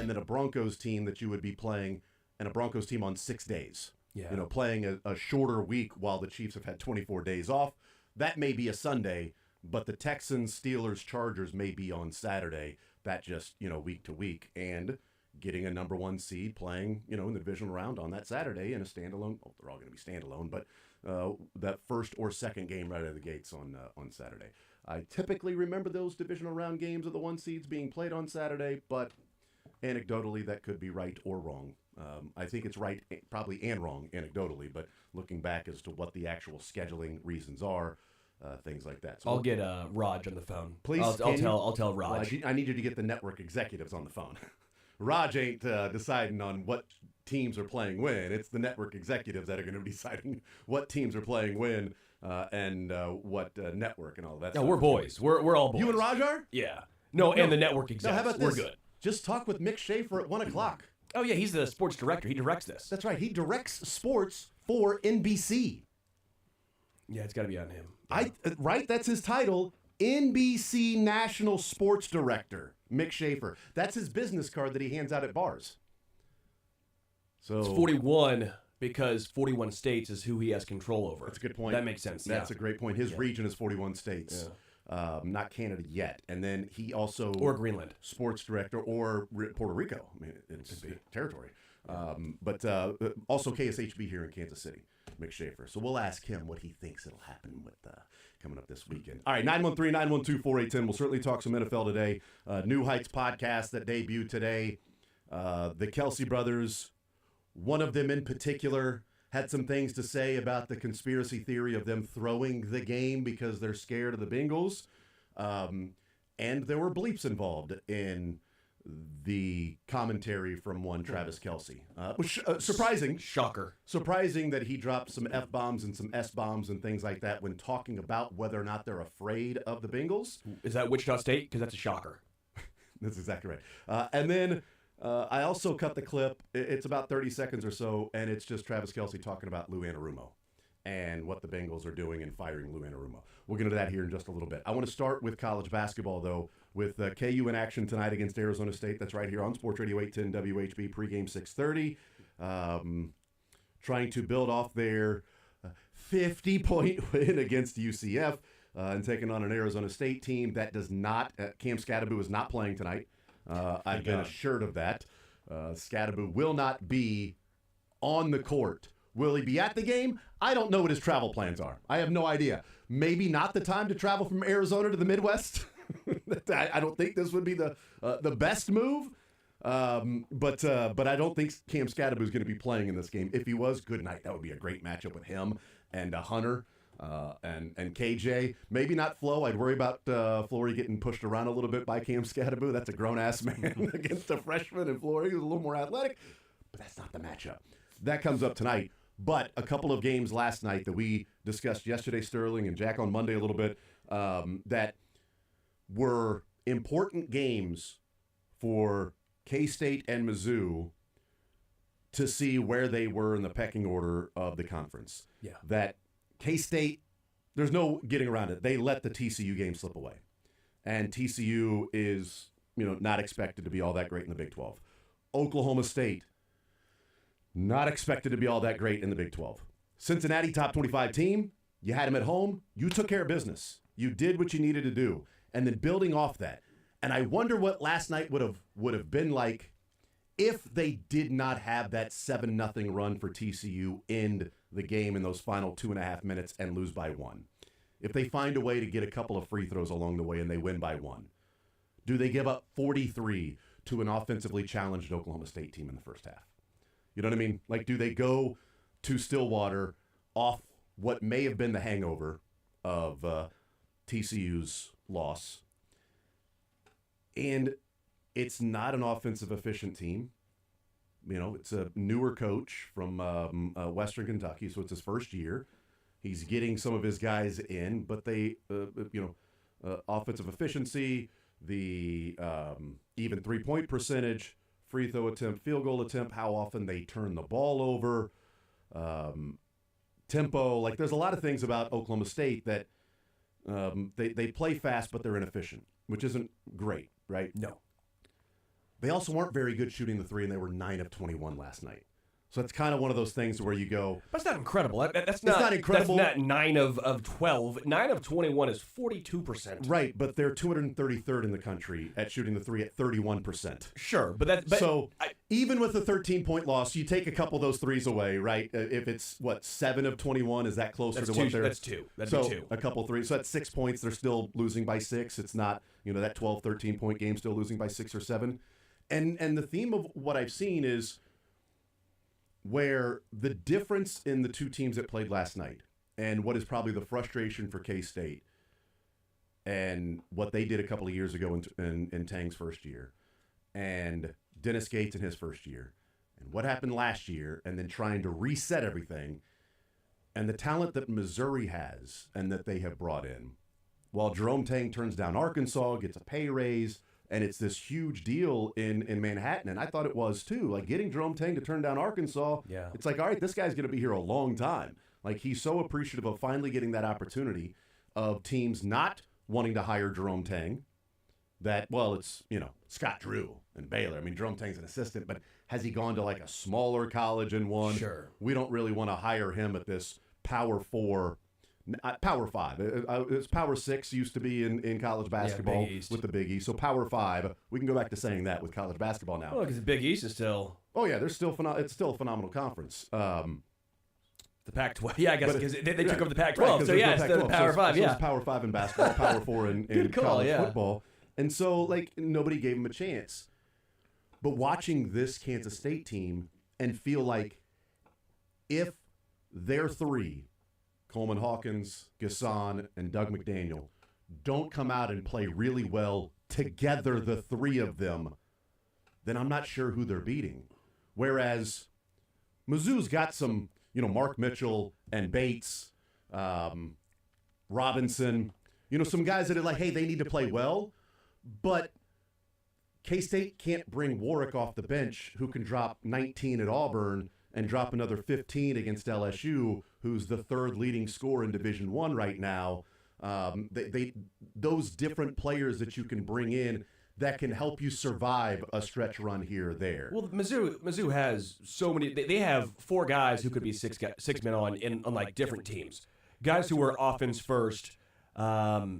and then a Broncos team that you would be playing, and a Broncos team on 6 days. Yeah. You know, playing a shorter week while the Chiefs have had 24 days off. That may be a Sunday, but the Texans, Steelers, Chargers may be on Saturday. That just, week to week. And getting a number one seed playing, in the divisional round on that Saturday in a standalone. Oh, they're all going to be standalone, but that first or second game right out of the gates on Saturday. I typically remember those divisional round games of the one seeds being played on Saturday, but anecdotally that could be right or wrong. I think it's right, probably, and wrong anecdotally, but looking back as to what the actual scheduling reasons are, things like that. So I'll get Raj on the phone. Please, I'll tell Raj. Well, I need you to get the network executives on the phone. Raj ain't deciding on what teams are playing when. It's the network executives that are going to be deciding what teams are playing when and what network and all that. No, we're boys. We're all boys. You and Raj are? Yeah. No, and the network executives. No, how about we're this? good. Just talk with Mick Schaefer at 1 o'clock. Oh, yeah, he's the sports director. He directs this. That's right. He directs sports for NBC. Yeah, it's got to be on him. Right? That's his title. NBC National Sports Director, Mick Schaefer. That's his business card that he hands out at bars. So it's 41 because 41 states is who he has control over. That's a good point. That makes sense. That's a great point. His region is 41 states. Yeah. Not Canada yet. And then he also... Or Greenland. Sports director, or Puerto Rico. I mean, it's territory. But also KSHB here in Kansas City, Mick Schaefer. So we'll ask him what he thinks it'll happen with coming up this weekend. All right, 913-912-4810. We'll certainly talk some NFL today. New Heights podcast that debuted today. The Kelsey brothers, one of them in particular, had some things to say about the conspiracy theory of them throwing the game because they're scared of the Bengals. And there were bleeps involved in the commentary from one Travis Kelce. Which, surprising. Shocker. Surprising that he dropped some F-bombs and some S-bombs and things like that when talking about whether or not they're afraid of the Bengals. Is that Wichita State? Because that's a shocker. That's exactly right. And then I also cut the clip. It's about 30 seconds or so, and it's just Travis Kelce talking about Lou Anarumo and what the Bengals are doing in firing Lou Anarumo. We'll get into that here in just a little bit. I want to start with college basketball, though, with KU in action tonight against Arizona State. That's right here on Sports Radio 810 WHB, pregame 6:30. Trying to build off their 50-point win against UCF and taking on an Arizona State team that does not, Cam Skattebo is not playing tonight. I've been assured of that. Skattebo will not be on the court. Will he be at the game? I don't know what his travel plans are. I have no idea. Maybe not the time to travel from Arizona to the Midwest. I don't think this would be the best move. But I don't think Cam Skattebo is going to be playing in this game. If he was, good night. That would be a great matchup with him and Hunter and KJ. Maybe not Flo. I'd worry about Flory getting pushed around a little bit by Cam Skattebo. That's a grown-ass man against a freshman, and Flory is a little more athletic. But that's not the matchup. That comes up tonight. But a couple of games last night that we discussed yesterday, Sterling, and Jack on Monday a little bit, that were important games for K-State and Mizzou to see where they were in the pecking order of the conference. Yeah. That K-State, there's no getting around it. They let the TCU game slip away. And TCU is, not expected to be all that great in the Big 12. Oklahoma State, not expected to be all that great in the Big 12. Cincinnati, top 25 team. You had them at home. You took care of business. You did what you needed to do. And then building off that. And I wonder what last night would have been like if they did not have that 7-0 run for TCU end the game in those final 2.5 minutes and lose by 1. If they find a way to get a couple of free throws along the way and they win by 1. Do they give up 43 to an offensively challenged Oklahoma State team in the first half? You know what I mean? Like, do they go to Stillwater off what may have been the hangover of TCU's loss? And it's not an offensive efficient team. It's a newer coach from Western Kentucky, so it's his first year. He's getting some of his guys in, but they, offensive efficiency, the even three-point percentage, free throw attempt, field goal attempt, how often they turn the ball over, tempo. Like, there's a lot of things about Oklahoma State that they play fast, but they're inefficient, which isn't great, right? No. They also weren't very good shooting the three, and they were 9 of 21 last night. So it's kind of one of those things where you go. That's not incredible. That's not incredible. That's not 9 of 12. 9 of 21 is 42%. Right, but they're 233rd in the country at shooting the three at 31%. Sure, but even with a 13-point loss, you take a couple of those threes away, right? If it's 7 of 21, is that closer to what they're? That's 2. That'd be 2. A couple threes. So that's 6 points. They're still losing by 6. It's not that 12, 13-point game still losing by 6 or 7. And the theme of what I've seen is where the difference in the two teams that played last night and what is probably the frustration for K-State and what they did a couple of years ago in Tang's first year and Dennis Gates in his first year and what happened last year and then trying to reset everything and the talent that Missouri has and that they have brought in. While Jerome Tang turns down Arkansas, gets a pay raise, and it's this huge deal in Manhattan, and I thought it was too. Like getting Jerome Tang to turn down Arkansas, it's like, all right, this guy's going to be here a long time. Like he's so appreciative of finally getting that opportunity of teams not wanting to hire Jerome Tang. That, it's, Scott Drew and Baylor. I mean, Jerome Tang's an assistant, but has he gone to like a smaller college and won? Sure. We don't really want to hire him at this Power 4. Power 5. It's Power 6 used to be in college basketball with the Big East. So Power 5, we can go back to saying that with college basketball now. Well, because the Big East is still. Oh yeah, it's still a phenomenal conference. The Pac-12, I guess because they took over the Pac-12. Right, so it's the Power 5. So it's Power 5 in basketball, Power 4 in college football, and so nobody gave him a chance. But watching this Kansas State team and feel like if their three, Coleman Hawkins, Gasson, and Doug McDaniel, don't come out and play really well together, the three of them, then I'm not sure who they're beating. Whereas Mizzou's got some, Mark Mitchell and Bates, Robinson, some guys that are like, hey, they need to play well, but K-State can't bring Warwick off the bench who can drop 19 at Auburn and drop another 15 against LSU, who's the third leading scorer in Division I right now. Those different players that you can bring in that can help you survive a stretch run here or there. Well, Mizzou has so many. They have 4 guys who could be six men on like different teams. Guys who are offense first,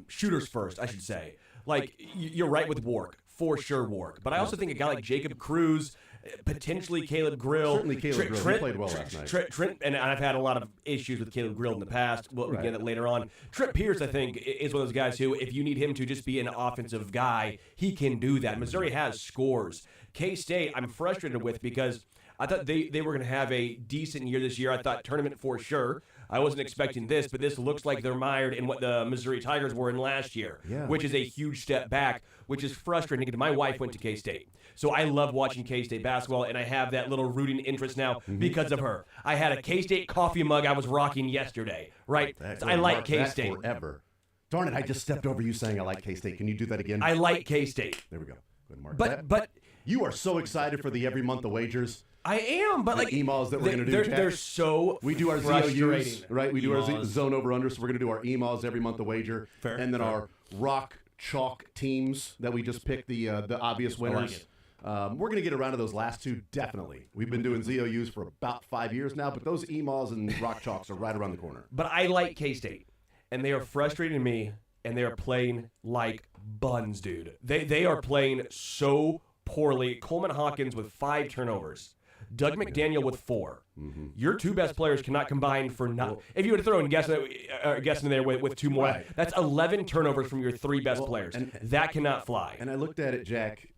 shooters first, I should say. Like you're right with Warwick, for sure Warwick. But I also think a guy like Jacob Cruz, potentially Caleb Grill. Certainly Caleb Grill. He played well last night. Trent, and I've had a lot of issues with Caleb Grill in the past. We'll get that later on. Trent Pierce, I think, is one of those guys who, if you need him to just be an offensive guy, he can do that. Missouri has scores. K-State, I'm frustrated with because I thought they were going to have a decent year this year. I thought tournament for sure. I wasn't expecting this, but this looks like they're mired in what the Missouri Tigers were in last year, which is a huge step back, which is frustrating because my wife went to K-State. So I love watching K-State basketball, and I have that little rooting interest now because of her. I had a K-State coffee mug I was rocking yesterday, right? So I like K-State. Forever. Darn it, I just stepped over you saying I like K-State. Can you do that again? I like K-State. There we go. Go ahead, Mark. But you are so excited for the every month the wagers. I am, but the emails that we're going to do. They're so we do our ZOUs, right? We do our zone over under, so we're going to do our emails every month the wager, and then our rock chalk teams that we just pick the obvious winners. We're going to get around to those last two, definitely. We've been doing ZOUs for about 5 years now, but those emails and rock chalks are right around the corner. But I like K-State, and they are frustrating me, and they are playing like buns, dude. They are playing so poorly. Coleman Hawkins with 5 turnovers. Doug McDaniel with 4. Mm-hmm. Your 2 best players cannot combine for not. If you were to throw in guess in there with 2 more, that's 11 turnovers from your 3 best players. And that cannot fly. And I looked at it, Jack,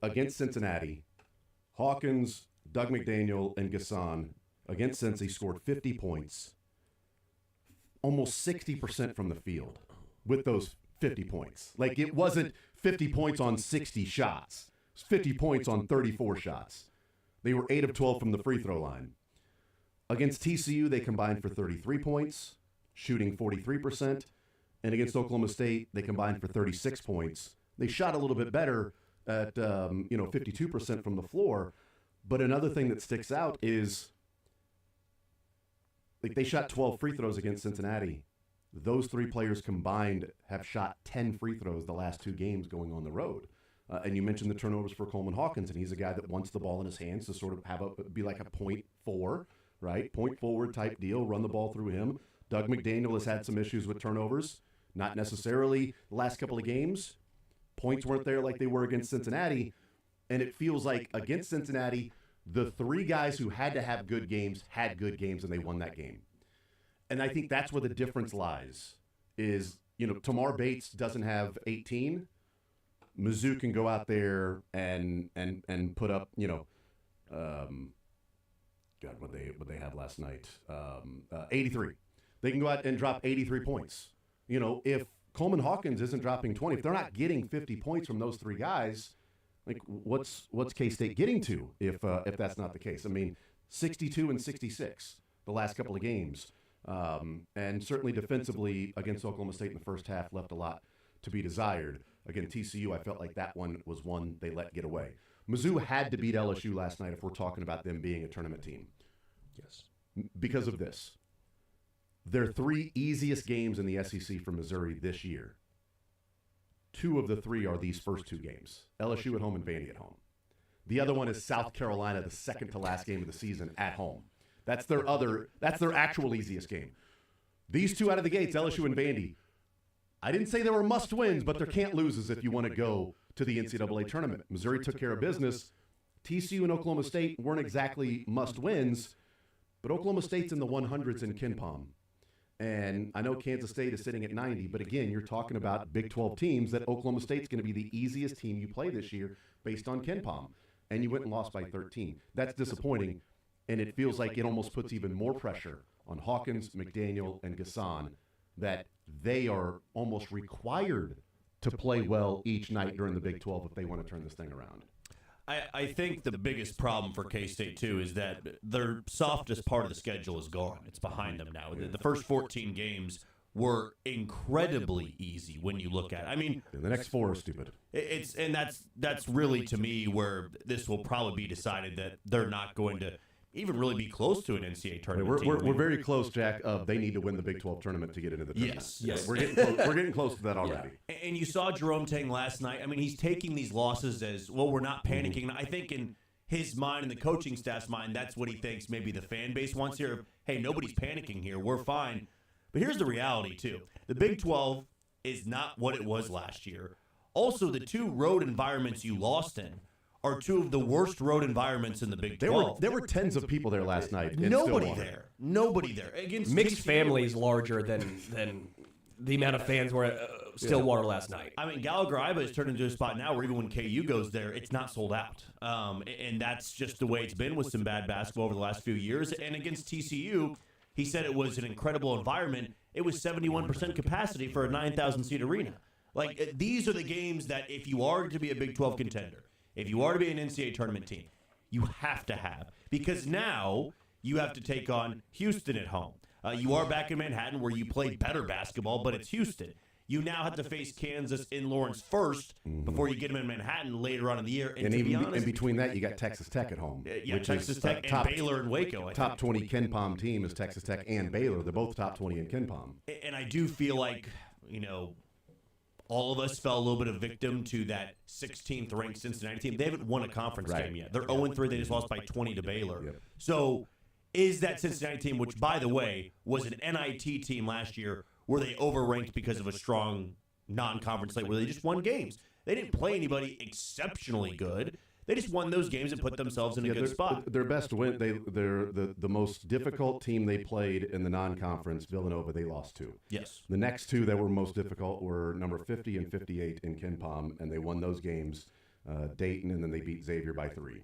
against Cincinnati, Hawkins, Doug McDaniel, and Gasson against Cincy scored 50 points, almost 60% from the field with those 50 points. Like it wasn't 50 points on 60 shots. It was 50 points on 34 shots. They were 8 of 12 from the free throw line. Against TCU, they combined for 33 points, shooting 43%. And against Oklahoma State, they combined for 36 points. They shot a little bit better at 52% from the floor. But another thing that sticks out is they shot 12 free throws against Cincinnati. Those 3 players combined have shot 10 free throws the last 2 games going on the road. And you mentioned the turnovers for Coleman Hawkins, and he's a guy that wants the ball in his hands to sort of be like a point forward type deal, run the ball through him. Doug McDaniel has had some issues with turnovers, not necessarily the last couple of games. Points weren't there like they were against Cincinnati, and it feels like against Cincinnati, the three guys who had to have good games had good games, and they won that game. And I think that's where the difference lies is, Tamar Bates doesn't have 18. Mizzou can go out there and put up, what they had last night, 83. They can go out and drop 83 points. If Coleman Hawkins isn't dropping 20, if they're not getting 50 points from those three guys, like what's K-State getting to if that's not the case? I mean, 62 and 66 the last couple of games, and certainly defensively against Oklahoma State in the first half left a lot to be desired. Again, TCU, I felt like that one was one they let get away. Mizzou had to beat LSU last night if we're talking about them being a tournament team. Yes. Because of this. Their three easiest games in the SEC for Missouri this year. Two of the three are these first two games. LSU at home and Vandy at home. The other one is South Carolina, the second to last game of the season at home. That's their actual easiest game. These two out of the gates, LSU and Vandy, I didn't say they were must-wins, but they're can't-loses if you want to go to the NCAA tournament. Missouri took care of business. TCU and Oklahoma State weren't exactly must-wins, but Oklahoma State's in the 100s in KenPom. And I know Kansas State is sitting at 90, but again, you're talking about Big 12 teams that Oklahoma State's going to be the easiest team you play this year based on KenPom. And you went and lost by 13. That's disappointing, and it feels like it almost puts even more pressure on Hawkins, McDaniel, and Gasson that they are almost required to play well each night during the Big 12 if they want to turn this thing around. I think the biggest problem for K-State, too, is that their softest part of the schedule is gone. It's behind them now. The first 14 games were incredibly easy when you look at it. I mean, the next four are stupid. That's really, to me, where this will probably be decided that they're not going to even really be close to an NCAA tournament. We're very close, Jack. They need to win the Big 12 tournament to get into the tournament. Yes. We're getting close to that already. Yeah. And you saw Jerome Tang last night. I mean, he's taking these losses as, well, we're not panicking. Mm-hmm. I think in his mind and the coaching staff's mind, that's what he thinks maybe the fan base wants here. Hey, nobody's panicking here. We're fine. But here's the reality, too. The Big 12 is not what it was last year. Also, the two road environments you lost in are two of the worst road environments in the Big 12. There were tens of people there last night. Nobody there. Against mixed families larger than the amount of fans were at Stillwater last night. I mean, Gallagher-Iba has turned into a spot now where even when KU goes there, it's not sold out. And that's just the way it's been with some bad basketball over the last few years. And against TCU, he said it was an incredible environment. It was 71% capacity for a 9,000-seat arena. Like, these are the games that if you are to be a Big 12 contender, if you are to be an NCAA tournament team, you have to have. Because now you have to take on Houston at home. You are back in Manhattan where you play better basketball, but it's Houston. You now have to face Kansas in Lawrence first before you get them in Manhattan later on in the year. And even in between that, you got Texas Tech at home. Which Texas Tech and Baylor and Waco. Top 20 KenPom team is Texas Tech and Baylor. They're both top 20 in KenPom. And I do feel like, all of us fell a little bit of victim to that 16th ranked Cincinnati team. They haven't won a conference game yet. They're 0-3. They just lost by 20 to Baylor. Yep. So is that Cincinnati team, which, by the way, was an NIT team last year, were they overranked because of a strong non-conference slate where they just won games? They didn't play anybody exceptionally good. They just won those games and put themselves in a good spot. Their best win, they're the most difficult team they played in the non-conference, Villanova, they lost to. Yes. The next two that were most difficult were number 50 and 58 in KenPom, and they won those games, Dayton, and then they beat Xavier by 3.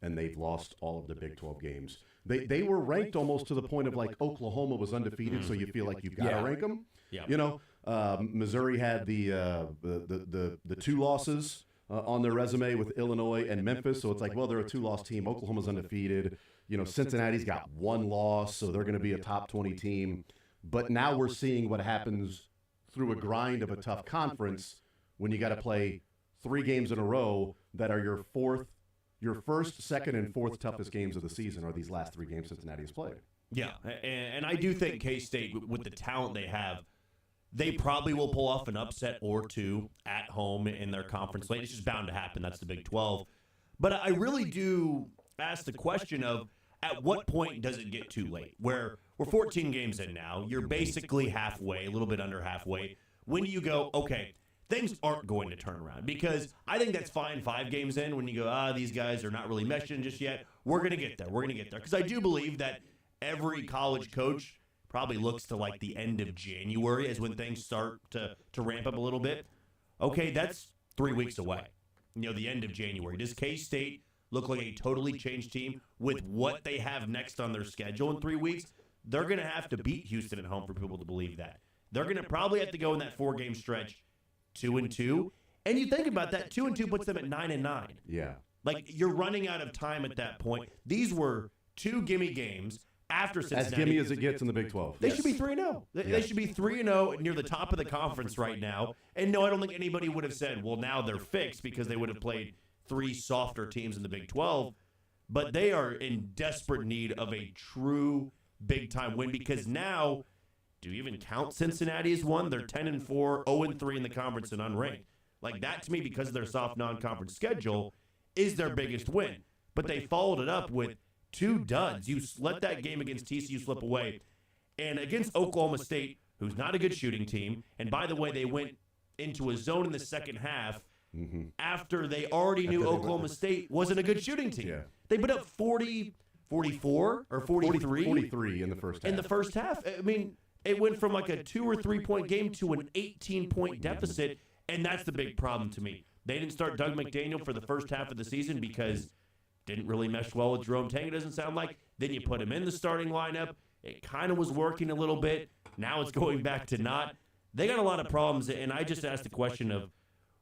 And they've lost all of the Big 12 games. They were ranked almost to the point of like Oklahoma was undefeated, so you feel like you've got to rank them. Yeah. Missouri had the two losses on their resume with Illinois and Memphis, so it's like, well, they're a 2-loss team. Oklahoma's undefeated. Cincinnati's got 1 loss, so they're going to be a top 20 team. But now we're seeing what happens through a grind of a tough conference when you got to play 3 games in a row that are your first, second, and fourth toughest games of the season are these last 3 games Cincinnati has played. Yeah, and I do think K-State, with the talent they have, they probably will pull off an upset or two at home in their conference late. It's just bound to happen. That's the Big 12. But I really do ask the question of, at what point does it get too late? Where we're 14 games in now, you're basically halfway, a little bit under halfway. When do you go, okay, things aren't going to turn around? Because I think that's fine 5 games in when you go, these guys are not really meshing just yet. We're going to get there. We're going to get there. Because I do believe that every college coach probably looks to like the end of January as when things start to ramp up a little bit. Okay, that's 3 weeks away. The end of January. Does K-State look like a totally changed team with what they have next on their schedule in 3 weeks? They're going to have to beat Houston at home for people to believe that. They're going to probably have to go in that 4-game stretch 2-2. And you think about that, 2-2 puts them at 9-9. Yeah. Like, you're running out of time at that point. These were 2 gimme games after Cincinnati. As gimme as it gets in the Big 12. They should be 3-0. They should be 3-0 near the top of the conference right now. And no, I don't think anybody would have said, well, now they're fixed, because they would have played 3 softer teams in the Big 12. But they are in desperate need of a true big-time win, because now, do you even count Cincinnati as one? They're 10-4, 0-3 in the conference and unranked. Like, that to me, because of their soft non-conference schedule, is their biggest win. But they followed it up with 2 duds. You let that game against TCU slip away. And against Oklahoma State, who's not a good shooting team, and by the way, they went into a zone in the second half after they already knew Oklahoma State wasn't a good shooting team. Yeah. They put up 40, 44, or 43? 43 in the first half. In the first half. I mean, it went from like a 2 or 3 point game to an 18-point deficit, and that's the big problem to me. They didn't start Doug McDaniel for the first half of the season because didn't really mesh well with Jerome Tang, it doesn't sound like. Then you put him in the starting lineup. It kind of was working a little bit. Now it's going back to not. They got a lot of problems, and I just asked the question of,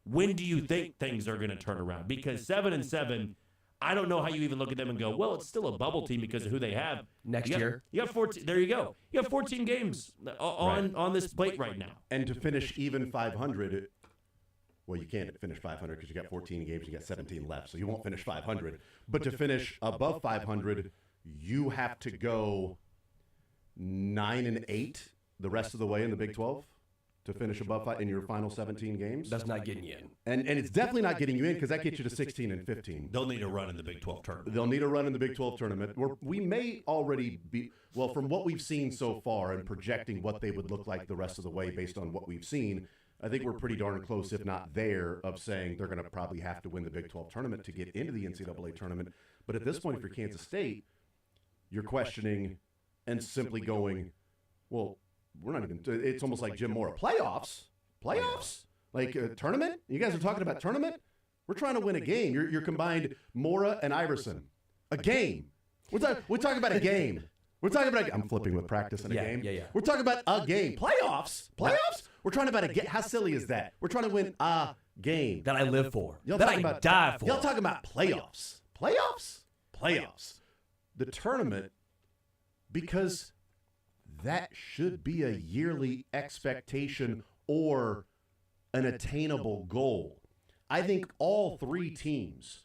when do you think things are going to turn around? Because 7-7, I don't know how you even look at them and go, well, it's still a bubble team because of who they have. Next year. You got 14. There you go. You have 14 games on this plate right now. And to finish even 500, well, you can't finish 500 because you got 14 games, you got 17 left, so you won't finish 500. But to finish above 500, you have to go 9-8 the rest of the way in the Big 12 to finish above in your final 17 games. That's not getting you in. And it's definitely not getting you in, because that gets you to 16 and 15. They'll need a run in the Big 12 tournament. They'll need a run in the Big 12 tournament. We may already be, well, from what we've seen so far and projecting what they would look like the rest of the way based on what we've seen, I think we're pretty darn close, if not there, of saying they're going to probably have to win the Big 12 tournament to get into the NCAA tournament. But at this point, for Kansas State, you're questioning and simply going, well, we're not even, it's almost like Jim Mora, playoffs? Like a tournament? You guys are talking about tournament? We're trying to win a game. You're combined Mora and Iverson. A game. We're talking about a game. We're talking about I'm flipping with practice in a game. Yeah. We're talking about a game. Playoffs? We're trying about a game. How silly is that? We're trying to win a game. That I live for. Y'all that talking I about, die for. Y'all talking about playoffs. Playoffs. The tournament, because that should be a yearly expectation or an attainable goal. I think all 3 teams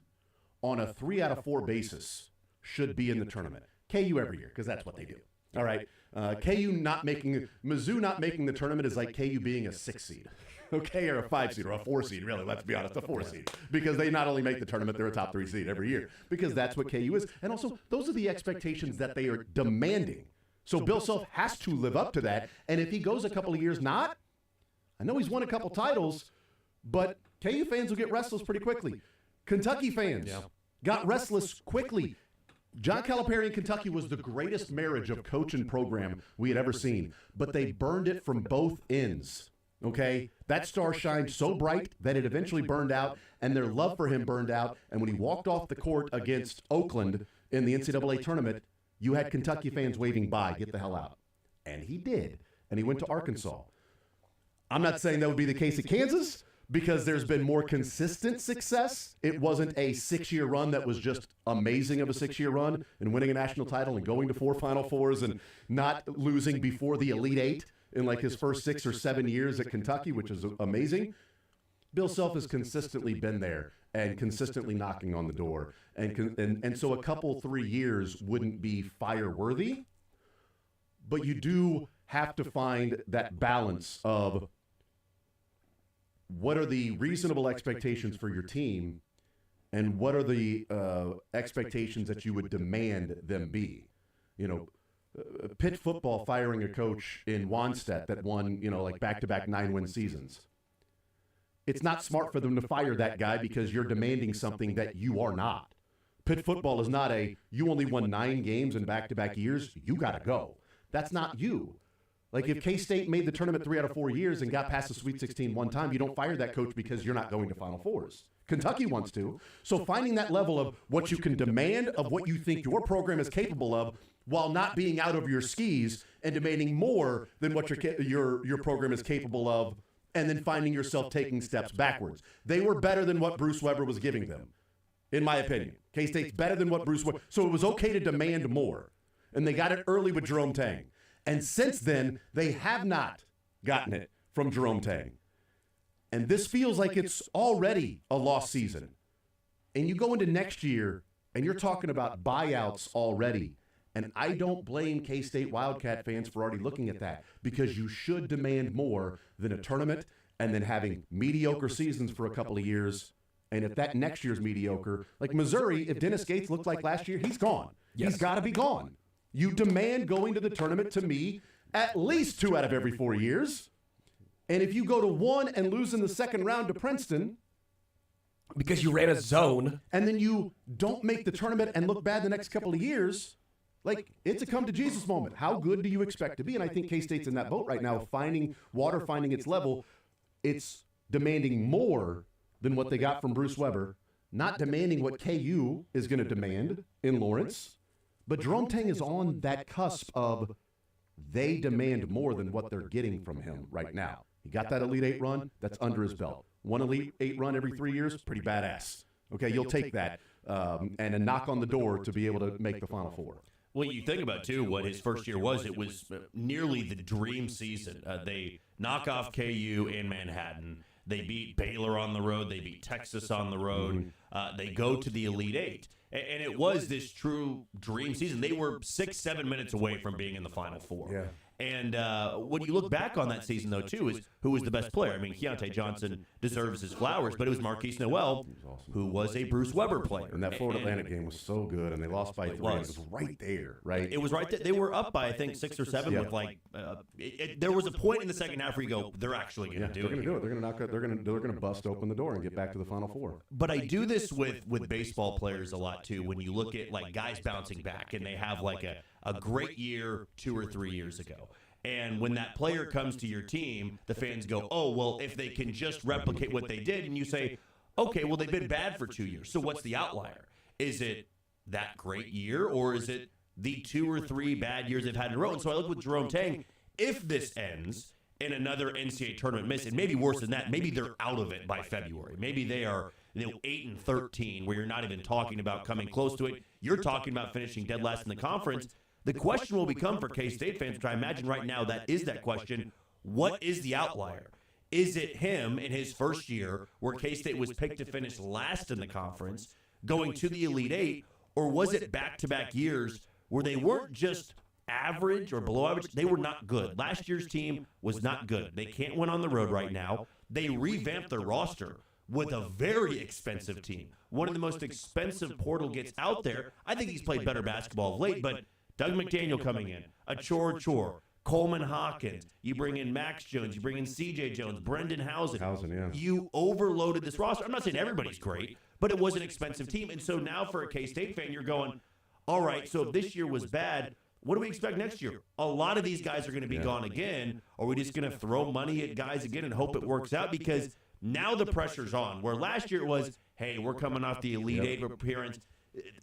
on a 3 out of 4 basis should be in the tournament. KU every year, because that's what they do. All right. Mizzou not making the tournament is like KU being a 6 seed. Okay, or a 5 seed or a 4 seed, really, let's be honest, a 4 seed. Because they not only make the tournament, they're a top 3 seed every year. Because that's what KU is. And also, those are the expectations that they are demanding. So Bill Self has to live up to that. And if he goes a couple of years not, I know he's won a couple titles, but KU fans will get restless pretty quickly. Kentucky fans got restless quickly. John Calipari in Kentucky was the greatest marriage of coach and program we had ever seen, but they burned it from both ends. Okay? That star shined so bright that it eventually burned out, and their love for him burned out. And when he walked off the court against Oakland in the NCAA tournament, you had Kentucky fans waving bye, get the hell out. And he did. And he went to Arkansas. I'm not saying that would be the case at Kansas, because there's been more consistent success. It wasn't a 6-year run that was just amazing of a 6-year run and winning a national title and going to 4 Final Fours and not losing before the Elite 8 in like his first 6 or 7 years at Kentucky, which is amazing. Bill Self has consistently been there and consistently knocking on the door. And so a couple, 3 years wouldn't be fire-worthy, but you do have to find that balance of what are the reasonable expectations for your team, and what are the expectations that you would demand them be? Pitt football firing a coach in Wanstead that won, like back-to-back 9-win seasons. It's not smart for them to fire that guy because you're demanding something that you are not. Pitt football is not you only won 9 games in back-to-back years, you got to go. That's not you. Like if K-State made the tournament 3 out of 4 years and got past the Sweet 16 one time, you don't fire that coach because you're not going to Final Fours. Kentucky wants to. So finding that level of what you can demand of what you think your program is capable of while not being out of your skis and demanding more than what your program is capable of, and then finding yourself taking steps backwards. They were better than what Bruce Weber was giving them, in my opinion. K-State's better than what Bruce Weber. So it was okay to demand more. And they got it early with Jerome Tang. And since then, they have not gotten it from Jerome Tang. And this feels like it's already a lost season. And you go into next year, and you're talking about buyouts already. And I don't blame K-State Wildcat fans for already looking at that, because you should demand more than a tournament and then having mediocre seasons for a couple of years. And if that next year's mediocre, like Missouri, if Dennis Gates looked like last year, he's gone. Yes. He's got to be gone. You demand going to the tournament, to me, at least 2 out of every 4 years. And if you go to 1 and lose in the second round to Princeton, because you ran a zone, and then you don't make the tournament and look bad the next couple of years, like, it's a come-to-Jesus moment. How good do you expect to be? And I think K-State's in that boat right now, finding its level. It's demanding more than what they got from Bruce Weber, not demanding what KU is going to demand in Lawrence. But Jerome Tang is on that cusp of they demand more than what they're getting from him right now. He got that Elite 8 run. That's under his belt. 1 Elite 8 run every 3 years, pretty badass. Okay, you'll take that and a knock on the door to be able to make the Final Four. Well, you think about, too, what his first year was. It was nearly the dream season. They knock off KU in Manhattan. They beat Baylor on the road. They beat Texas on the road. They go to the Elite 8. And it was this true dream season. They were 6-7 minutes away from being in the Final Four. Yeah. And when you look back on that season, though, too, is who was the best player. I mean, Keontae Johnson deserves his flowers, but it was Marquise Noel, who was a Bruce Weber player. And that Florida Atlantic game was so good, and they lost by 3. It was right there, right? It was right there. They were up by, I think, 6 or 7 with there was a point in the second half where you go, they're actually going to do it. They're going to do it. They're going to knock it. They're going to bust open the door and get back to the Final Four. But I do this with baseball players a lot, too, when you look at, like, guys bouncing back, and they have, like, a great year 2 or 3 years ago. And when that player comes to your team, the fans go, oh, well, if they can just replicate what they did, and you say, okay, well, they've been bad for 2 years. So what's the outlier? Is it that great year, or is it the 2 or 3 bad years they've had in a row? And so I look with Jerome Tang. If this ends in another NCAA tournament miss, and maybe worse than that, maybe they're out of it by February. Maybe they are 8-13, where you're not even talking about coming close to it. You're talking about finishing dead last in the conference. The question will become for K-State fans, which I imagine right now that is that question, what is the outlier? Is it him in his first year where K-State was picked to finish last in the conference, going to the Elite 8, or was it back-to-back years where they weren't just average or below average, they were not good. Last year's team was not good. They can't win on the road right now. They revamped their roster with a very expensive team. One of the most expensive portal gets out there. I think he's played better basketball of late, but Doug McDaniel coming in, a Chor, Coleman Hawkins, you bring in Max Jones, you bring in C.J. Jones, Brendan Housen. You overloaded this roster. I'm not saying everybody's great, but it was an expensive team. And so now for a K-State fan, you're going, all right, so if this year was bad, what do we expect next year? A lot of these guys are going to be gone again. Or are we just going to throw money at guys again and hope it works out? Because now the pressure's on, where last year it was, hey, we're coming off the Elite 8 appearance.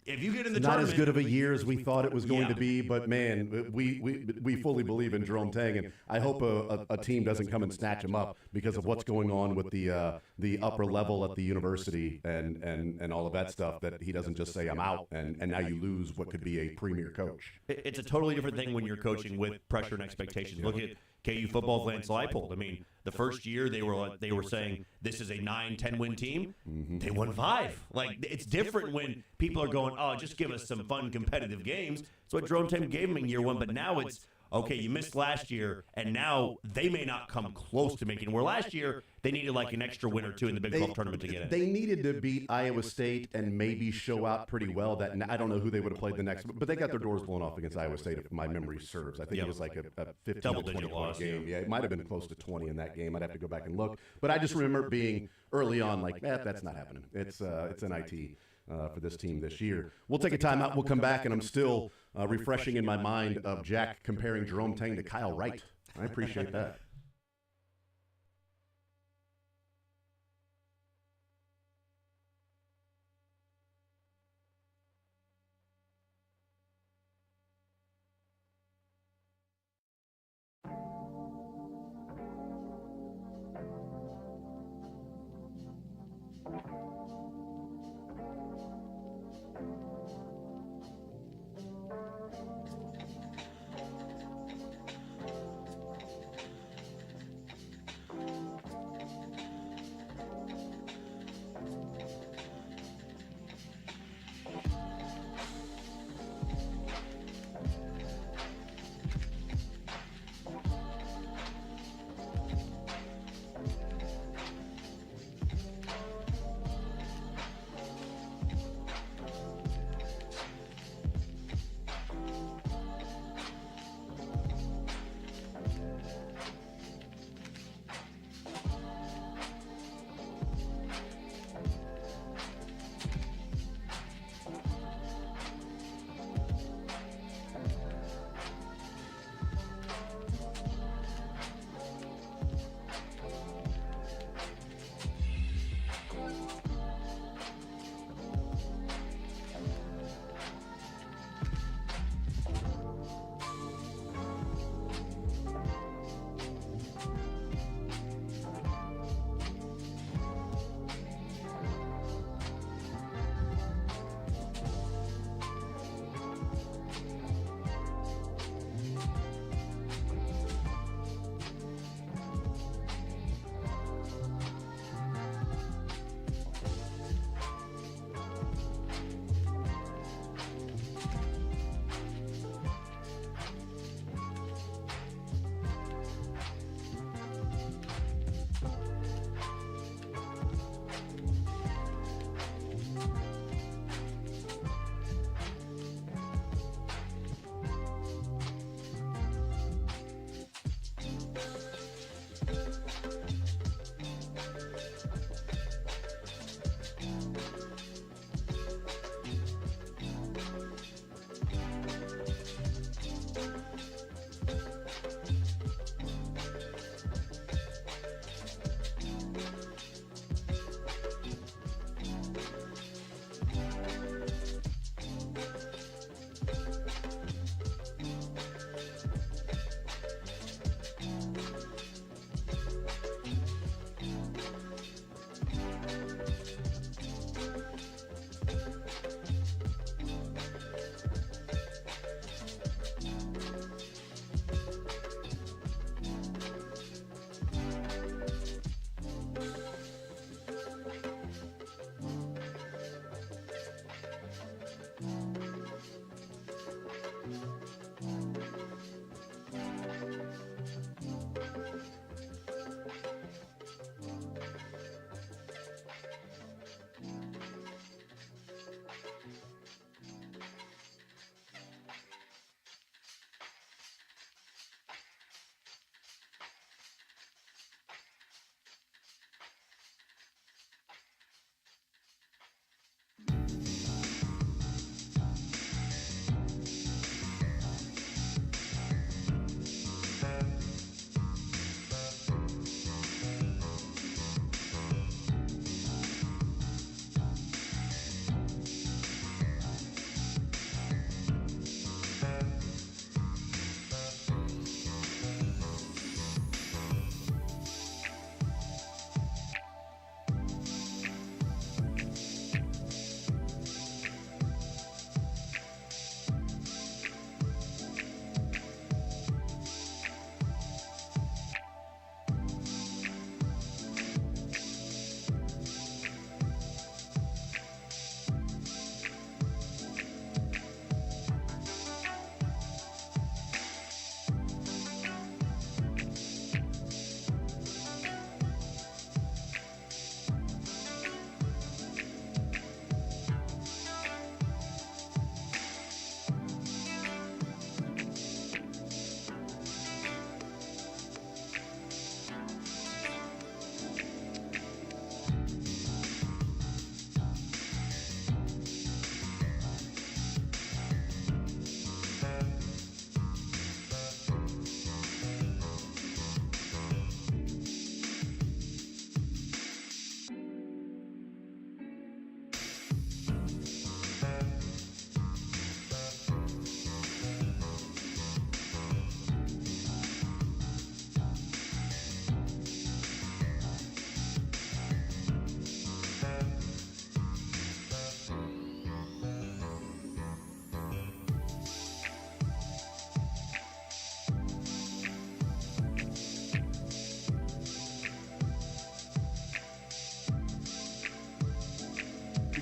If you get in the not tournament, as good of a year as we thought it was going to be, but man, we fully believe in Jerome Tang, and I hope a team doesn't come and snatch him up because of what's going on with the upper level at the university and all of that stuff. That he doesn't just say I'm out and now you lose what could be a premier coach. It's a totally different thing when you're coaching with pressure and expectations. Look at KU football, Lance Leipold. I mean, the first year they were saying this is a 9-10 win team. Mm-hmm. They won 5. Like, it's different when people are going, oh, just give us some fun competitive games. That's what Jerome Tang gave them in year 1. But now it's, okay, you missed last year, and now they may not come close to making it. Where last year they needed like an extra win or two in the Big 12 tournament to get in. They needed to beat Iowa State and maybe show out pretty well. That I don't know who they would have played the next, but they got their doors blown off against Iowa State, if my memory serves. I think it was like a 15-20 loss game. Yeah, it might have been close to 20 in that game. I'd have to go back and look. But I just remember being early on like, that's not happening. It's NIT. For this team this year. We'll take a timeout. We'll come back, and I'm still refreshing in my mind of Jack comparing Jerome Tang to Kyle Wright. I appreciate that.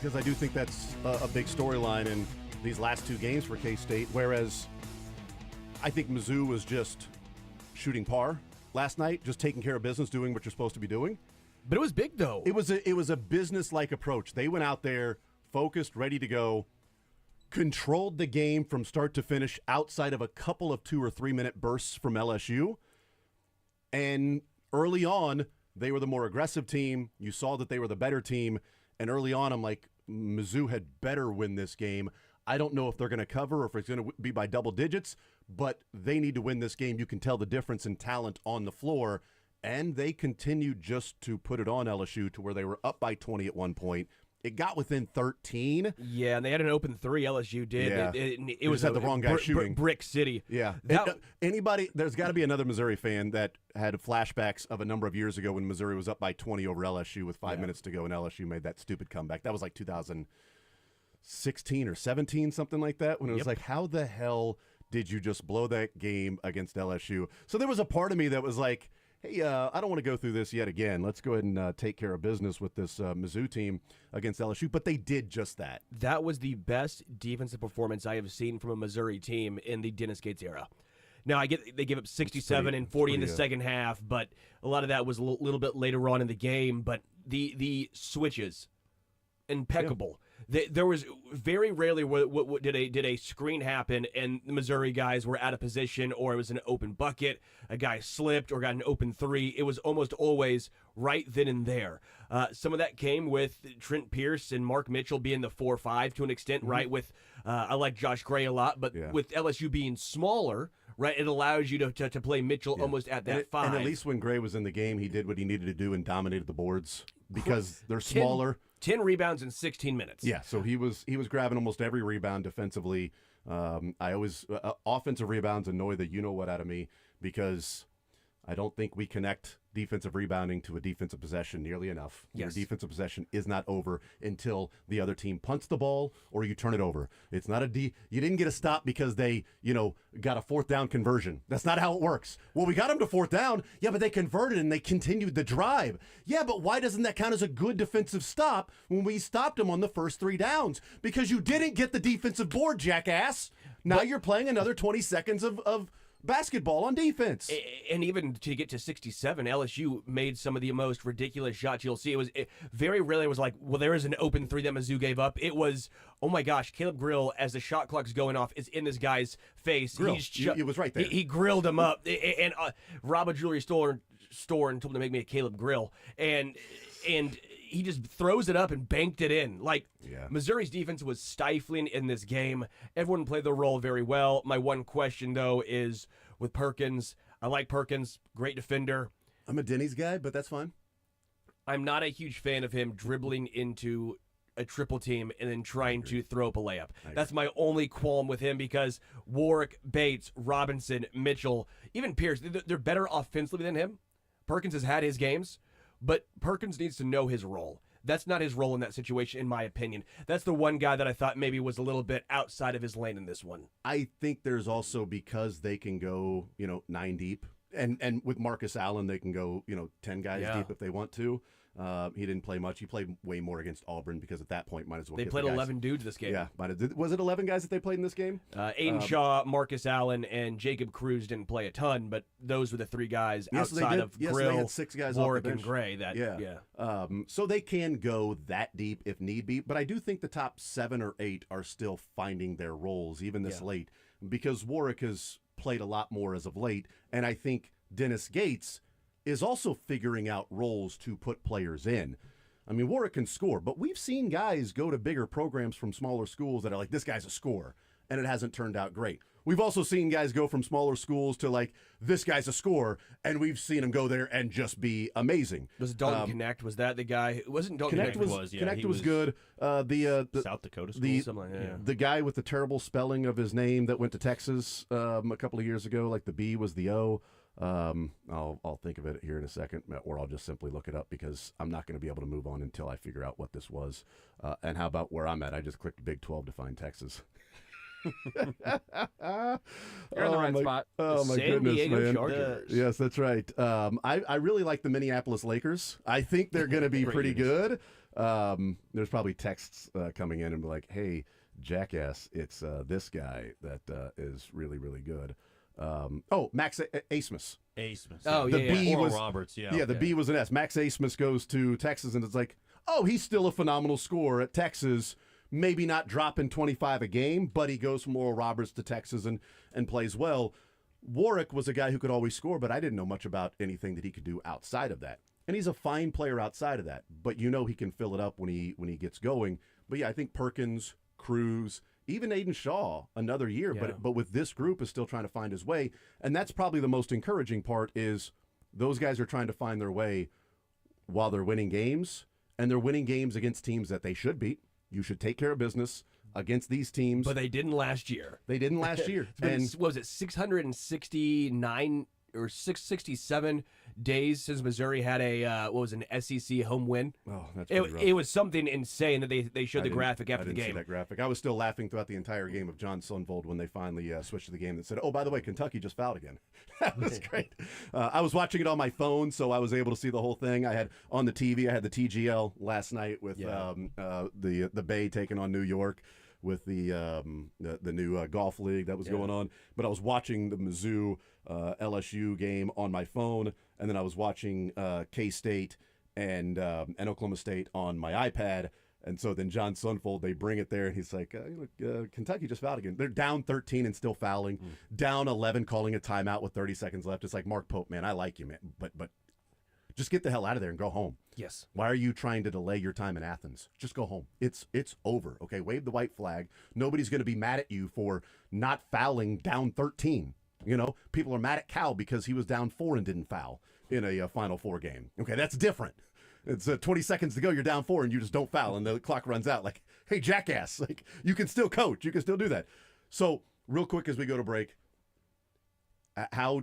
because I do think that's a big storyline in these last two games for K-State, whereas I think Mizzou was just shooting par last night, just taking care of business, doing what you're supposed to be doing. But it was big, though. It was a business-like approach. They went out there, focused, ready to go, controlled the game from start to finish outside of a couple of 2 or 3 minute bursts from LSU. And early on, they were the more aggressive team. You saw that they were the better team. And early on, I'm like, Mizzou had better win this game. I don't know if they're going to cover or if it's going to be by double digits, but they need to win this game. You can tell the difference in talent on the floor. And they continued just to put it on LSU to where they were up by 20 at one point. It got within 13. Yeah, and they had an open three. LSU did. Yeah. It was had the wrong guy shooting. Brick City. Yeah. Anybody, there's got to be another Missouri fan that had flashbacks of a number of years ago when Missouri was up by 20 over LSU with 5 minutes to go, and LSU made that stupid comeback. That was like 2016 or 17, something like that, when it was like, how the hell did you just blow that game against LSU? So there was a part of me that was like, hey, I don't want to go through this yet again. Let's go ahead and take care of business with this Mizzou team against LSU. But they did just that. That was the best defensive performance I have seen from a Missouri team in the Dennis Gates era. Now, I get they gave up 67 and 40 in the second half, but a lot of that was a little bit later on in the game. But the switches, impeccable. There was very rarely did a screen happen and the Missouri guys were out of position, or it was an open bucket, a guy slipped or got an open three. It was almost always right then and there. Some of that came with Trent Pierce and Mark Mitchell being the 4-5 to an extent, right? With I like Josh Gray a lot, but with LSU being smaller, right, it allows you to play Mitchell almost at that 5. And at least when Gray was in the game, he did what he needed to do and dominated the boards because they're smaller. 10 rebounds in 16 minutes. Yeah, so he was grabbing almost every rebound defensively. I always offensive rebounds annoy the you-know-what out of me because I don't think we connect defensive rebounding to a defensive possession nearly enough. Yes. Your defensive possession is not over until the other team punts the ball or you turn it over. It's not you didn't get a stop because they, got a fourth down conversion. That's not how it works. Well, we got them to fourth down. Yeah, but they converted and they continued the drive. Yeah, but why doesn't that count as a good defensive stop when we stopped them on the first 3 downs? Because you didn't get the defensive board, jackass. Now you're playing another 20 seconds of basketball on defense. And even to get to 67, LSU made some of the most ridiculous shots you'll see. It very rarely was like, well, there is an open three that Mizzou gave up. It was, oh my gosh, Caleb Grill, as the shot clock's going off, is in this guy's face. Grill, it was right there. He grilled him up. And robbed a jewelry store and told him to make me a Caleb Grill. And he just throws it up and banked it in. Missouri's defense was stifling in this game. Everyone played their role very well. My one question, though, is with Perkins. I like Perkins, great defender. I'm a Denny's guy, but that's fine. I'm not a huge fan of him dribbling into a triple team and then trying to throw up a layup. That's my only qualm with him because Warwick, Bates, Robinson, Mitchell, even Pierce, they're better offensively than him. Perkins has had his games, but Perkins needs to know his role. That's not his role in that situation, in my opinion. That's the one guy that I thought maybe was a little bit outside of his lane in this one. I think there's also because they can go, 9 deep. And with Marcus Allen, they can go, 10 guys deep if they want to. He didn't play much. He played way more against Auburn because at that point might as well. They played 11 dudes this game. Yeah, was it 11 guys that they played in this game? Aiden Shaw, Marcus Allen, and Jacob Cruz didn't play a ton, but those were the 3 guys outside of Grill, they had 6 guys Warwick, off the and Gray. So they can go that deep if need be, but I do think the top 7 or 8 are still finding their roles even this late because Warwick has played a lot more as of late, and I think Dennis Gates is also figuring out roles to put players in. I mean, Warwick can score, but we've seen guys go to bigger programs from smaller schools that are like, this guy's a scorer, and it hasn't turned out great. We've also seen guys go from smaller schools to like, this guy's a scorer, and we've seen him go there and just be amazing. Was Dalton Connect? Was that the guy? It wasn't Dalton Connect. Connect was good. The South Dakota school. The guy with the terrible spelling of his name that went to Texas a couple of years ago, like the B was the O. I'll think of it here in a second, or I'll just simply look it up because I'm not going to be able to move on until I figure out what this was. And how about where I'm at? I just clicked Big 12 to find Texas. You're in the right spot. Oh my San goodness, Diego man! Chargers. Yes, that's right. I really like the Minneapolis Lakers. I think they're going to be pretty good. There's probably texts coming in and be like, "Hey, jackass, it's this guy that is really, really good." Max Asmus. Asmus. Oh, The yeah, B Oral was Roberts. the B was an S. Max Asmus goes to Texas, and it's like, oh, he's still a phenomenal scorer at Texas. Maybe not dropping 25 a game, but he goes from Oral Roberts to Texas and plays well. Warwick was a guy who could always score, but I didn't know much about anything that he could do outside of that. And he's a fine player outside of that, but he can fill it up when he gets going. But yeah, I think Perkins, Cruz, even Aiden Shaw, another year, but with this group is still trying to find his way. And that's probably the most encouraging part is those guys are trying to find their way while they're winning games, and they're winning games against teams that they should beat. You should take care of business against these teams. But they didn't last year. They didn't last year. And what was it, 669 or 667 days since Missouri had an SEC home win? Oh, that's pretty rough. It was something insane that they showed the graphic after the I didn't game. see that graphic. I was still laughing throughout the entire game of John Sunvold when they finally switched to the game that said, "Oh, by the way, Kentucky just fouled again." That was great. I was watching it on my phone, so I was able to see the whole thing. I had on the TV. I had the TGL last night with the Bay taking on New York with the new golf league that was going on. But I was watching the Mizzou LSU game on my phone, and then I was watching K-State and Oklahoma State on my iPad. And so then John Sunfold, they bring it there, and he's like, Kentucky just fouled again. They're down 13 and still fouling, down 11, calling a timeout with 30 seconds left. It's like, Mark Pope, man, I like you, man, but just get the hell out of there and go home. Yes. Why are you trying to delay your time in Athens? Just go home. It's over, okay? Wave the white flag. Nobody's going to be mad at you for not fouling down 13. People are mad at Cal because he was down 4 and didn't foul in a Final Four game. Okay, that's different. It's 20 seconds to go. You're down 4 and you just don't foul, and the clock runs out. Like, hey, jackass! Like, you can still coach. You can still do that. So, real quick as we go to break, how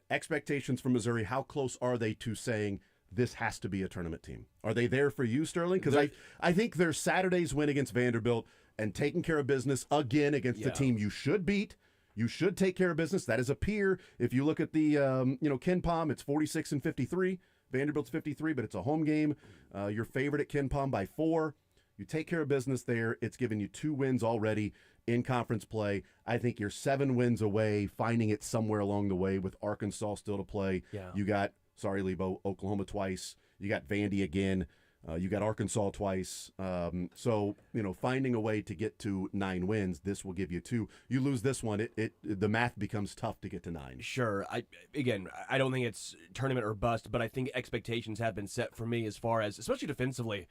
expectations from Missouri? How close are they to saying this has to be a tournament team? Are they there for you, Sterling? Because I think their Saturday's win against Vanderbilt and taking care of business again against the team you should beat. You should take care of business. That is a peer. If you look at the KenPom, it's 46 and 53. Vanderbilt's 53, but it's a home game. Your favorite at KenPom by 4. You take care of business there. It's given you 2 wins already in conference play. I think you're 7 wins away, finding it somewhere along the way with Arkansas still to play. Yeah. You got, sorry, Lebo, Oklahoma twice. You got Vandy again. You got Arkansas twice. So, finding a way to get to 9 wins, this will give you 2. You lose this one, the math becomes tough to get to 9. Sure. I don't think it's tournament or bust, but I think expectations have been set for me as far as, especially defensively.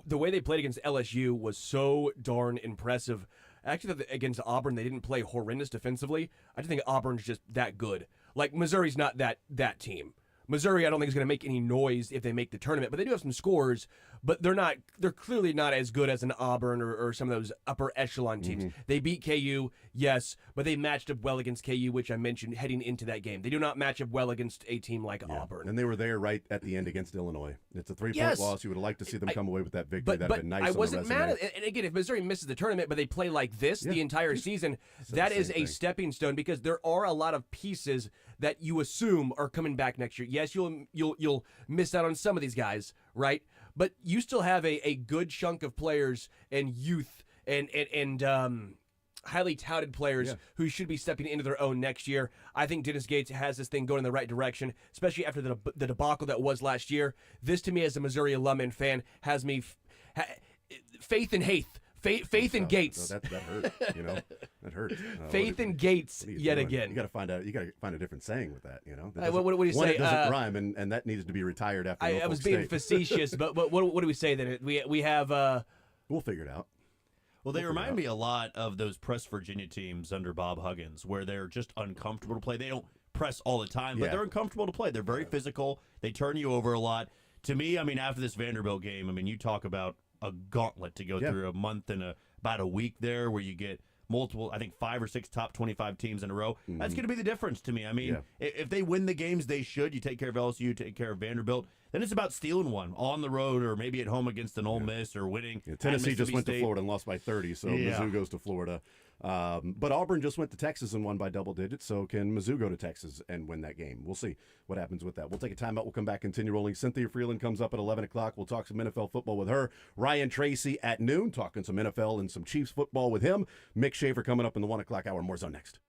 The way they played against LSU was so darn impressive. Actually, against Auburn, they didn't play horrendous defensively. I just think Auburn's just that good. Like, Missouri's not that team. Missouri, I don't think is going to make any noise if they make the tournament, but they do have some scores. But they're clearly not as good as an Auburn or some of those upper echelon teams. Mm-hmm. They beat KU, yes, but they matched up well against KU, which I mentioned heading into that game. They do not match up well against a team like Auburn. And they were there right at the end against Illinois. It's a 3-point loss. You would have liked to see them come away with that victory. That would have been nice. I wasn't mad at it. And again, if Missouri misses the tournament, but they play like this the entire season, that is a stepping stone because there are a lot of pieces that you assume are coming back next year. Yes, you'll miss out on some of these guys, right? But you still have a good chunk of players and youth and highly touted players who should be stepping into their own next year. I think Dennis Gates has this thing going in the right direction, especially after the debacle that was last year. This, to me, as a Missouri alum and fan, has me faith in Haith. Faith in Gates. That hurt. That hurt. Faith in Gates yet again. You got to find a different saying with that. What do you say? It doesn't rhyme, and that needs to be retired after. I was being facetious, but what do we say then? We have. We'll figure it out. Well, they remind me a lot of those press Virginia teams under Bob Huggins, where they're just uncomfortable to play. They don't press all the time, but they're uncomfortable to play. They're very physical. They turn you over a lot. To me, after this Vanderbilt game, you talk about a gauntlet to go through, a month and about a week there where you get multiple, I think 5 or 6 top 25 teams in a row. That's going to be the difference to me. If they win the games they should, you take care of LSU, take care of Vanderbilt, then it's about stealing one on the road or maybe at home against an Ole Miss or winning. Yeah, Tennessee just went State. to Florida and lost by 30, so Mizzou goes to Florida. But Auburn just went to Texas and won by double digits, so can Mizzou go to Texas and win that game? We'll see what happens with that. We'll take a timeout. We'll come back, continue rolling. Cynthia Frelund comes up at 11 o'clock. We'll talk some NFL football with her. Ryan Tracy at noon, talking some NFL and some Chiefs football with him. Mick Schaefer coming up in the 1 o'clock hour. More Zone next.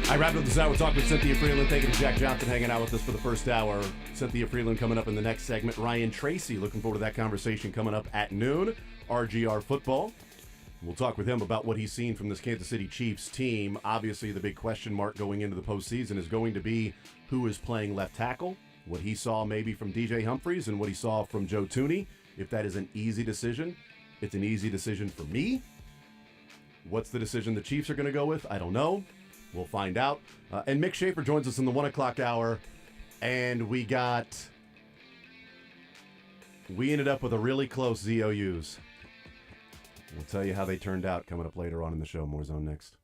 I wrapped up this hour talking with Cynthia Frelund. Thank you to Jack Johnson hanging out with us for the first hour. Cynthia Frelund coming up in the next segment. Ryan Tracy, looking forward to that conversation coming up at noon. RGR football. We'll talk with him about what he's seen from this Kansas City Chiefs team. Obviously, the big question mark going into the postseason is going to be who is playing left tackle, what he saw maybe from DJ Humphries and what he saw from Joe Thuney. If that is an easy decision, it's an easy decision for me. What's the decision the Chiefs are going to go with? I don't know. We'll find out. And Mick Schaefer joins us in the 1 o'clock hour. And we ended up with a really close ZOUs. We'll tell you how they turned out coming up later on in the show. More Zone next.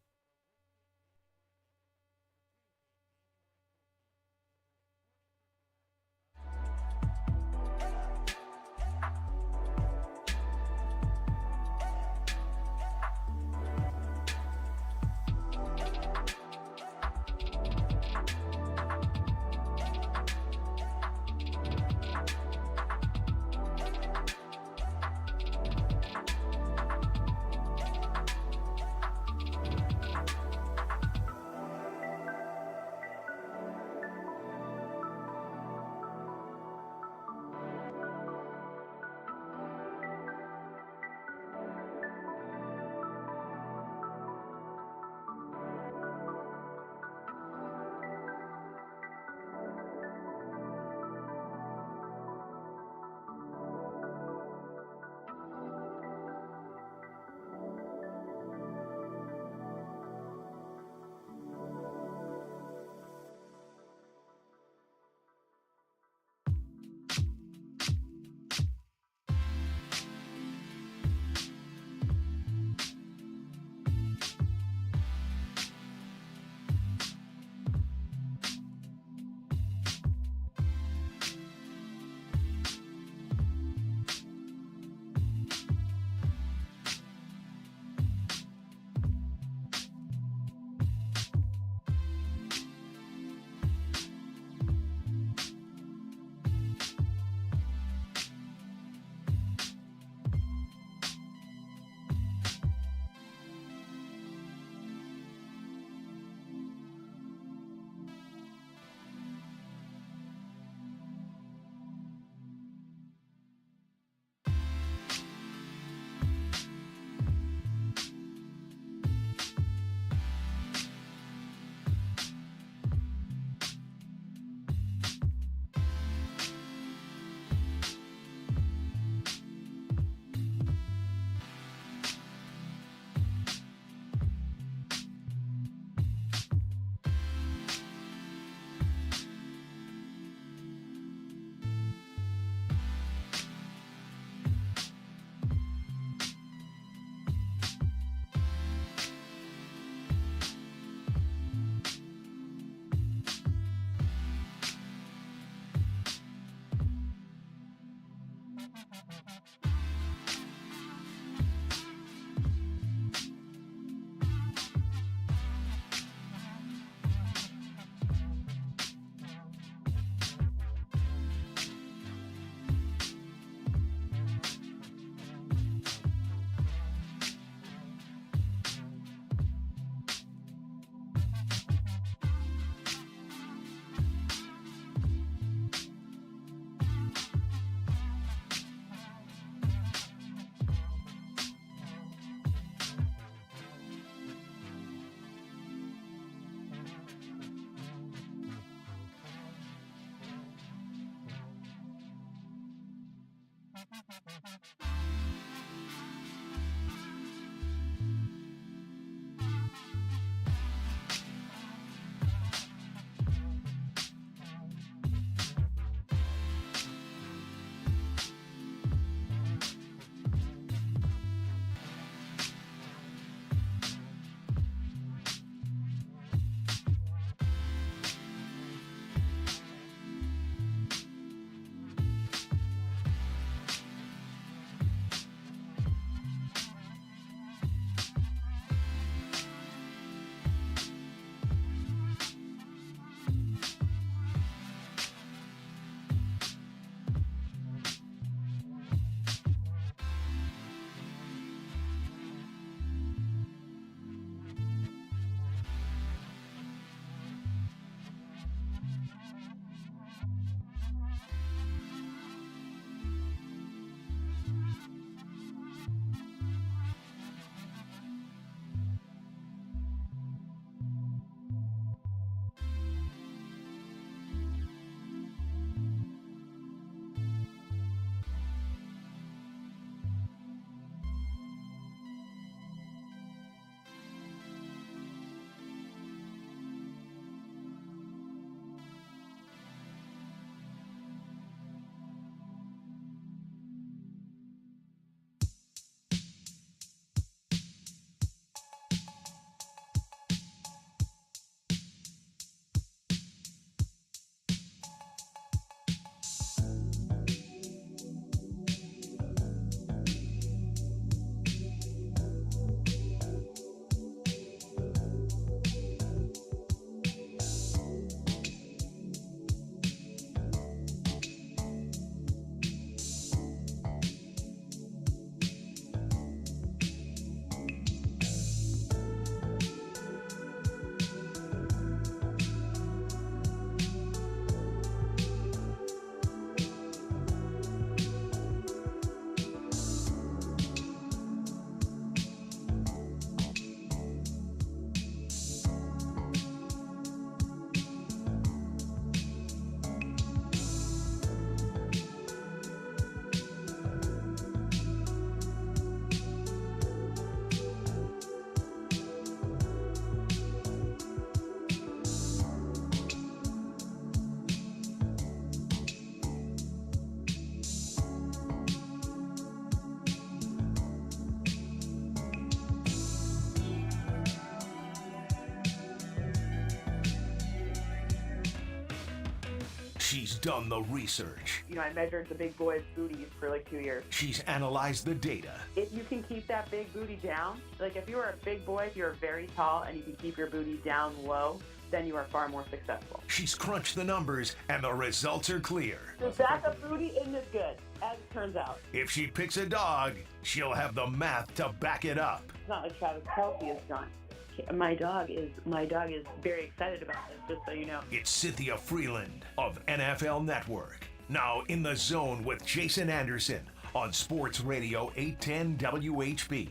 She's done the research. I measured the big boys' booties for like 2 years. She's analyzed the data. If you can keep that big booty down, like if you are a big boy, if you're very tall and you can keep your booty down low, then you are far more successful. She's crunched the numbers and the results are clear. The back of booty isn't as good, as it turns out. If she picks a dog, she'll have the math to back it up. It's not like Travis Kelce has done. My dog is very excited about this, just so you know. It's Cynthia Frelund of NFL Network. Now in the zone with Jason Anderson on Sports Radio 810 WHB.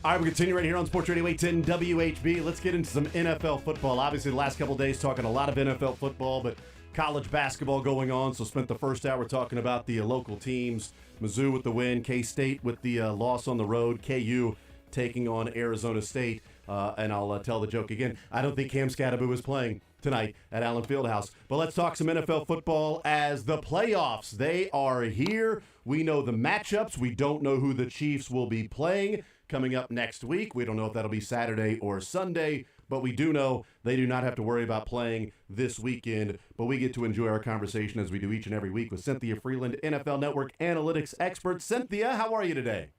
All right, we continue right here on Sports Radio 810 WHB. Let's get into some NFL football. Obviously, the last couple of days talking a lot of NFL football, but college basketball going on. So spent the first hour talking about the local teams. Mizzou with the win, K-State with the loss on the road, KU taking on Arizona State. And I'll tell the joke again. I don't think Cam Scadaboo is playing tonight at Allen Fieldhouse. But let's talk some NFL football as the playoffs. They are here. We know the matchups. We don't know who the Chiefs will be playing coming up next week. We don't know if that'll be Saturday or Sunday, but we do know they do not have to worry about playing this weekend. But we get to enjoy our conversation as we do each and every week with Cynthia Frelund, NFL Network analytics expert. Cynthia, how are you today?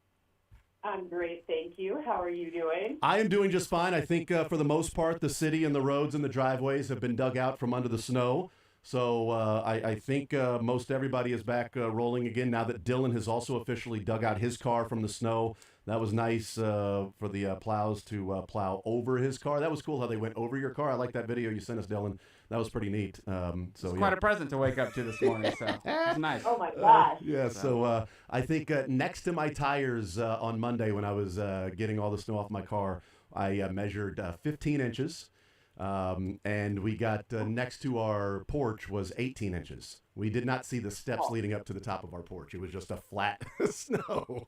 I'm great, thank you. How are you doing? I am doing just fine. I think for the most part, the city and the roads and the driveways have been dug out from under the snow. So I think most everybody is back rolling again now that Dylan has also officially dug out his car from the snow. That was nice for the plows to plow over his car. That was cool how they went over your car. I like that video you sent us, Dylan. That was pretty neat. It's quite a present to wake up to this morning, so it's nice. Oh, my gosh. Yeah, so I think next to my tires on Monday when I was getting all the snow off my car, I measured 15 inches. And we got next to our porch was 18 inches. We did not see the steps leading up to the top of our porch. It was just a flat snow.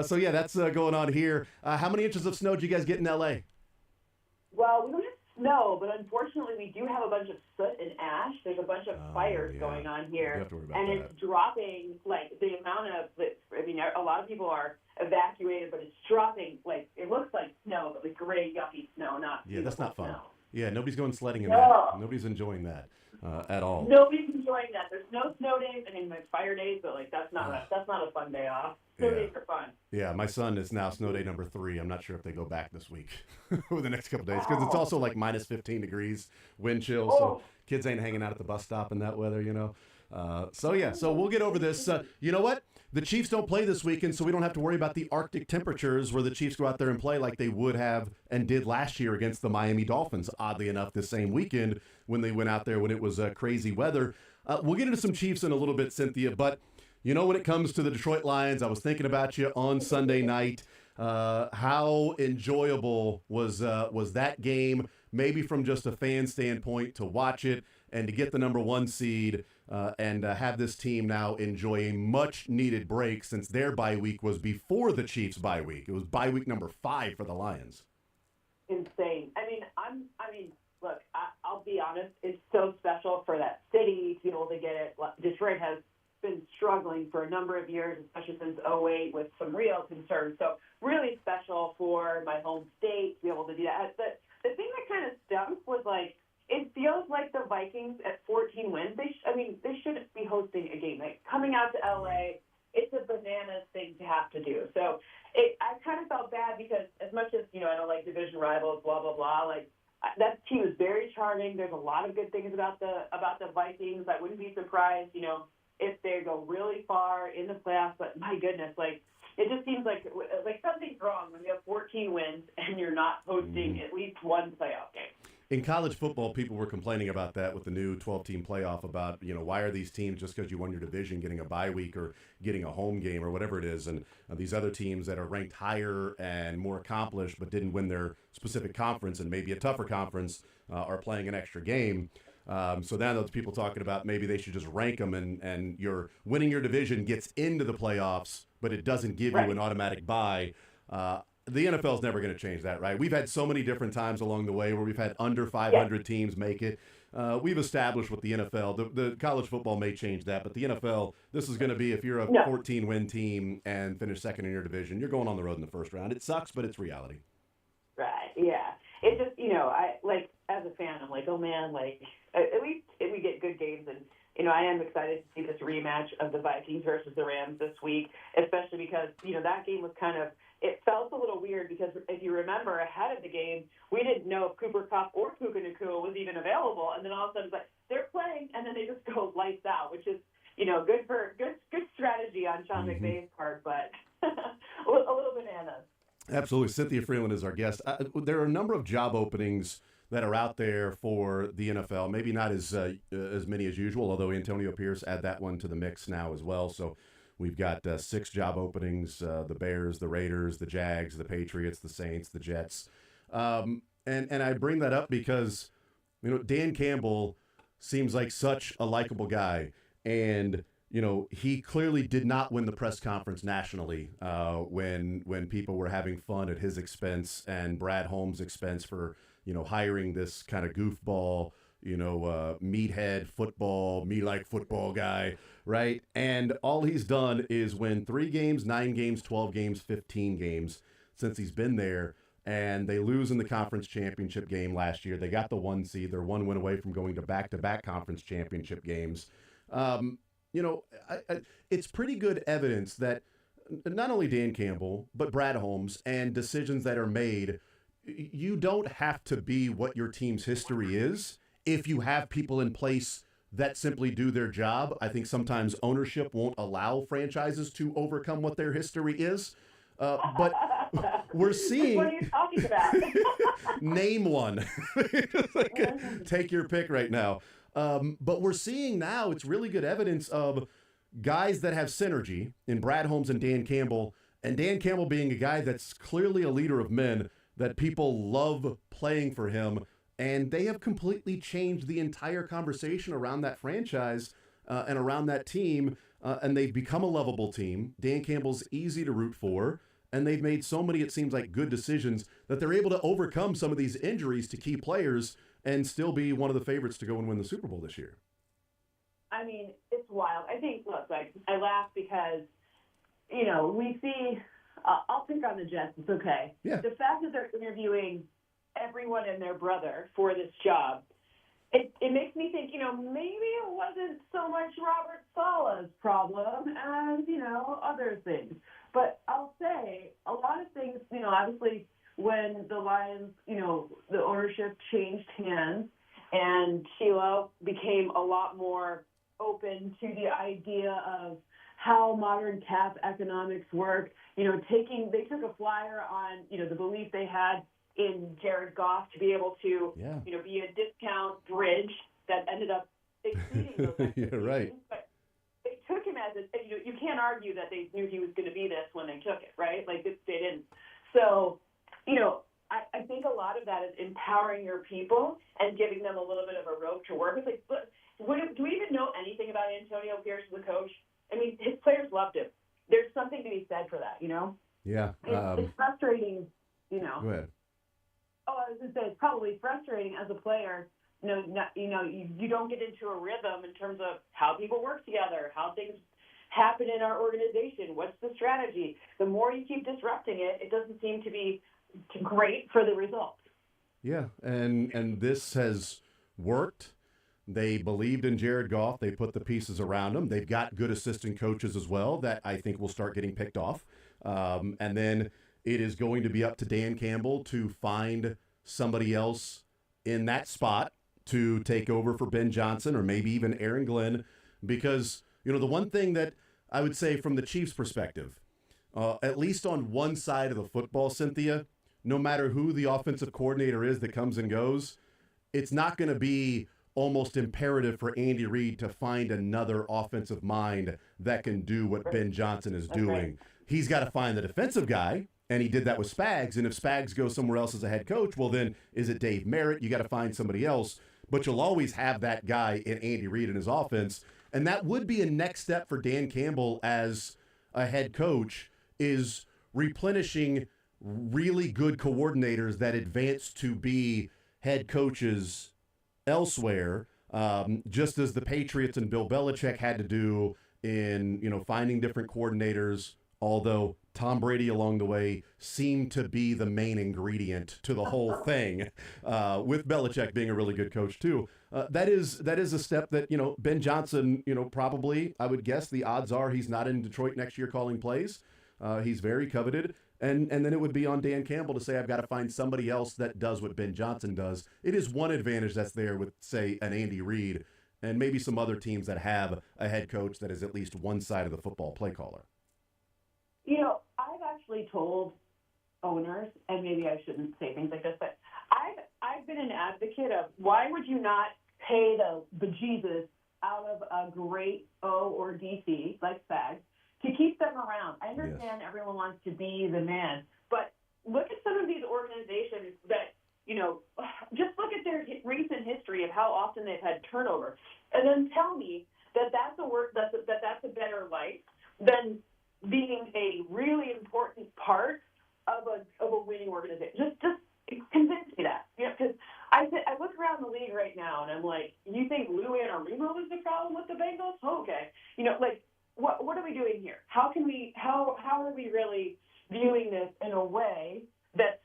So yeah, that's going on here. How many inches of snow did you guys get in LA? Well, we don't have snow, but unfortunately we do have a bunch of soot and ash. There's a bunch of fires going on here. You have to worry about and that. It's dropping, like the amount of, a lot of people are evacuated, but it's dropping, like, it looks like snow, but like gray, yucky snow, not Yeah, that's not fun. snow. Yeah, nobody's going sledding in No. that. Nobody's enjoying that at all. Nobody's enjoying that. There's no snow days. I mean, like fire days, but like that's not a fun day off. Snow days are fun. Yeah, my son is now snow day number 3. I'm not sure if they go back this week or the next couple days because it's also like minus 15 degrees, wind chill. So kids ain't hanging out at the bus stop in that weather, you know. So we'll get over this. You know what? The Chiefs don't play this weekend, so we don't have to worry about the Arctic temperatures where the Chiefs go out there and play like they would have and did last year against the Miami Dolphins, oddly enough, this same weekend when they went out there when it was crazy weather. We'll get into some Chiefs in a little bit, Cynthia, but you know, when it comes to the Detroit Lions, I was thinking about you on Sunday night. How enjoyable was that game, maybe from just a fan standpoint, to watch it and to get the number 1 seed and have this team now enjoy a much-needed break since their bye week was before the Chiefs' bye week. It was bye week number 5 for the Lions. Insane. Look, I'll be honest. It's so special for that city to be able to get it. Detroit has been struggling for a number of years, especially since 2008, with some real concerns. So really special for my home state to be able to do that. But the thing that kind of stunk was like, it feels like the Vikings at 14 wins. They shouldn't be hosting a game. Like coming out to LA, it's a bananas thing to have to do. So I kind of felt bad because as much as I don't like division rivals, blah blah blah. Like that team is very charming. There's a lot of good things about the Vikings. I wouldn't be surprised, if they go really far in the playoffs. But my goodness, like it just seems like something's wrong when you have 14 wins and you're not hosting at least one playoff game. In college football, people were complaining about that with the new 12-team playoff about, why are these teams, just because you won your division, getting a bye week or getting a home game or whatever it is, and these other teams that are ranked higher and more accomplished but didn't win their specific conference and maybe a tougher conference are playing an extra game. So now those people talking about maybe they should just rank them and your winning your division gets into the playoffs, but it doesn't give you an automatic bye. The NFL is never going to change that, right? We've had so many different times along the way where we've had under 500 teams make it. We've established with the NFL, the college football may change that, but the NFL, this is going to be if you're a 14-win team and finish second in your division, you're going on the road in the first round. It sucks, but it's reality. Right, yeah. It just, as a fan, I'm like, oh man, like at least if we get good games. And I am excited to see this rematch of the Vikings versus the Rams this week, especially because that game was it felt a little weird because if you remember ahead of the game, we didn't know if Cooper Kupp or Puka Nacua was even available, and then all of a sudden it's like they're playing, and then they just go lights out, which is good strategy on Sean McVay's part, but a little bananas. Absolutely. Cynthia Frelund is our guest. There are a number of job openings that are out there for the NFL. Maybe not as many as usual, although Antonio Pierce add that one to the mix now as well. So we've got 6 job openings, the Bears, the Raiders, the Jags, the Patriots, the Saints, the Jets. And I bring that up because, Dan Campbell seems like such a likable guy. And, he clearly did not win the press conference nationally when people were having fun at his expense and Brad Holmes' expense for, hiring this kind of goofball, meathead football, me like football guy, right? And all he's done is win 3 games, 9 games, 12 games, 15 games since he's been there. And they lose in the conference championship game last year. They got the 1 seed. They're 1 win away from going to back-to-back conference championship games. It's pretty good evidence that not only Dan Campbell, but Brad Holmes and decisions that are made, you don't have to be what your team's history is if you have people in place that simply do their job. I think sometimes ownership won't allow franchises to overcome what their history is. But we're seeing. What are you talking about? Name one. Take your pick right now. But we're seeing now it's really good evidence of guys that have synergy in Brad Holmes and Dan Campbell being a guy that's clearly a leader of men, that people love playing for him. And they have completely changed the entire conversation around that franchise and around that team. And they've become a lovable team. Dan Campbell's easy to root for. And they've made so many, it seems like, good decisions that they're able to overcome some of these injuries to key players and still be one of the favorites to go and win the Super Bowl this year. I mean, it's wild. I think, look, I laugh because, we see, I'll pick on the Jets. It's okay. Yeah. The fact that they're interviewing everyone and their brother for this job, it makes me think, maybe it wasn't so much Robert Saleh's problem as, other things. But I'll say a lot of things, obviously when the Lions, the ownership changed hands and Sheila became a lot more open to the idea of how modern cap economics work, they took a flyer on, the belief they had in Jared Goff to be able to, be a discount bridge that ended up exceeding those expectations. Yeah, right. But they took him as you can't argue that they knew he was going to be this when they took it, right? Like they didn't. So, I think a lot of that is empowering your people and giving them a little bit of a rope to work with. Do we even know anything about Antonio Pierce as a coach? I mean, his players loved him. There's something to be said for that, Yeah. It's frustrating, Go ahead. Oh, I was going to say, it's probably frustrating as a player. You don't get into a rhythm in terms of how people work together, how things happen in our organization. What's the strategy? The more you keep disrupting it, it doesn't seem to be great for the results. Yeah, and this has worked. They believed in Jared Goff. They put the pieces around him. They've got good assistant coaches as well that I think will start getting picked off. And then it is going to be up to Dan Campbell to find somebody else in that spot to take over for Ben Johnson or maybe even Aaron Glenn. Because, the one thing that I would say from the Chiefs' perspective, at least on one side of the football, Cynthia, no matter who the offensive coordinator is that comes and goes, it's not going to be almost imperative for Andy Reid to find another offensive mind that can do what Ben Johnson is doing. Right. He's got to find the defensive guy, and he did that with Spags. And if Spags goes somewhere else as a head coach, well, then is it Dave Merritt? You got to find somebody else. But you'll always have that guy in Andy Reid and his offense. And that would be a next step for Dan Campbell as a head coach, is replenishing really good coordinators that advance to be head coaches elsewhere, just as the Patriots and Bill Belichick had to do in, finding different coordinators although Tom Brady along the way seemed to be the main ingredient to the whole thing, with Belichick being a really good coach too. That is a step that, Ben Johnson, probably, I would guess the odds are he's not in Detroit next year calling plays. He's very coveted. And then it would be on Dan Campbell to say, I've got to find somebody else that does what Ben Johnson does. It is one advantage that's there with, say, an Andy Reid and maybe some other teams that have a head coach that is at least one side of the football play caller. I've actually told owners, and maybe I shouldn't say things like this, but I've been an advocate of why would you not pay the bejesus out of a great O or DC like Spags to keep them around. I understand everyone wants to be the man, but look at some of these organizations that, just look at their recent history of how often they've had turnover, and then tell me that that's a better life than being a really important part of a winning organization. Just convince me that, because I look around the league right now and I'm like, you think Lou Anarumo is the problem with the Bengals? Okay, What are we doing here? How are we really viewing this in a way that's,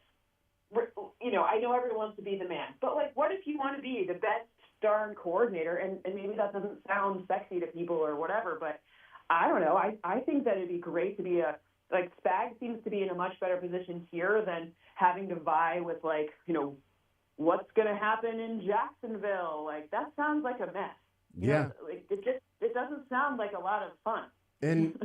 I know everyone wants to be the man, but what if you want to be the best darn coordinator? And maybe that doesn't sound sexy to people or whatever, but I don't know. I think that it'd be great to be Spag seems to be in a much better position here than having to vie with what's going to happen in Jacksonville. That sounds like a mess. It doesn't sound like a lot of fun. And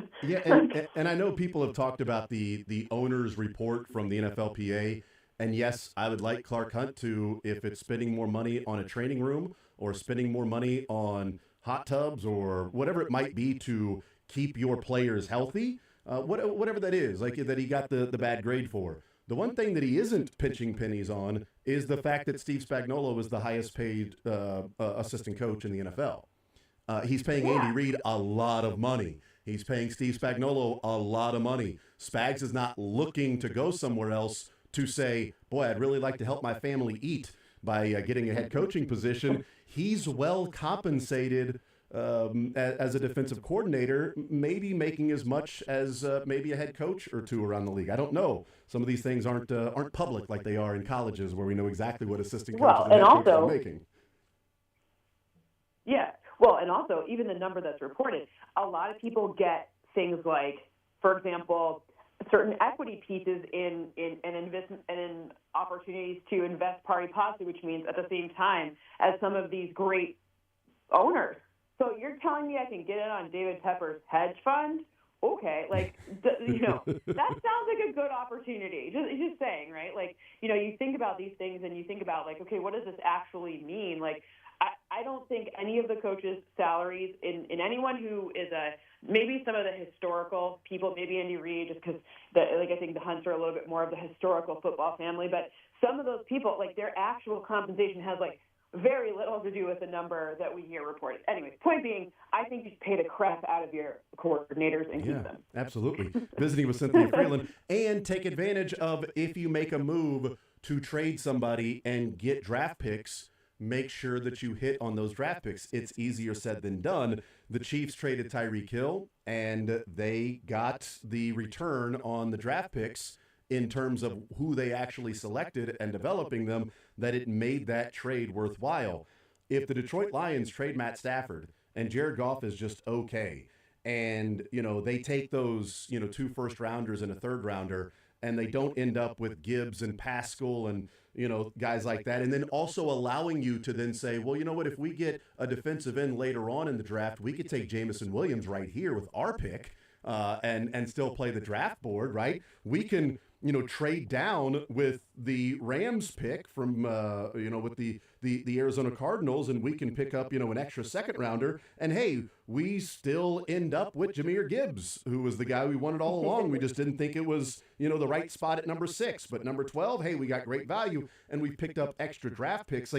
and I know people have talked about the owner's report from the NFLPA. And yes, I would like Clark Hunt to, if it's spending more money on a training room or spending more money on hot tubs or whatever it might be to keep your players healthy, whatever that is, that he got the bad grade for. The one thing that he isn't pinching pennies on is the fact that Steve Spagnuolo is the highest paid assistant coach in the NFL. He's paying Andy Reid a lot of money. He's paying Steve Spagnuolo a lot of money. Spags is not looking to go somewhere else to say, boy, I'd really like to help my family eat by getting a head coaching position. He's well compensated as a defensive coordinator, maybe making as much as maybe a head coach or two around the league. I don't know. Some of these things aren't public like they are in colleges where we know exactly what assistant coaches and head coaches are making. Yeah. Well, and also, even the number that's reported, a lot of people get things like, for example, certain equity pieces in investment and in opportunities to invest pari passu, which means at the same time as some of these great owners. So you're telling me I can get in on David Tepper's hedge fund? Okay, that sounds like a good opportunity. Just saying, right? You think about these things and you think about okay, what does this actually mean? I don't think any of the coaches' salaries in anyone who is maybe some of the historical people, maybe Andy Reid, just because I think the Hunts are a little bit more of the historical football family, but some of those people, their actual compensation has very little to do with the number that we hear reported. Anyway, point being, I think you should pay the crap out of your coordinators and keep them. Absolutely. Visiting with Cynthia Frelund, and take advantage of, if you make a move to trade somebody and get draft picks, make sure that you hit on those draft picks. It's easier said than done. The Chiefs traded Tyreek Hill, and they got the return on the draft picks in terms of who they actually selected and developing them, that it made that trade worthwhile. If the Detroit Lions trade Matt Stafford and Jared Goff is just okay, and they take those 2 first-rounders and a third-rounder, and they don't end up with Gibbs and Pascal and guys like that, and then also allowing you to then say, well, you know what, if we get a defensive end later on in the draft, we could take Jamison Williams right here with our pick and still play the draft board, right? We can trade down with the Rams pick from with the Arizona Cardinals, and we can pick up an extra second rounder, and hey, we still end up with Jahmyr Gibbs, who was the guy we wanted all along. We just didn't think it was the right spot at number 6, but number 12, hey, we got great value, and we picked up extra draft picks.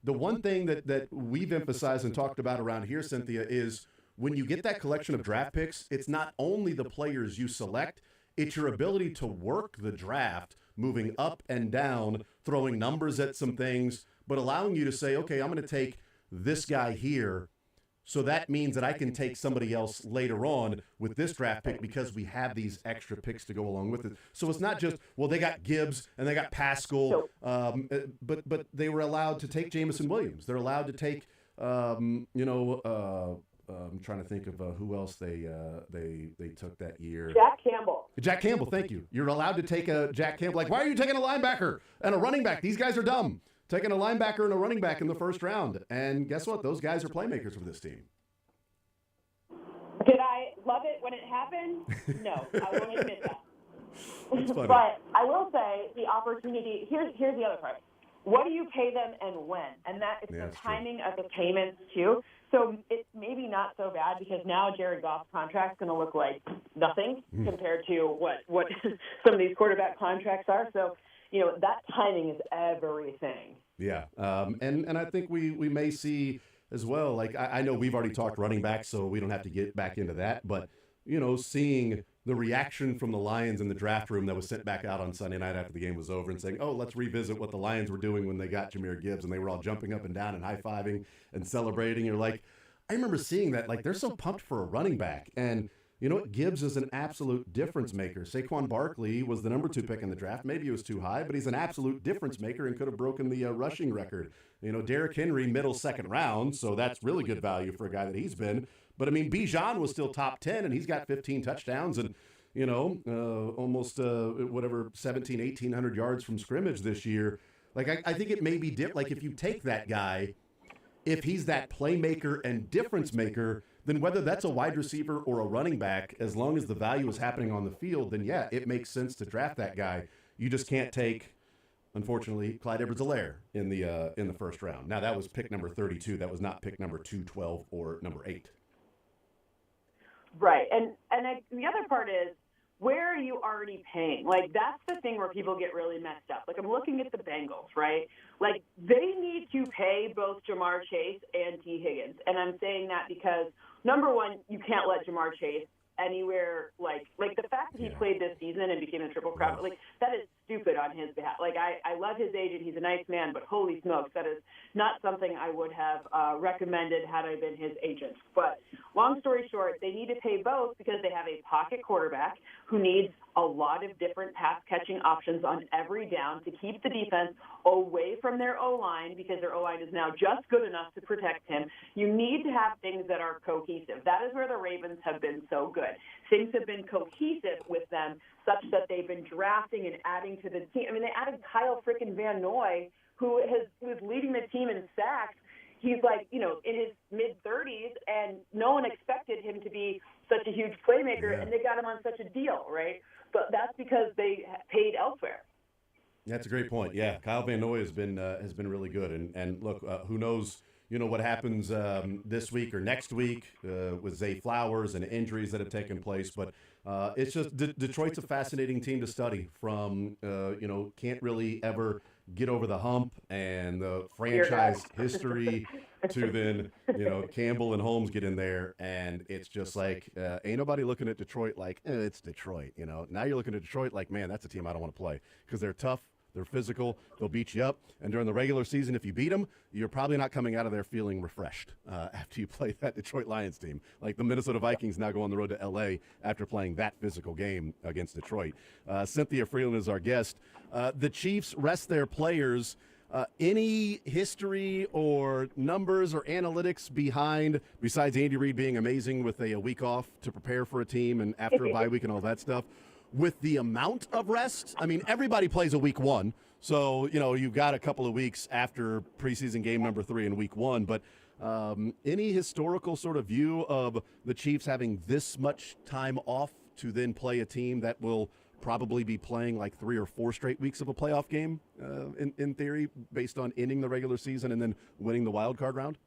The one thing that we've emphasized and talked about around here, Cynthia, is when you get that collection of draft picks, it's not only the players you select, it's your ability to work the draft, moving up and down, throwing numbers at some things, but allowing you to say, okay, I'm going to take this guy here So that means that I can take somebody else later on with this draft pick because we have these extra picks to go along with it. So it's not just, well, they got Gibbs and they got Pascal, but they were allowed to take Jamison Williams. They're allowed to take, I'm trying to think of who else they took that year. Jack Campbell, thank you. You're allowed to take a Jack Campbell. Like, why are you taking a linebacker and a running back? These guys are dumb. Taking a linebacker and a running back in the first round. And guess what? Those guys are playmakers for this team. Did I love it when it happened? No, I won't admit that. But I will say the opportunity, here's the other part. What do you pay them and when? And that is the timing of the payments, too. So it's maybe not so bad because now Jared Goff's contract's going to look like nothing compared to what some of these quarterback contracts are. So, that timing is everything. Yeah. And I think we may see as well, like I know we've already talked running back, so we don't have to get back into that. But, seeing the reaction from the Lions in the draft room that was sent back out on Sunday night after the game was over and saying, oh, let's revisit what the Lions were doing when they got Jahmyr Gibbs, and they were all jumping up and down and high-fiving and celebrating. You're like, I remember seeing that. Like, they're so pumped for a running back. And you know what? Gibbs is an absolute difference maker. Saquon Barkley was the number 2 pick in the draft. Maybe it was too high, but he's an absolute difference maker and could have broken the rushing record. Derrick Henry, middle second round, so that's really good value for a guy that he's been. But, Bijan was still top 10, and he's got 15 touchdowns and, almost 1,700 yards from scrimmage this year. Like, I think it may be different. Like, if you take that guy, if he's that playmaker and difference maker, then whether that's a wide receiver or a running back, as long as the value is happening on the field, then yeah, it makes sense to draft that guy. You just can't take, unfortunately, Clyde Edwards-Helaire in the first round. Now that was pick number 32. That was not pick number 212 or number 8. Right, and the other part is, where are you already paying? Like, that's the thing where people get really messed up. Like, I'm looking at the Bengals, right? Like, they need to pay both Jamar Chase and T. Higgins. And I'm saying that because, number one, you can't let Jamar Chase anywhere, like the fact that he played this season and became a triple crown, like, that is stupid on his behalf. Like, I love his agent. He's a nice man, but holy smokes, that is not something I would have recommended had I been his agent. But long story short, they need to pay both because they have a pocket quarterback who needs a lot of different pass-catching options on every down to keep the defense away from their O-line because their O-line is now just good enough to protect him. You need to have things that are cohesive. That is where the Ravens have been so good. Things have been cohesive with them such that they've been drafting and adding to the team. They added Kyle frickin' Van Noy, who is leading the team in sacks. He's in his mid-30s, and no one expected him to be such a huge playmaker, and they got him on such a deal, right? But that's because they paid elsewhere. That's a great point. Yeah, Kyle Van Noy has been really good, and look, who knows, what happens this week or next week with Zay Flowers and injuries that have taken place, but it's just Detroit's a fascinating team to study. From can't really ever get over the hump and the franchise history to then Campbell and Holmes get in there, and it's just like ain't nobody looking at Detroit like it's Detroit. Now you're looking at Detroit like, man, that's a team I don't want to play because they're tough. They're physical. They'll beat you up. And during the regular season, if you beat them, you're probably not coming out of there feeling refreshed after you play that Detroit Lions team. Like the Minnesota Vikings now go on the road to L.A. after playing that physical game against Detroit. Cynthia Frelund is our guest. The Chiefs rest their players. Any history or numbers or analytics behind, besides Andy Reid being amazing with a week off to prepare for a team and after a bye week and all that stuff, with the amount of rest? Everybody plays a week 1, so you've got a couple of weeks after preseason game number 3 in week 1. But any historical sort of view of the Chiefs having this much time off to then play a team that will probably be playing like 3 or 4 straight weeks of a playoff game, in theory, based on ending the regular season and then winning the wild card round?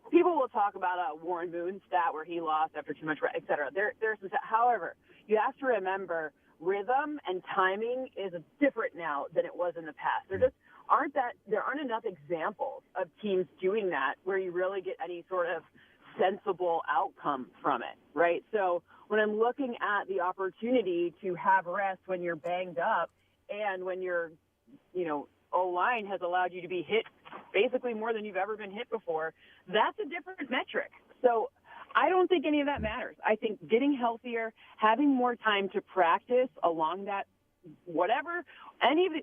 People will talk about Warren Moon's stat where he lost after too much rest, et cetera. There's some, however, you have to remember rhythm and timing is different now than it was in the past. There aren't enough examples of teams doing that where you really get any sort of sensible outcome from it, right? So when I'm looking at the opportunity to have rest when you're banged up and when your O-line has allowed you to be hit basically more than you've ever been hit before, that's a different metric. So I don't think any of that matters. I think getting healthier, having more time to practice along that, whatever,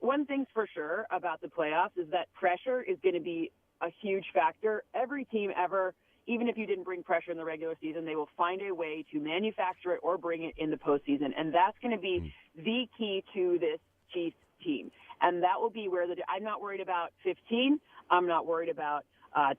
one thing's for sure about the playoffs is that pressure is going to be a huge factor. Every team ever, even if you didn't bring pressure in the regular season, they will find a way to manufacture it or bring it in the postseason. And that's going to be the key to this Chiefs team. And that will be where I'm not worried about 15. I'm not worried about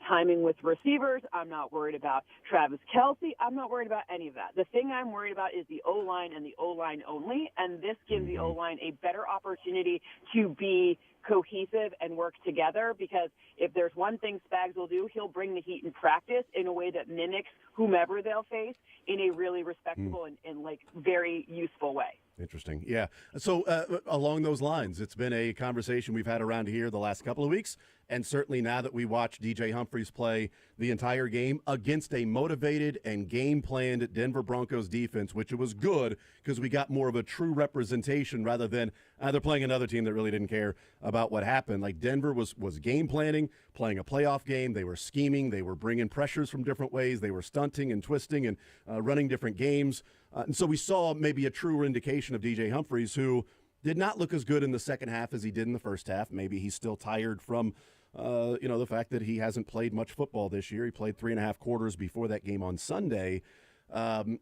timing with receivers. I'm not worried about Travis Kelce. I'm not worried about any of that. The thing I'm worried about is the O-line and the O-line only, and this gives the O-line a better opportunity to be cohesive and work together, because if there's one thing Spags will do, he'll bring the heat in practice in a way that mimics whomever they'll face in a really respectable and like very useful way. Interesting. Yeah. So along those lines, it's been a conversation we've had around here the last couple of weeks, and certainly now that we watch DJ Humphries play the entire game against a motivated and game-planned Denver Broncos defense, which was good because we got more of a true representation rather than they're playing another team that really didn't care about what happened. Like Denver was game planning, playing a playoff game. They were scheming. They were bringing pressures from different ways. They were stunting and twisting and running different games. And so we saw maybe a truer indication of DJ Humphries, who did not look as good in the second half as he did in the first half. Maybe he's still tired from, the fact that he hasn't played much football this year. He played 3.5 quarters before that game on Sunday.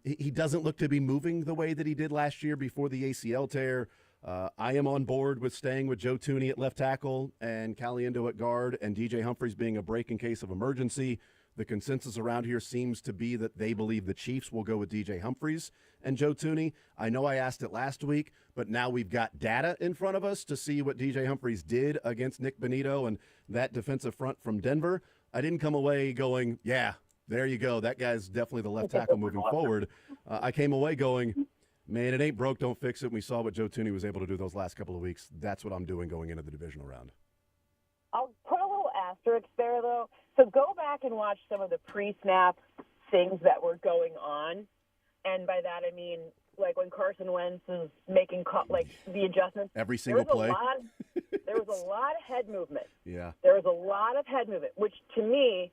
He doesn't look to be moving the way that he did last year before the ACL tear. I am on board with staying with Joe Thuney at left tackle and Caliendo at guard and DJ Humphries being a break in case of emergency. The consensus around here seems to be that they believe the Chiefs will go with DJ Humphries and Joe Thuney. I know I asked it last week, but now we've got data in front of us to see what DJ Humphries did against Nick Bonito and that defensive front from Denver. I didn't come away going, yeah, there you go. That guy's definitely the left tackle moving forward. I came away going, man, it ain't broke, don't fix it. And we saw what Joe Thuney was able to do those last couple of weeks. That's what I'm doing going into the divisional round. I'll put a little asterisk there, though. So go back and watch some of the pre-snap things that were going on. And by that, I mean, like when Carson Wentz is making the adjustments. Every single play. There was a lot of head movement. Yeah. There was a lot of head movement, which to me,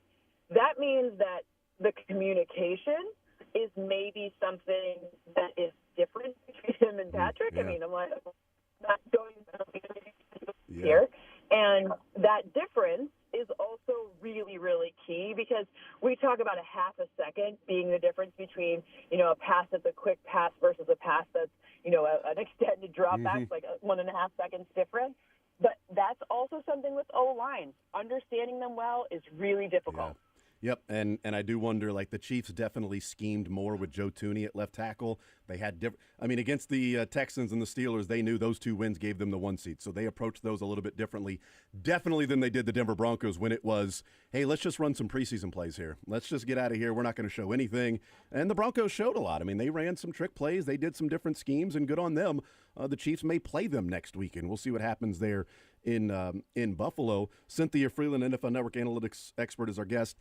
that means that the communication is maybe something that is different between him and Patrick. Yeah. I mean, I'm like, not going here. And that difference is also really, really key, because we talk about a half a second being the difference between, a pass that's a quick pass versus a pass that's, an extended drop back, like 1.5 seconds difference. But that's also something with O-lines. Understanding them well is really difficult. Yeah. Yep, and I do wonder, like the Chiefs definitely schemed more with Joe Thuney at left tackle. They had against the Texans and the Steelers, they knew those 2 wins gave them the 1 seed, so they approached those a little bit differently, definitely than they did the Denver Broncos when it was, hey, let's just run some preseason plays here. Let's just get out of here. We're not going to show anything. And the Broncos showed a lot. I mean, they ran some trick plays. They did some different schemes, and good on them. The Chiefs may play them next weekend. We'll see what happens there in Buffalo. Cynthia Frelund, NFL Network analytics expert, is our guest.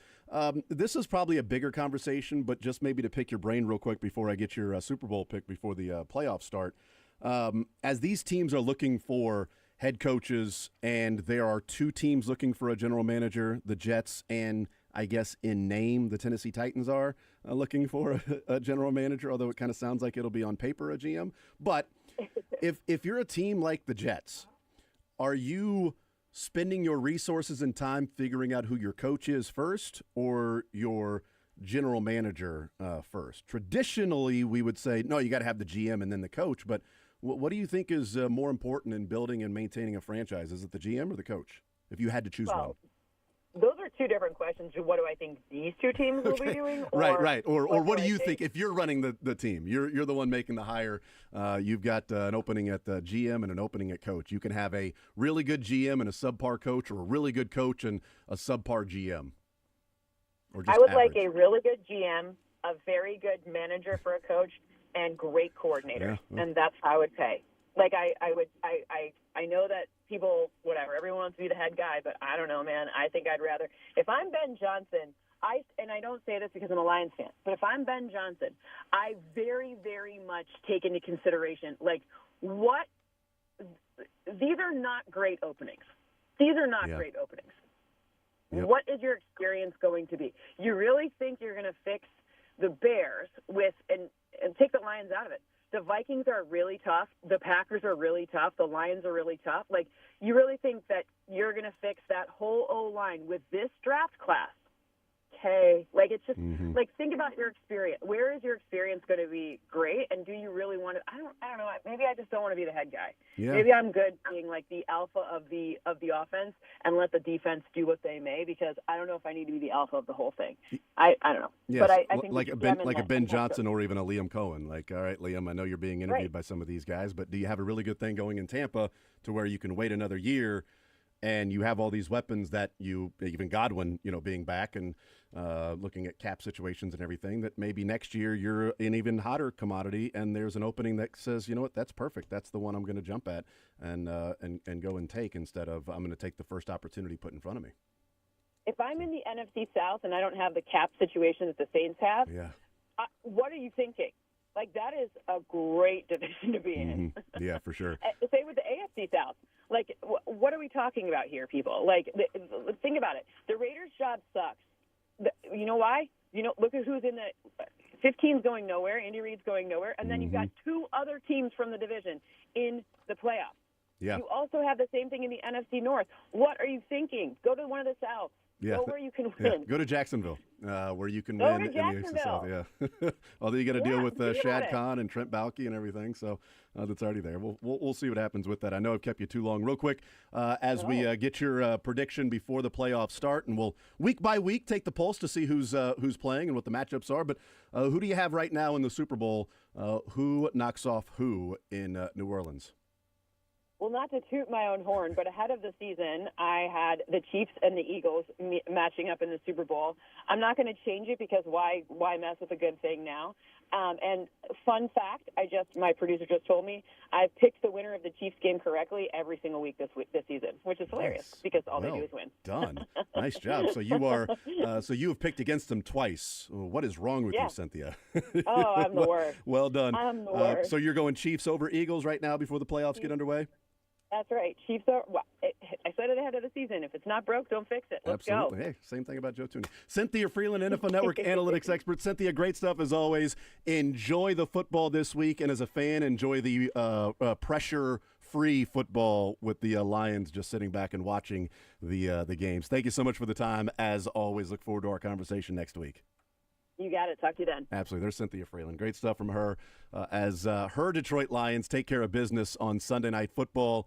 This is probably a bigger conversation, but just maybe to pick your brain real quick before I get your Super Bowl pick before the playoffs start. As these teams are looking for head coaches, and there are 2 teams looking for a general manager, the Jets and I guess in name the Tennessee Titans are looking for a general manager, although it kind of sounds like it'll be on paper a GM. But if you're a team like the Jets, are you spending your resources and time figuring out who your coach is first or your general manager first? Traditionally, we would say, no, you got to have the GM and then the coach. But what do you think is more important in building and maintaining a franchise? Is it the GM or the coach, if you had to choose one? Those are 2 different questions. What do I think these 2 teams will be doing? Right. Or what do you think if you're running the team? You're the one making the hire. You've got an opening at the GM and an opening at coach. You can have a really good GM and a subpar coach, or a really good coach and a subpar GM. Or just I would average. like a really good GM, a very good manager for a coach, and great coordinators. Yeah, well. And that's how I would pay. Like I know that people, whatever, everyone wants to be the head guy, but I don't know, man. I think I'd rather, if I'm Ben Johnson, I don't say this because I'm a Lions fan, but if I'm Ben Johnson, I very, very much take into consideration, these are not great openings. These are not great openings. Yep. What is your experience going to be? You really think you're going to fix the Bears with and take the Lions out of it? The Vikings are really tough. The Packers are really tough. The Lions are really tough. Like, you really think that you're going to fix that whole O-line with this draft class? Okay. Like, it's just, like, think about your experience. Where is your experience going to be great? And do you really want to, I don't know. Maybe I just don't want to be the head guy. Yeah. Maybe I'm good being, like, the alpha of the offense and let the defense do what they may, because I don't know if I need to be the alpha of the whole thing. I don't know. Yes. But I think like a Ben Johnson or even a Liam Cohen. Like, all right, Liam, I know you're being interviewed by some of these guys, but do you have a really good thing going in Tampa to where you can wait another year and you have all these weapons that even Godwin, being back and looking at cap situations and everything, that maybe next year you're an even hotter commodity and there's an opening that says, you know what, that's perfect. That's the one I'm going to jump at and go and take, instead of I'm going to take the first opportunity put in front of me. If I'm in the NFC South and I don't have the cap situation that the Saints have, what are you thinking? Like, that is a great division to be in. Yeah, for sure. Same with the AFC South. Like, what are we talking about here, people? Like, think about it. The Raiders' job sucks. You know why? Look at who's in the 15's going nowhere. Andy Reid's going nowhere. And then you've got two other teams from the division in the playoffs. Yeah. You also have the same thing in the NFC North. What are you thinking? Go to one of the South. Yeah. Go where you can Yeah. win. Go to Jacksonville, where you can Go win to in the AFC South. Yeah. Although you got to deal with Shad Khan and Trent Baalke and everything, so that's already there. We'll see what happens with that. I know I've kept you too long. Real quick, as we get your prediction before the playoffs start, and we'll week by week take the pulse to see who's playing and what the matchups are. But who do you have right now in the Super Bowl? Who knocks off who in New Orleans? Well, not to toot my own horn, but ahead of the season, I had the Chiefs and the Eagles matching up in the Super Bowl. I'm not going to change it because why mess with a good thing now? And fun fact, my producer just told me, I've picked the winner of the Chiefs game correctly every single week this season, which is hilarious because all they do is win. Done. Nice job. So you are, you have picked against them twice. What is wrong with you, Cynthia? Oh, I'm the worst. Well done. I'm the worst. So you're going Chiefs over Eagles right now before the playoffs get underway? That's right. Chiefs are. I said it ahead of the season. If it's not broke, don't fix it. Let's Absolutely. go. Hey, same thing about Joe Tooney. Cynthia Frelund, NFL Network analytics expert. Cynthia, great stuff as always. Enjoy the football this week, and as a fan, enjoy the pressure-free football with the Lions just sitting back and watching the games. Thank you so much for the time. As always, look forward to our conversation next week. You got it. Talk to you then. Absolutely. There's Cynthia Frelund. Great stuff from her as her Detroit Lions take care of business on Sunday Night Football,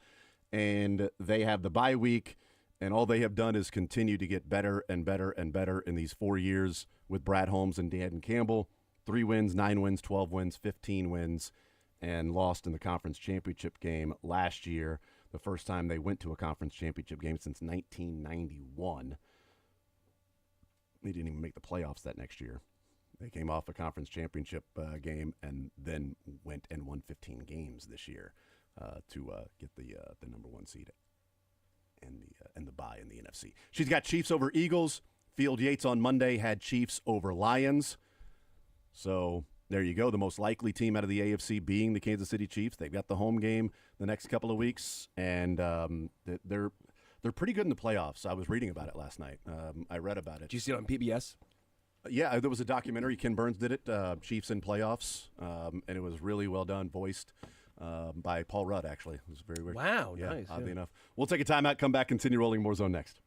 and they have the bye week, and all they have done is continue to get better and better and better in these 4 years with Brad Holmes and Dan Campbell. 3 wins, 9 wins, 12 wins, 15 wins, and lost in the conference championship game last year, the first time they went to a conference championship game since 1991. They didn't even make the playoffs that next year. They came off a conference championship game and then went and won 15 games this year to get the number 1 seed and the bye in the NFC. She's got Chiefs over Eagles. Field Yates on Monday had Chiefs over Lions. So there you go. The most likely team out of the AFC being the Kansas City Chiefs. They've got the home game the next couple of weeks, and they're pretty good in the playoffs. I was reading about it last night. I read about it. Did you see it on PBS? Yeah, there was a documentary. Ken Burns did it, Chiefs in Playoffs, and it was really well done, voiced by Paul Rudd, actually. It was very weird. Wow, yeah, nice. Oddly enough. We'll take a timeout, come back, continue rolling more zone next.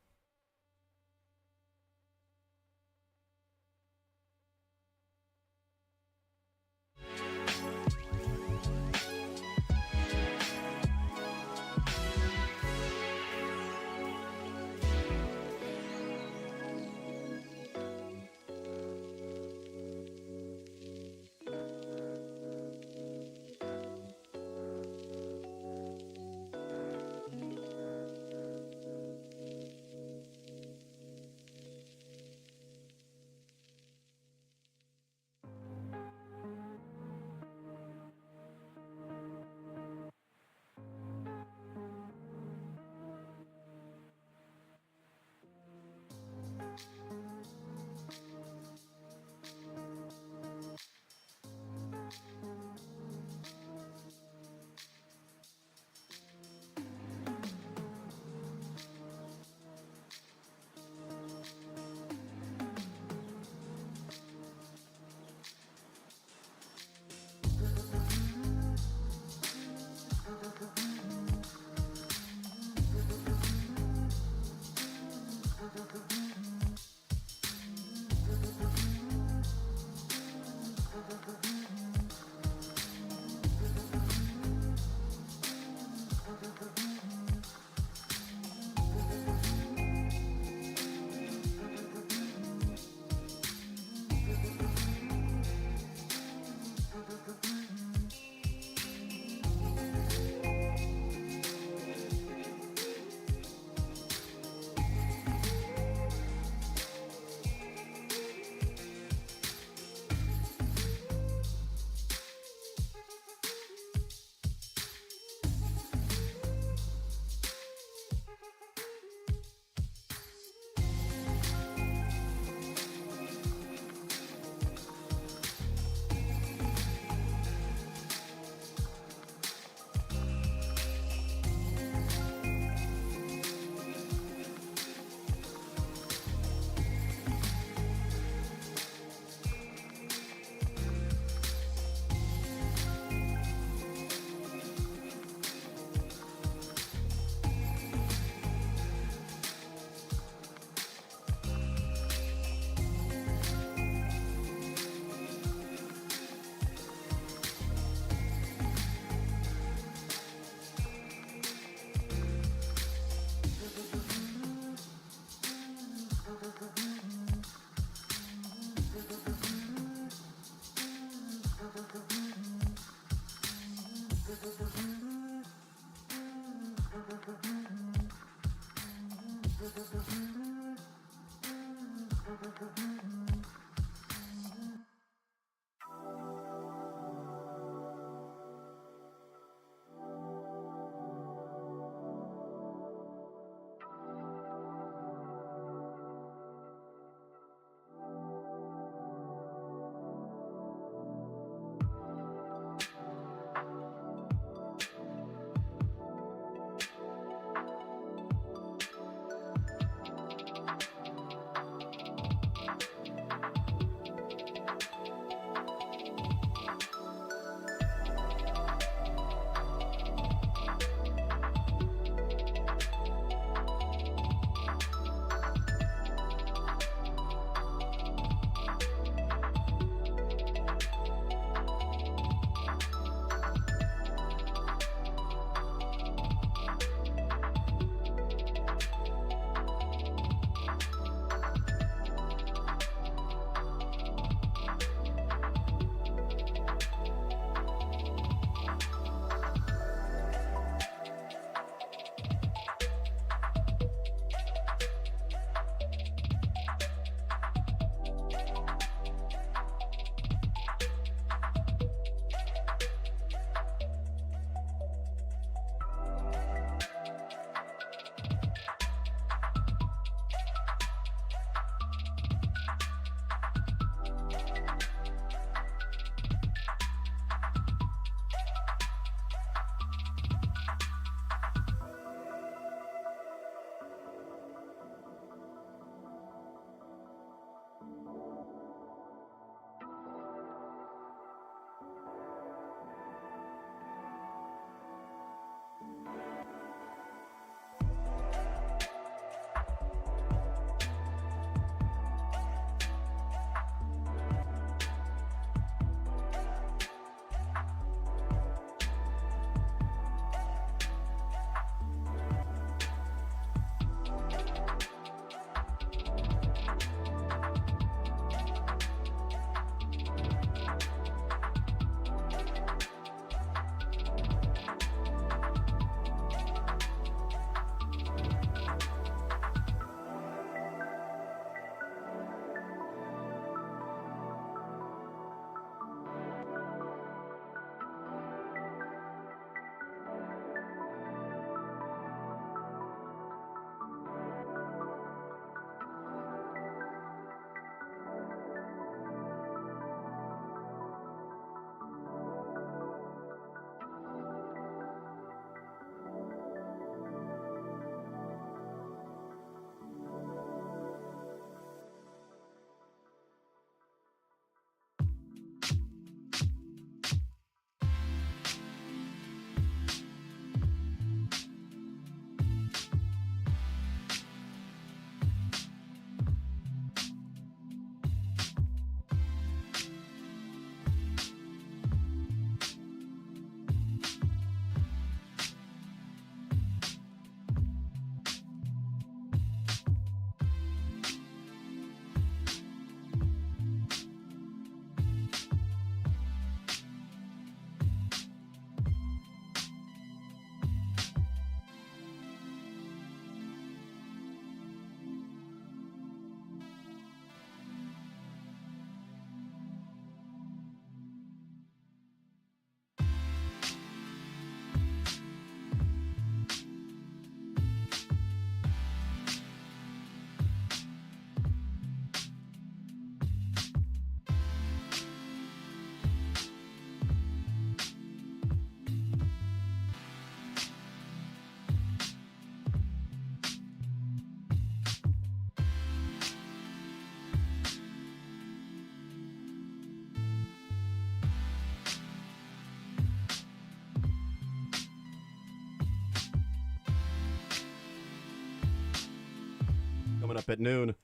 Coming up at noon.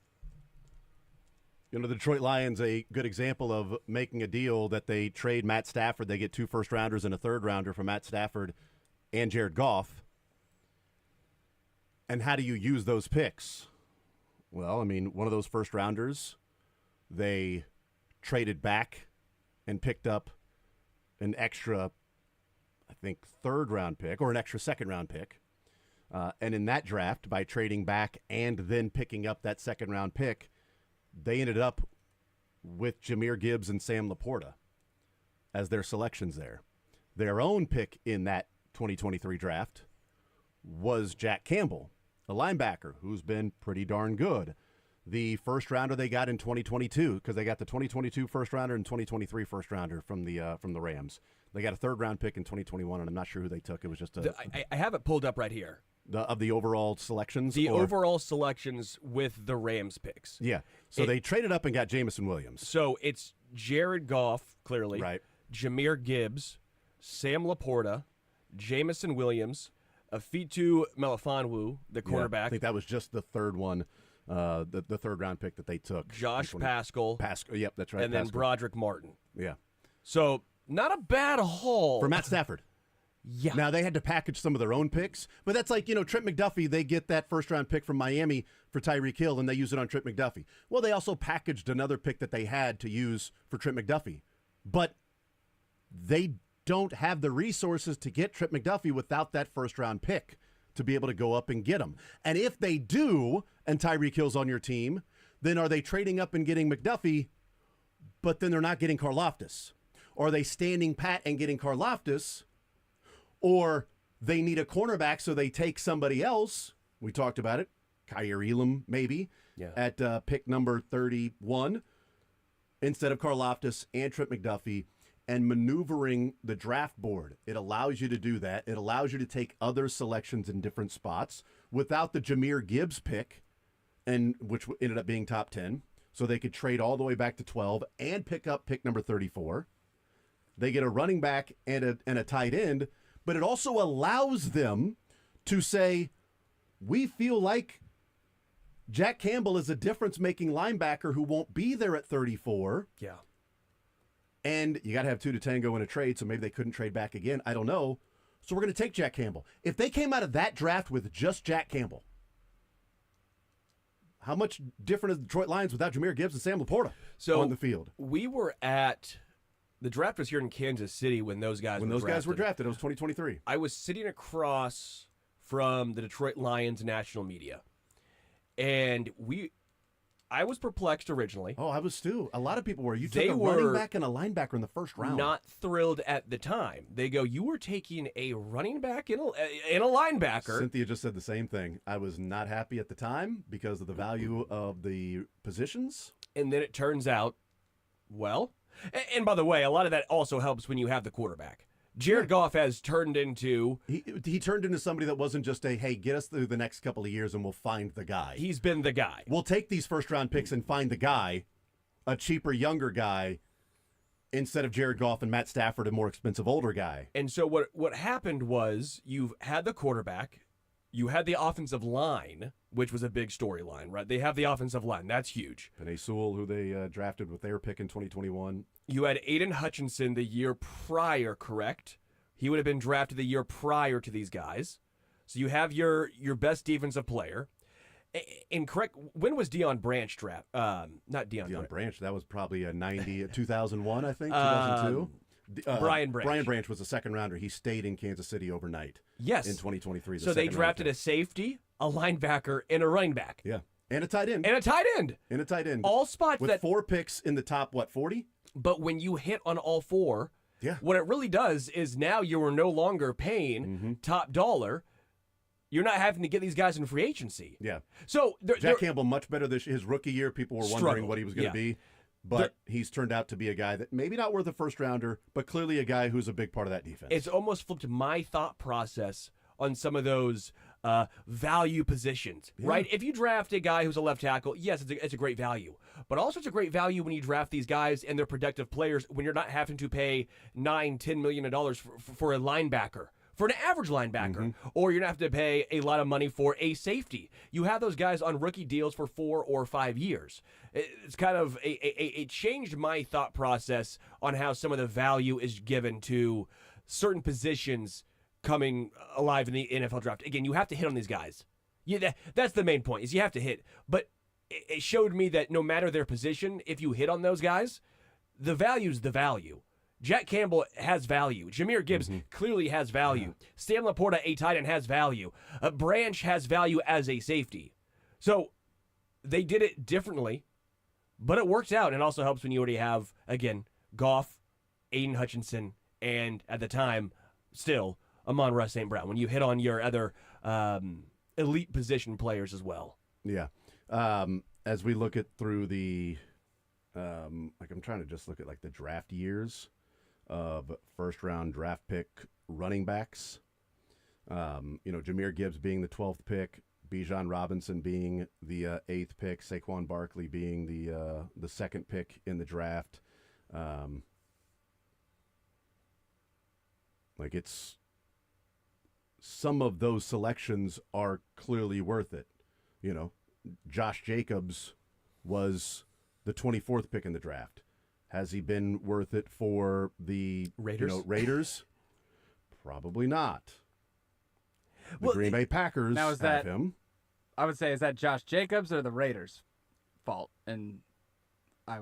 You know, the Detroit Lions, a good example of making a deal that they trade Matt Stafford. They get 2 first-rounders and a third-rounder for Matt Stafford and Jared Goff. And how do you use those picks? Well, I mean, one of those first-rounders, they traded back and picked up an extra, I think, third-round pick or an extra second-round pick. And in that draft, by trading back and then picking up that second-round pick, they ended up with Jahmyr Gibbs and Sam Laporta as their selections there. Their own pick in that 2023 draft was Jack Campbell, a linebacker who's been pretty darn good. The first rounder they got in 2022, because they got the 2022 first rounder and 2023 first rounder from the Rams. They got a third round pick in 2021, and I'm not sure who they took. It was just I have it pulled up right here. Of the overall selections? The overall selections with the Rams picks. Yeah. So they traded up and got Jamison Williams. So it's Jared Goff, clearly. Right. Jahmyr Gibbs, Sam Laporta, Jamison Williams, Afitu Melifonwu, the cornerback. Yeah, I think that was just the third one, the third round pick that they took. Josh Pascal. Pascal, yep, that's right. And then Broderick Martin. Yeah. So not a bad haul. For Matt Stafford. Yeah. Now, they had to package some of their own picks, but that's like, Trent McDuffie, they get that first-round pick from Miami for Tyreek Hill, and they use it on Trent McDuffie. Well, they also packaged another pick that they had to use for Trent McDuffie, but they don't have the resources to get Trent McDuffie without that first-round pick to be able to go up and get him. And if they do, and Tyreek Hill's on your team, then are they trading up and getting McDuffie, but then they're not getting Karlaftis? Or are they standing pat and getting Karlaftis? Or they need a cornerback, so they take somebody else. We talked about it. Kyer Elam, maybe, at pick number 31, instead of Karlaftis and Trent McDuffie, and maneuvering the draft board. It allows you to do that. It allows you to take other selections in different spots without the Jahmyr Gibbs pick, and which ended up being top 10. So they could trade all the way back to 12 and pick up pick number 34. They get a running back and a tight end. But it also allows them to say, we feel like Jack Campbell is a difference-making linebacker who won't be there at 34. Yeah. And you got to have 2 to tango in a trade, so maybe they couldn't trade back again. I don't know. So we're going to take Jack Campbell. If they came out of that draft with just Jack Campbell, how much different is the Detroit Lions without Jahmyr Gibbs and Sam Laporta on the field? We were at... The draft was here in Kansas City when those guys were drafted. It was 2023. I was sitting across from the Detroit Lions national media. And I was perplexed originally. Oh, I was too. A lot of people were. You took a running back and a linebacker in the first round. Not thrilled at the time. They go, you were taking a running back and a linebacker. Cynthia just said the same thing. I was not happy at the time because of the value of the positions. And then it turns out, well... And by the way, a lot of that also helps when you have the quarterback. Jared Goff has turned into... He turned into somebody that wasn't just hey, get us through the next couple of years and we'll find the guy. He's been the guy. We'll take these first-round picks and find the guy, a cheaper, younger guy, instead of Jared Goff and Matt Stafford, a more expensive, older guy. And so what happened was you've had the quarterback, you had the offensive line, which was a big storyline, right? They have the offensive line. That's huge. Penei Sewell, who they drafted with their pick in 2021. You had Aiden Hutchinson the year prior, correct? He would have been drafted the year prior to these guys. So you have your best defensive player. And correct, when was Deion Branch draft? Not Deion Branch. That was probably a 2001, I think, 2002. Brian Branch. Brian Branch was a second rounder. He stayed in Kansas City overnight. Yes. In 2023. So they drafted a safety, a linebacker, and a running back. Yeah. And a tight end. All spots with 4 picks in the top, 40? But when you hit on all 4, yeah, what it really does is now you are no longer paying top dollar. You're not having to get these guys in free agency. Yeah. So Jack Campbell, much better his rookie year. People were wondering what he was going to be. But he's turned out to be a guy that maybe not worth a first rounder, but clearly a guy who's a big part of that defense. It's almost flipped my thought process on some of those value positions, right? If you draft a guy who's a left tackle, yes, it's a great value. But also it's a great value when you draft these guys and they're productive players when you're not having to pay $9-10 million for a linebacker for an average linebacker, or you're going to have to pay a lot of money for a safety. You have those guys on rookie deals for 4 or 5 years. It's kind of it changed my thought process on how some of the value is given to certain positions coming alive in the NFL draft. Again, you have to hit on these guys. That's the main point, is you have to hit. But it showed me that no matter their position, if you hit on those guys, the value's the value. Jack Campbell has value. Jahmyr Gibbs clearly has value. Stan Laporta, a tight end, has value. Branch has value as a safety. So they did it differently, but it works out. And also helps when you already have, again, Goff, Aiden Hutchinson, and at the time, still, Amon-Ra St. Brown. When you hit on your other elite position players as well. Yeah. As we look at through the, I'm trying to just look at like the draft years of first-round draft pick running backs. Jahmyr Gibbs being the 12th pick, Bijan Robinson being the 8th pick, Saquon Barkley being the 2nd pick in the draft. It's some of those selections are clearly worth it. Josh Jacobs was the 24th pick in the draft. Has he been worth it for the Raiders? Probably not. The Green Bay Packers now have him. I would say, is that Josh Jacobs or the Raiders' fault? And I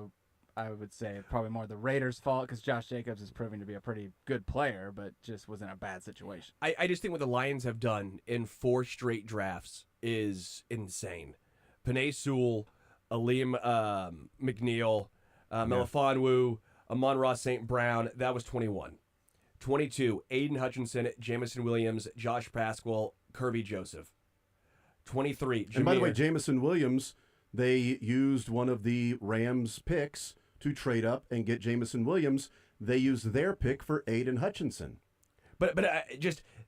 would say probably more the Raiders' fault, because Josh Jacobs is proving to be a pretty good player, but just was in a bad situation. I just think what the Lions have done in 4 straight drafts is insane. Penei Sewell, Aleem McNeil, Melifonwu, Amon-Ra St. Brown, that was 21. 22, Aiden Hutchinson, Jamison Williams, Josh Pascal, Kirby Joseph. 23, Jahmyr. And by the way, Jamison Williams, they used one of the Rams picks to trade up and get Jamison Williams. They used their pick for Aiden Hutchinson. But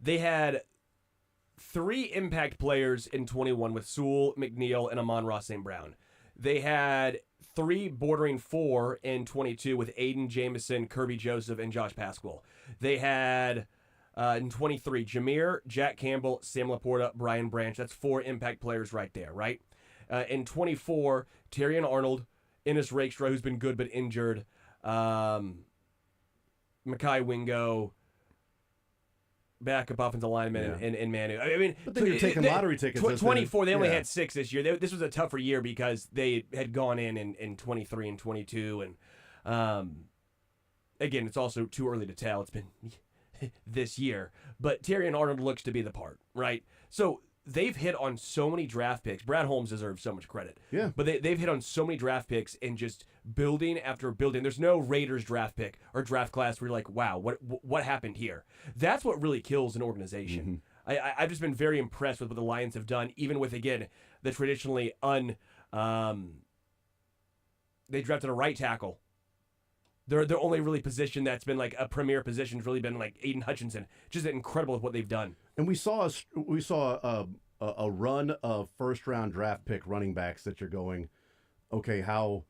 they had 3 impact players in 21 with Sewell, McNeil, and Amon-Ra St. Brown. They had 3 bordering 4 in 22 with Aiden, Jamison, Kirby Joseph, and Josh Pascal. They had, in 23, Jahmyr, Jack Campbell, Sam Laporta, Brian Branch. That's 4 impact players right there, right? In 24, Terrion Arnold, Ennis Rakestraw, who's been good but injured, Mekhi Wingo, backup offensive lineman, and Manu. I mean, but then you're taking lottery tickets. 24, they only had 6 this year. This was a tougher year because they had gone in 23 and 22. And again, it's also too early to tell. It's been this year. But Terrion Arnold looks to be the part, right? So they've hit on so many draft picks. Brad Holmes deserves so much credit. Yeah. But they've hit on so many draft picks and just building after building. There's no Raiders draft pick or draft class where you're like, wow, what happened here? That's what really kills an organization. I've just been very impressed with what the Lions have done, even with, again, the traditionally they drafted a right tackle. Their only really position that's been like a premier position has really been like Aiden Hutchinson. Just incredible with what they've done. And we saw a run of first-round draft pick running backs that you're going, okay, how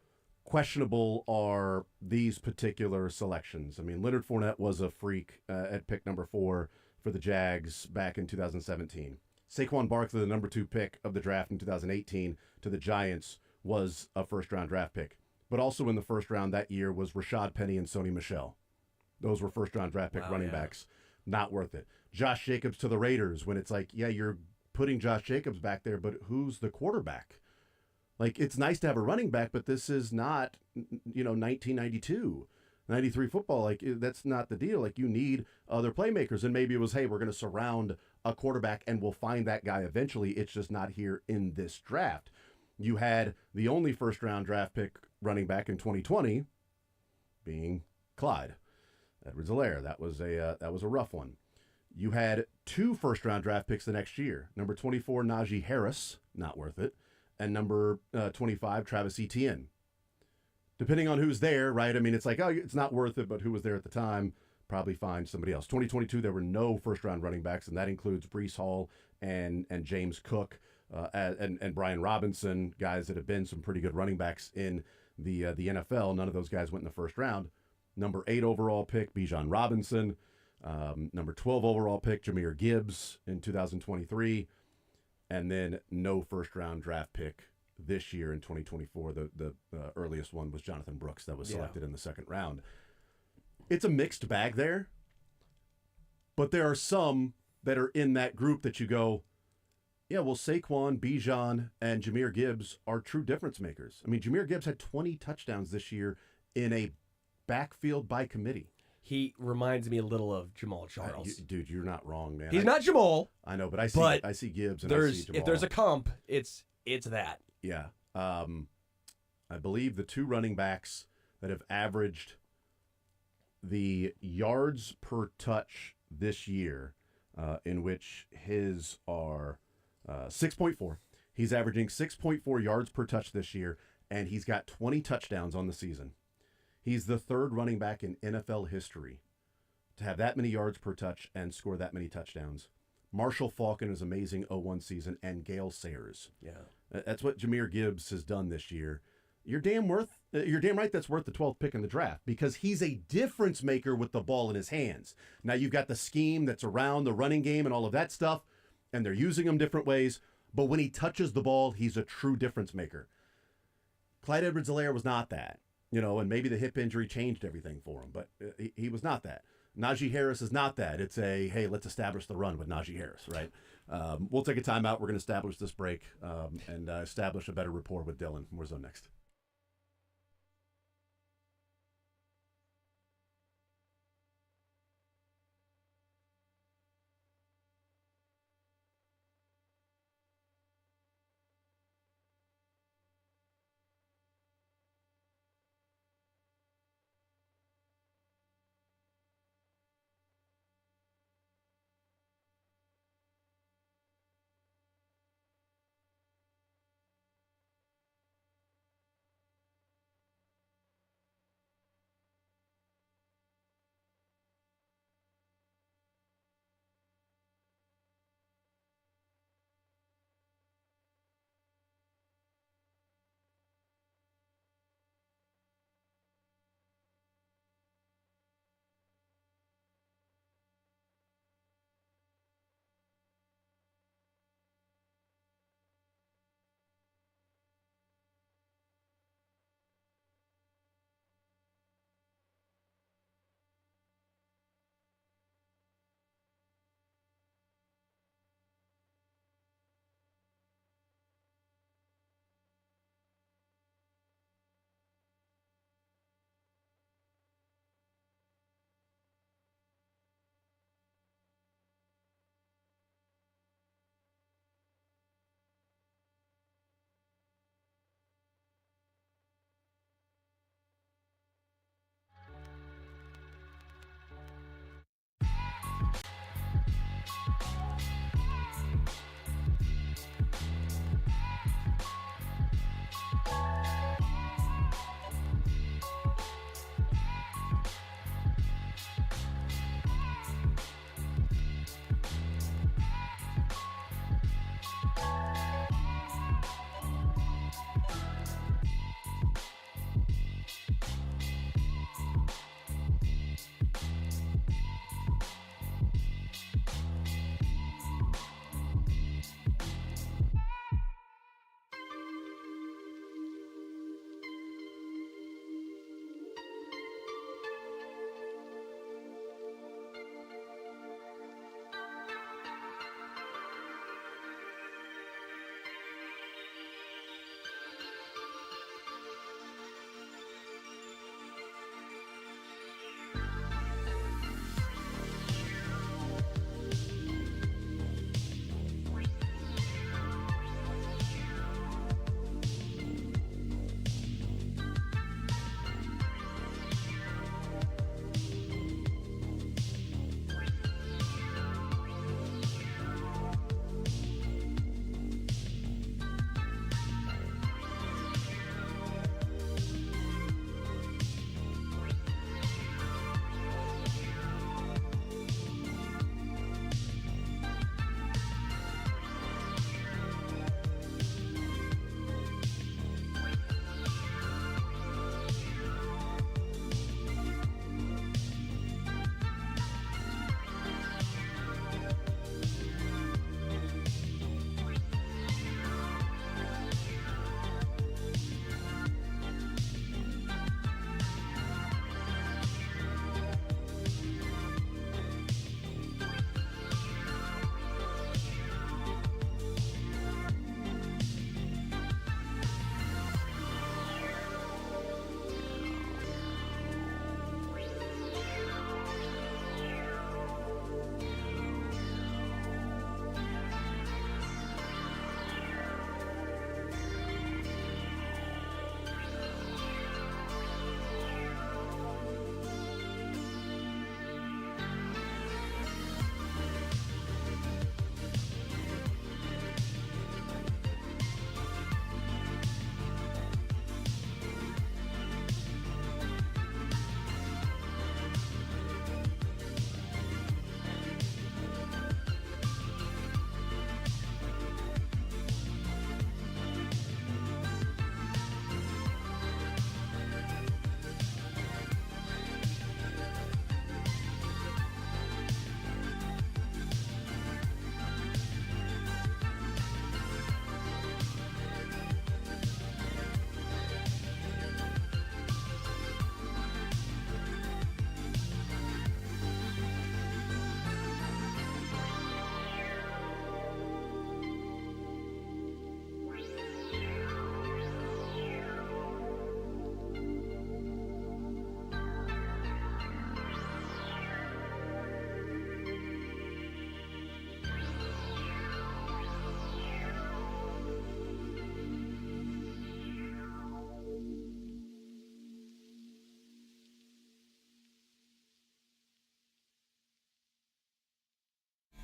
questionable are these particular selections? I mean, Leonard Fournette was a freak at pick number 4 for the Jags back in 2017. Saquon Barkley, the number 2 pick of the draft in 2018 to the Giants, was a first-round draft pick. But also in the first round that year was Rashad Penny and Sony Michel. Those were first-round draft pick running backs. Not worth it. Josh Jacobs to the Raiders, when it's like, yeah, you're putting Josh Jacobs back there, but who's the quarterback? Like, it's nice to have a running back, but this is not, 1992, 93 football. Like, that's not the deal. Like, you need other playmakers. And maybe it was, hey, we're going to surround a quarterback and we'll find that guy eventually. It's just not here in this draft. You had the only first-round draft pick running back in 2020 being Clyde Edwards-Helaire. That was a rough one. You had 2 first-round draft picks the next year. Number 24, Najee Harris, not worth it, and number 25, Travis Etienne. Depending on who's there, right? I mean, it's like, oh, it's not worth it, but who was there at the time? Probably find somebody else. 2022, there were no first-round running backs, and that includes Breece Hall and James Cook and Brian Robinson, guys that have been some pretty good running backs in the NFL. None of those guys went in the first round. Number 8 overall pick, Bijan Robinson. Number 12 overall pick, Jahmyr Gibbs in 2023. And then no first-round draft pick this year in 2024. The earliest one was Jonathan Brooks that was selected in the second round. It's a mixed bag there. But there are some that are in that group that you go, yeah, well, Saquon, Bijan, and Jahmyr Gibbs are true difference makers. I mean, Jahmyr Gibbs had 20 touchdowns this year in a backfield by committee. He reminds me a little of Jamal Charles. Dude, you're not wrong, man. He's not Jamal. I know, but I see Gibbs and I see Jamal. If there's a comp, it's that. Yeah. I believe the two running backs that have averaged the yards per touch this year, in which his are 6.4. He's averaging 6.4 yards per touch this year, and he's got 20 touchdowns on the season. He's the third running back in NFL history to have that many yards per touch and score that many touchdowns. Marshall Faulk in his amazing 0-1 season, and Gale Sayers. Yeah. That's what Jahmyr Gibbs has done this year. You're damn right that's worth the 12th pick in the draft, because he's a difference maker with the ball in his hands. Now you've got the scheme that's around the running game and all of that stuff, and they're using him different ways, but when he touches the ball, he's a true difference maker. Clyde Edwards-Helaire was not that. And maybe the hip injury changed everything for him, but he was not that. Najee Harris is not that. It's hey, let's establish the run with Najee Harris, right? We'll take a timeout. We're going to establish this break and establish a better rapport with Dylan. Warzone next.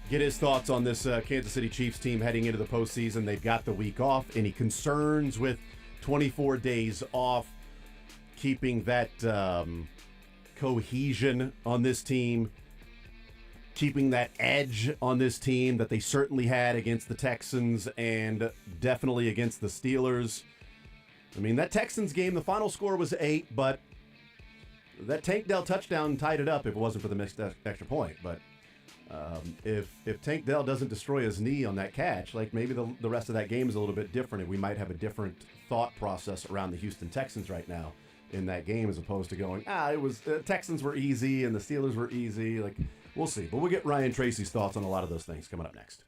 get his thoughts on this Kansas City Chiefs team heading into the postseason. They've got the week off. Any concerns with 24 days off, keeping that cohesion on this team, keeping that edge on this team that they certainly had against the Texans and definitely against the Steelers? I mean, that Texans game, the final score was 8, but that Tank Dell touchdown tied it up if it wasn't for the missed extra point. But if Tank Dell doesn't destroy his knee on that catch, like maybe the rest of that game is a little bit different, and we might have a different thought process around the Houston Texans right now in that game, as opposed to going, it was Texans were easy and the Steelers were easy. Like, we'll see. But we'll get Ryan Tracy's thoughts on a lot of those things coming up next.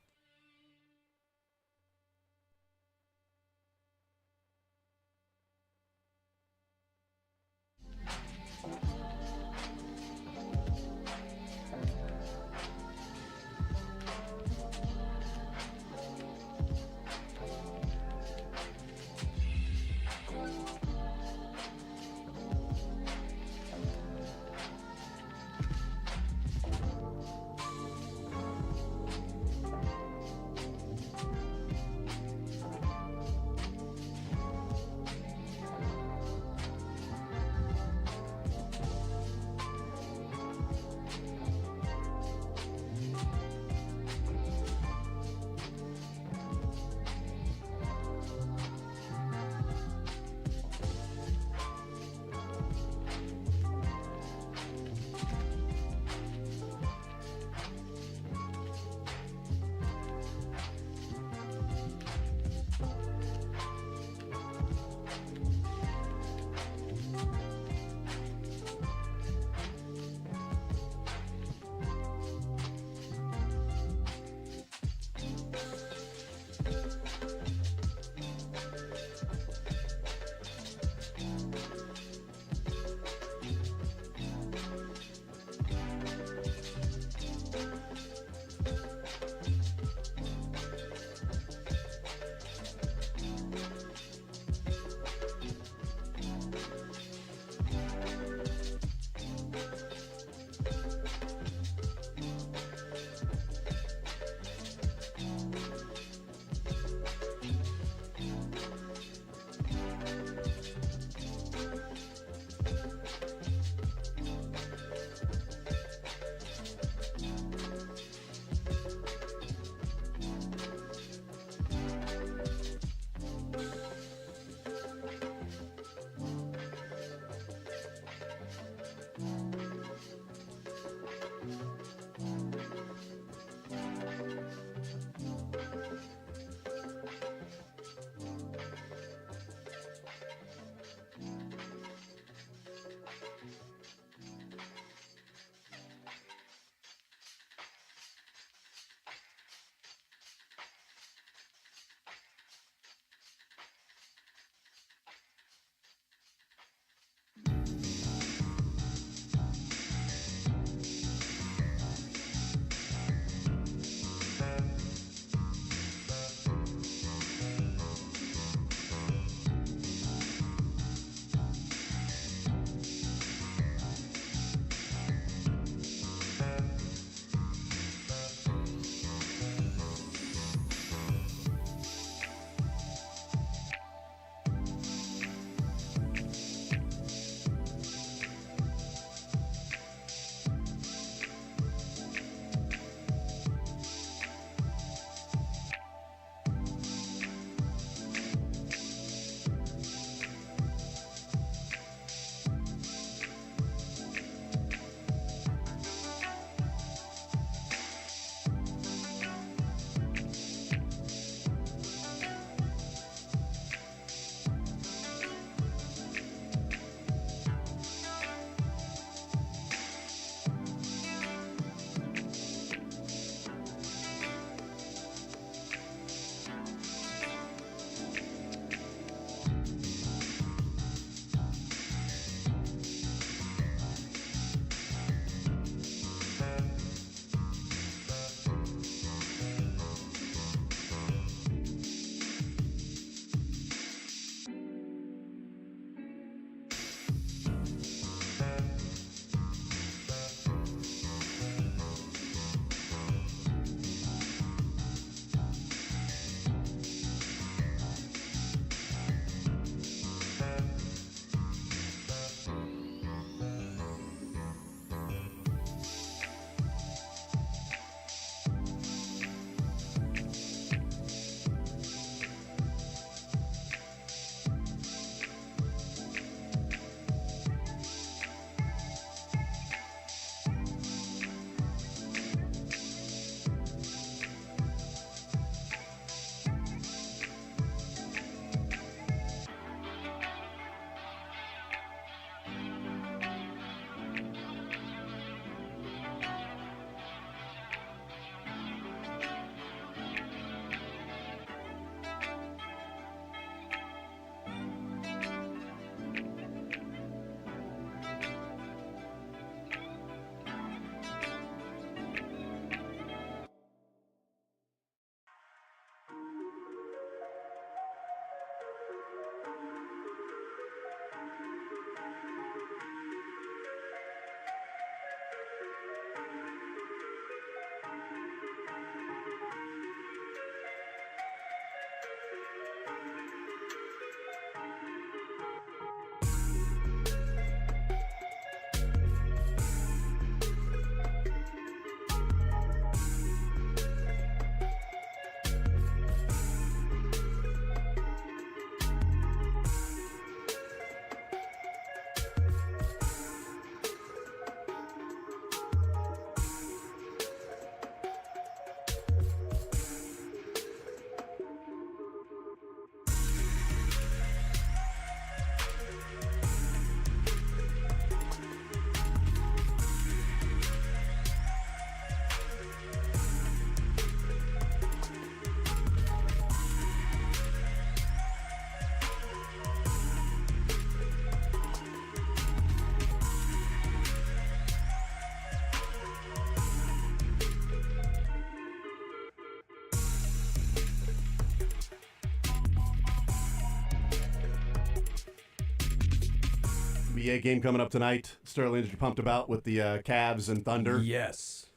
NBA game coming up tonight. Sterling, you pumped about with the Cavs and Thunder. Yes.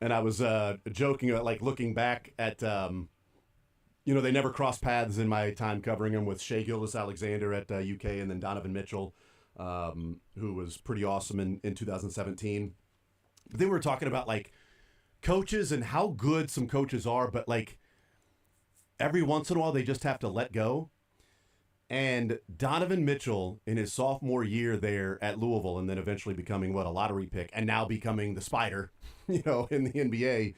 And I was joking about, like, looking back at, they never crossed paths in my time covering them with Shea Gilgeous-Alexander at UK and then Donovan Mitchell, who was pretty awesome in 2017. But then we were talking about, like, coaches and how good some coaches are, but, like, every once in a while they just have to let go. And Donovan Mitchell, in his sophomore year there at Louisville, and then eventually becoming, a lottery pick, and now becoming the Spider, in the NBA,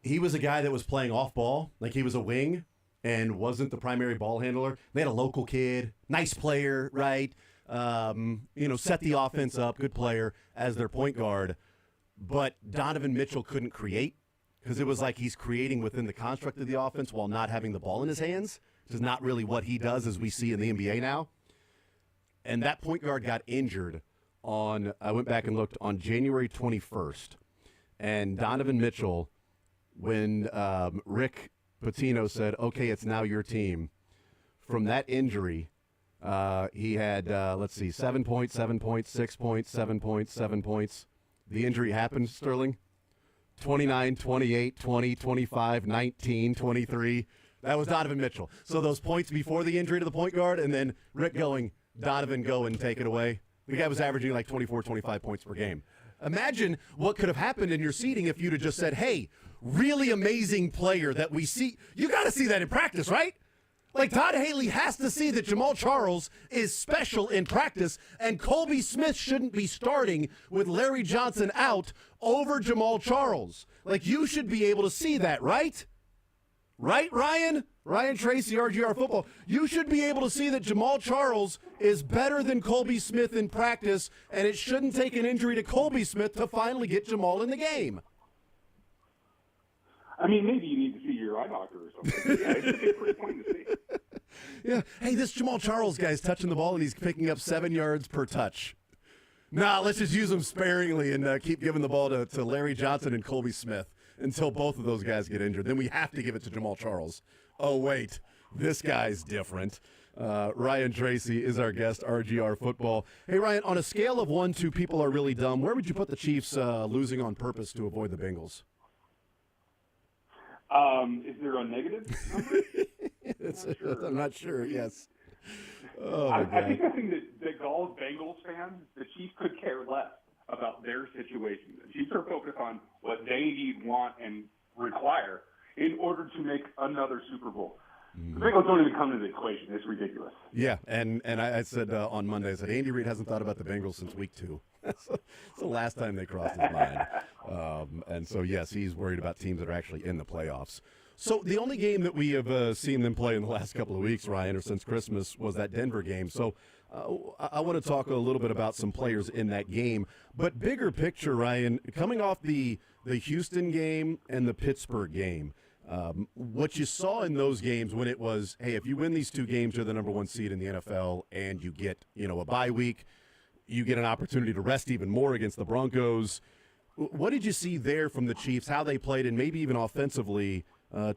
he was a guy that was playing off ball, like he was a wing and wasn't the primary ball handler. They had a local kid, nice player, right? Set the offense up, good player as their point guard. But Donovan Mitchell couldn't create because it was like he's creating within the construct of the offense while not having the ball in his hands. Which is not really what he does as we see in the NBA now. And that point guard got injured I went back and looked, on January 21st. And Donovan Mitchell, when Rick Pitino said, okay, it's now your team, from that injury, he had, 7 points, 7 points, 6 points, 7 points, 7 points. The injury happened, Sterling. 29, 28, 20, 25, 19, 23. That was Donovan Mitchell. So those points before the injury to the point guard, and then Rick going, Donovan, go and take it away. The guy was averaging like 24, 25 points per game. Imagine what could have happened in your seating if you'd have just said, hey, really amazing player that we see. You got to see that in practice, right? Like, Todd Haley has to see that Jamal Charles is special in practice, and Colby Smith shouldn't be starting with Larry Johnson out over Jamal Charles. Like, you should be able to see that, right? Right, Ryan? Ryan Tracy, RGR Football. You should be able to see that Jamal Charles is better than Colby Smith in practice, and it shouldn't take an injury to Colby Smith to finally get Jamal in the game. I mean, maybe you need to see your eye doctor or something. Yeah, it's a pretty plain to see. Yeah. Hey, this Jamal Charles guy's touching the ball, and he's picking up 7 yards per touch. Nah, let's just use him sparingly and keep giving the ball to Larry Johnson and Colby Smith until both of those guys get injured. Then we have to give it to Jamal Charles. Oh, wait, this guy's different. Ryan Tracy is our guest, RGR Football. Hey, Ryan, on a scale of 1 to people are really dumb, where would you put the Chiefs losing on purpose to avoid the Bengals? Is there a negative number? I'm not sure, yes. Oh, I think that Gall's Bengals fans, the Chiefs could care less about their situation. The Chiefs are focused on what they need, want, and require in order to make another Super Bowl. The Bengals don't even come into the equation. It's ridiculous. Yeah, and I said on Monday, I said, Andy Reid hasn't thought about the Bengals since week 2. It's the last time they crossed his mind. And so, yes, he's worried about teams that are actually in the playoffs. So the only game that we have seen them play in the last couple of weeks, Ryan, or since Christmas, was that Denver game. So I want to talk a little bit about some players in that game. But bigger picture, Ryan, coming off the Houston game and the Pittsburgh game, what you saw in those games when it was, hey, if you win these 2 games, you're the number 1 seed in the NFL, and you get, a bye week, you get an opportunity to rest even more against the Broncos. What did you see there from the Chiefs, how they played, and maybe even offensively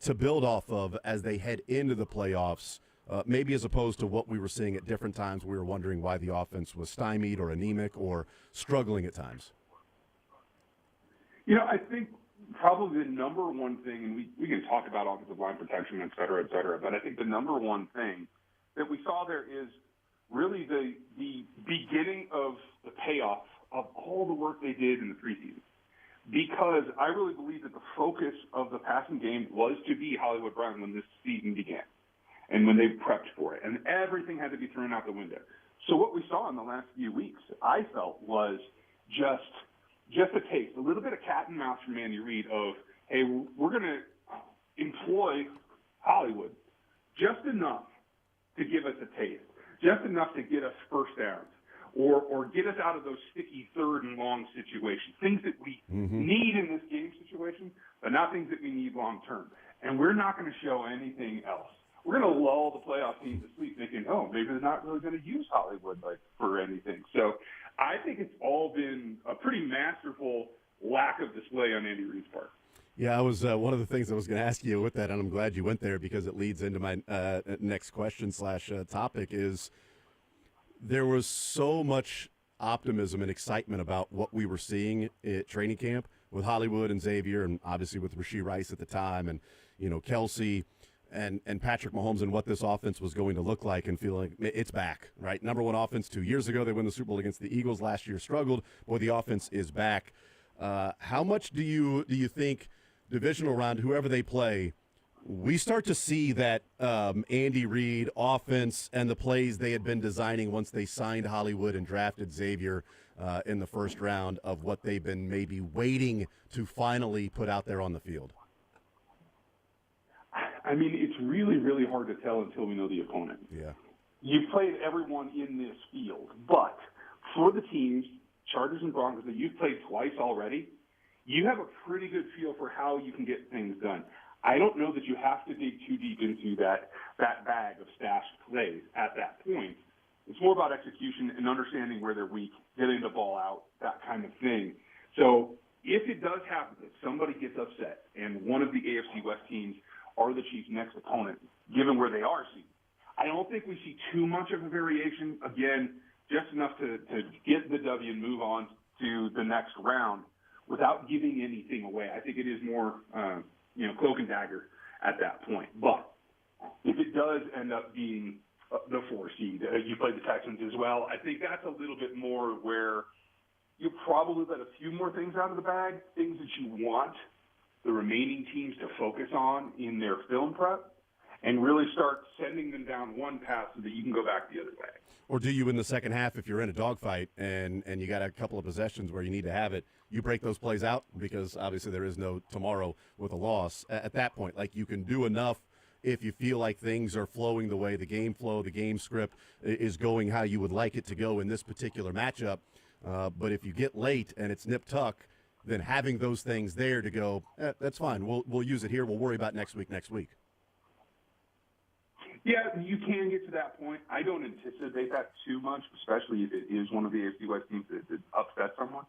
to build off of as they head into the playoffs, maybe as opposed to what we were seeing at different times? We were wondering why the offense was stymied or anemic or struggling at times. I think probably the number one thing, and we can talk about offensive line protection, et cetera, but I think the number one thing that we saw there is really the beginning of the payoff of all the work they did in the preseason. Because I really believe that the focus of the passing game was to be Hollywood Brown when this season began and when they prepped for it. And everything had to be thrown out the window. So what we saw in the last few weeks, I felt, was just a taste, a little bit of cat and mouse from Andy Reid of, hey, we're going to employ Hollywood just enough to give us a taste, just enough to get us first downs. Or get us out of those sticky third and long situations, things that we need in this game situation, but not things that we need long term. And we're not going to show anything else. We're going to lull the playoff teams to sleep thinking, oh, maybe they're not really going to use Hollywood for anything. So I think it's all been a pretty masterful lack of display on Andy Reid's part. Yeah, I was one of the things I was going to ask you with that, and I'm glad you went there because it leads into my next question / topic is, there was so much optimism and excitement about what we were seeing at training camp with Hollywood and Xavier, and obviously with Rashee Rice at the time, and Kelsey and Patrick Mahomes, and what this offense was going to look like, and feeling it's back, right? Number one offense 2 years ago. They won the Super Bowl against the Eagles. Last year struggled. Boy, the offense is back. How much do you think divisional round, whoever they play, we start to see that Andy Reid offense and the plays they had been designing once they signed Hollywood and drafted Xavier in the first round, of what they've been maybe waiting to finally put out there on the field? I mean, it's really, really hard to tell until we know the opponent. Yeah. You've played everyone in this field, but for the teams, Chargers and Broncos, that you've played twice already, you have a pretty good feel for how you can get things done. I don't know that you have to dig too deep into that bag of stashed plays at that point. It's more about execution and understanding where they're weak, getting the ball out, that kind of thing. So if it does happen that somebody gets upset and one of the AFC West teams are the Chiefs' next opponent, given where they are seated, I don't think we see too much of a variation. Again, just enough to get the W and move on to the next round without giving anything away. I think it is more cloak and dagger at that point. But if it does end up being the 4 seed, you played the Texans as well, I think that's a little bit more where you probably let a few more things out of the bag, things that you want the remaining teams to focus on in their film prep, and really start sending them down one path so that you can go back the other way. Or do you in the second half, if you're in a dogfight and you got a couple of possessions where you need to have it, you break those plays out, because obviously there is no tomorrow with a loss at that point. Like, you can do enough if you feel like things are flowing the way the game flow, the game script is going how you would like it to go in this particular matchup. But if you get late and it's nip tuck, then having those things there to go, that's fine. We'll use it here. We'll worry about next week. Yeah, you can get to that point. I don't anticipate that too much, especially if it is one of the AFC West teams that upsets someone.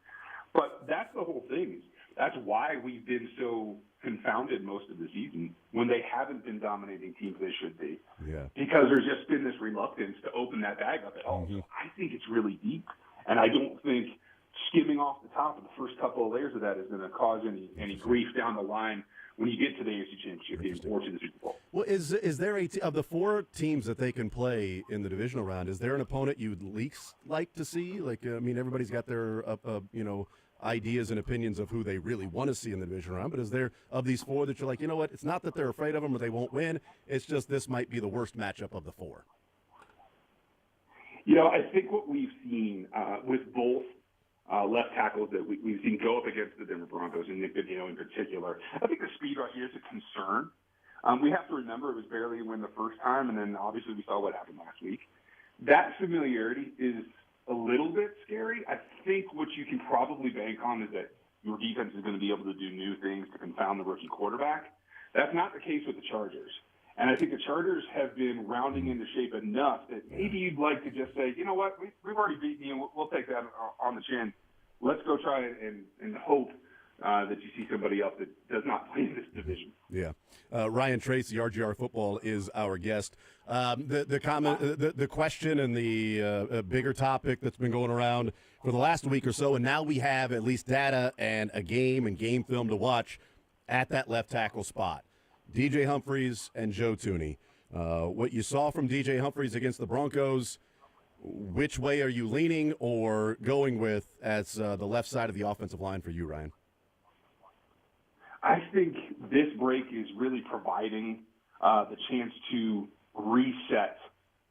But that's the whole thing. That's why we've been so confounded most of the season when they haven't been dominating teams they should be. Yeah. Because there's just been this reluctance to open that bag up at all. So I think it's really deep, and I don't think skimming off the top of the first couple of layers of that is going to cause any grief down the line when you get to the AFC Championship game or to the Super Bowl. Well, is there of the 4 teams that they can play in the divisional round, is there an opponent you'd least like to see? Like, everybody's got their ideas and opinions of who they really want to see in the divisional round, but is there, of these 4, that you're like, you know what, it's not that they're afraid of them or they won't win, it's just this might be the worst matchup of the 4? I think what we've seen with both left tackles that we've seen go up against the Denver Broncos, and Nick Benino in particular, I think the speed rush is a concern. We have to remember it was barely a win the first time, and then obviously we saw what happened last week. That familiarity is a little bit scary. I think what you can probably bank on is that your defense is going to be able to do new things to confound the rookie quarterback. That's not the case with the Chargers. And I think the Chargers have been rounding into shape enough that maybe you'd like to just say, you know what, we've already beaten you. We'll take that on the chin. Let's go try and hope that you see somebody else that does not play in this division. Yeah. Ryan Tracy, RGR Football, is our guest. The comment, the question, and the bigger topic that's been going around for the last week or so, and now we have at least data and a game and game film to watch at that left tackle spot. DJ Humphries and Joe Thuney. What you saw from DJ Humphries against the Broncos, which way are you leaning or going with as the left side of the offensive line for you, Ryan? I think this break is really providing the chance to reset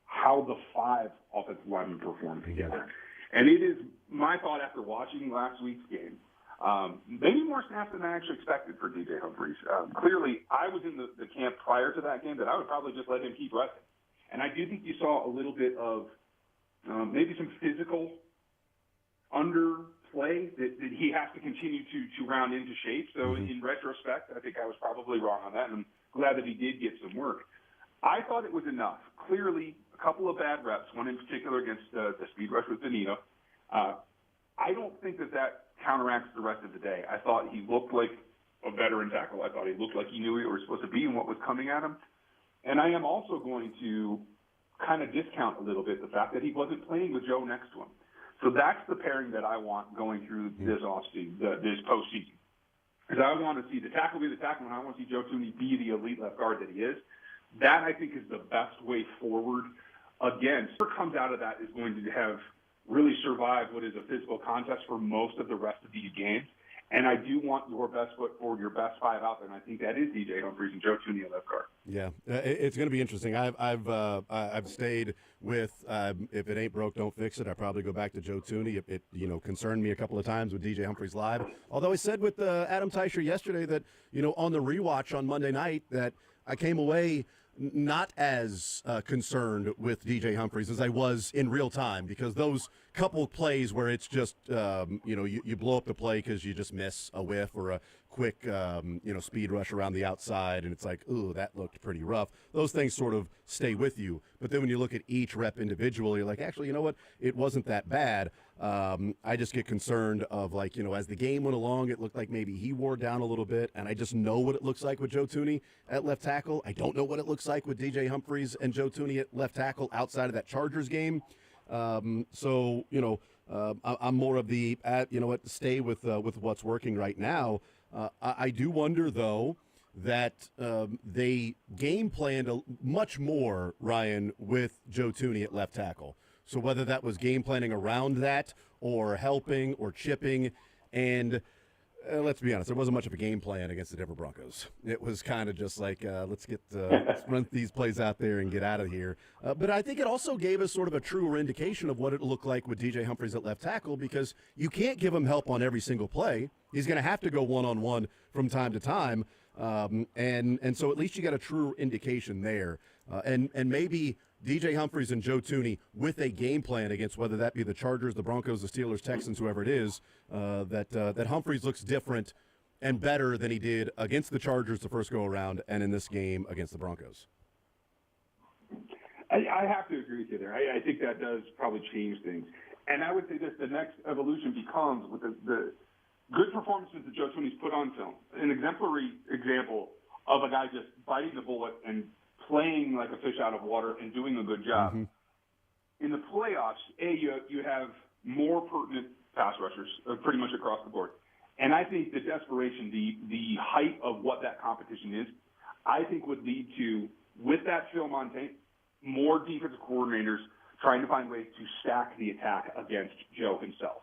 how the 5 offensive linemen perform together. And it is my thought after watching last week's game, maybe more snaps than I actually expected for DJ Humphries. Clearly, I was in the camp prior to that game that I would probably just let him keep resting. And I do think you saw a little bit of maybe some physical underplay that he has to continue to round into shape. So in retrospect, I think I was probably wrong on that, and I'm glad that he did get some work. I thought it was enough. Clearly, a couple of bad reps, one in particular against the speed rush with Benito. I don't think that counteracts the rest of the day. I thought he looked like a veteran tackle. I thought he looked like he knew he was supposed to be and what was coming at him. And I am also going to kind of discount a little bit the fact that he wasn't playing with Joe next to him. So that's the pairing that I want going through this offseason, this postseason. Because I want to see the tackle be the tackle, and I want to see Joe Thuney be the elite left guard that he is. That, I think, is the best way forward. Again, whoever comes out of that is going to have really survived what is a physical contest for most of the rest of these games. And I do want your best foot forward, your best five out there, and I think that is DJ Humphries and Joe Thuney at left guard. Yeah, it's going to be interesting. I've stayed with if it ain't broke, don't fix it. I probably go back to Joe Thuney. It concerned me a couple of times with DJ Humphries live. Although I said with Adam Teicher yesterday that on the rewatch on Monday night that I came away not as concerned with DJ Humphries as I was in real time, because those couple plays where it's just you blow up the play because you just miss a whiff or a quick speed rush around the outside and it's like, ooh, that looked pretty rough. Those things sort of stay with you. But then when you look at each rep individually, you're like, actually, you know what? It wasn't that bad. I just get concerned of as the game went along, it looked like maybe he wore down a little bit, and I just know what it looks like with Joe Thuney at left tackle. I don't know what it looks like with DJ Humphries and Joe Thuney at left tackle outside of that Chargers game. I'm more of the stay with what's working right now. I do wonder though that they game planned much more, Ryan, with Joe Thuney at left tackle. So whether that was game planning around that or helping or chipping, and let's be honest, there wasn't much of a game plan against the Denver Broncos. It was kind of just like, let's run these plays out there and get out of here. But I think it also gave us sort of a truer indication of what it looked like with DJ Humphries at left tackle, because you can't give him help on every single play. He's going to have to go one-on-one from time to time. And so at least you got a true indication there. And maybe DJ Humphries and Joe Thuney with a game plan against whether that be the Chargers, the Broncos, the Steelers, Texans, whoever it is, that Humphries looks different and better than he did against the Chargers the first go-around and in this game against the Broncos. I have to agree with you there. I think that does probably change things. And I would say this, the next evolution becomes with the good performances that Joe Thuney's put on film. An exemplary example of a guy just biting the bullet and playing like a fish out of water and doing a good job. Mm-hmm. In the playoffs, you have more pertinent pass rushers pretty much across the board. And I think the desperation, the height of what that competition is, I think would lead to, with that film on tape, more defensive coordinators trying to find ways to stack the attack against Joe himself.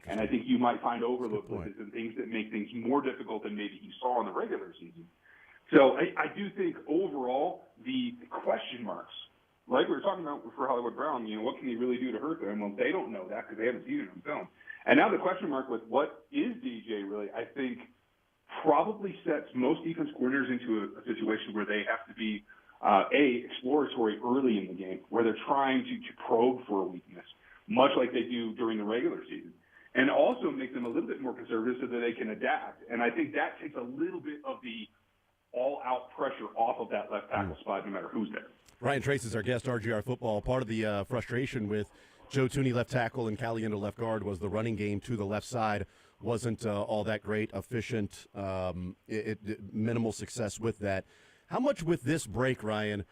And I think you might find overload blitzes and things that make things more difficult than maybe you saw in the regular season. So I do think overall the question marks, like we were talking about for Hollywood Brown, what can he really do to hurt them? Well, they don't know that because they haven't seen it on film. And now the question mark with what is DJ really, I think probably sets most defense coordinators into a situation where they have to be, exploratory early in the game, where they're trying to probe for a weakness, much like they do during the regular season. And also make them a little bit more conservative so that they can adapt. And I think that takes a little bit of the all-out pressure off of that left tackle spot, no matter who's there. Ryan Trace is our guest, RGR Football. Part of the frustration with Joe Thuney left tackle and Caliendo left guard was the running game to the left side wasn't all that great, efficient, minimal success with that. How much with this break, Ryan,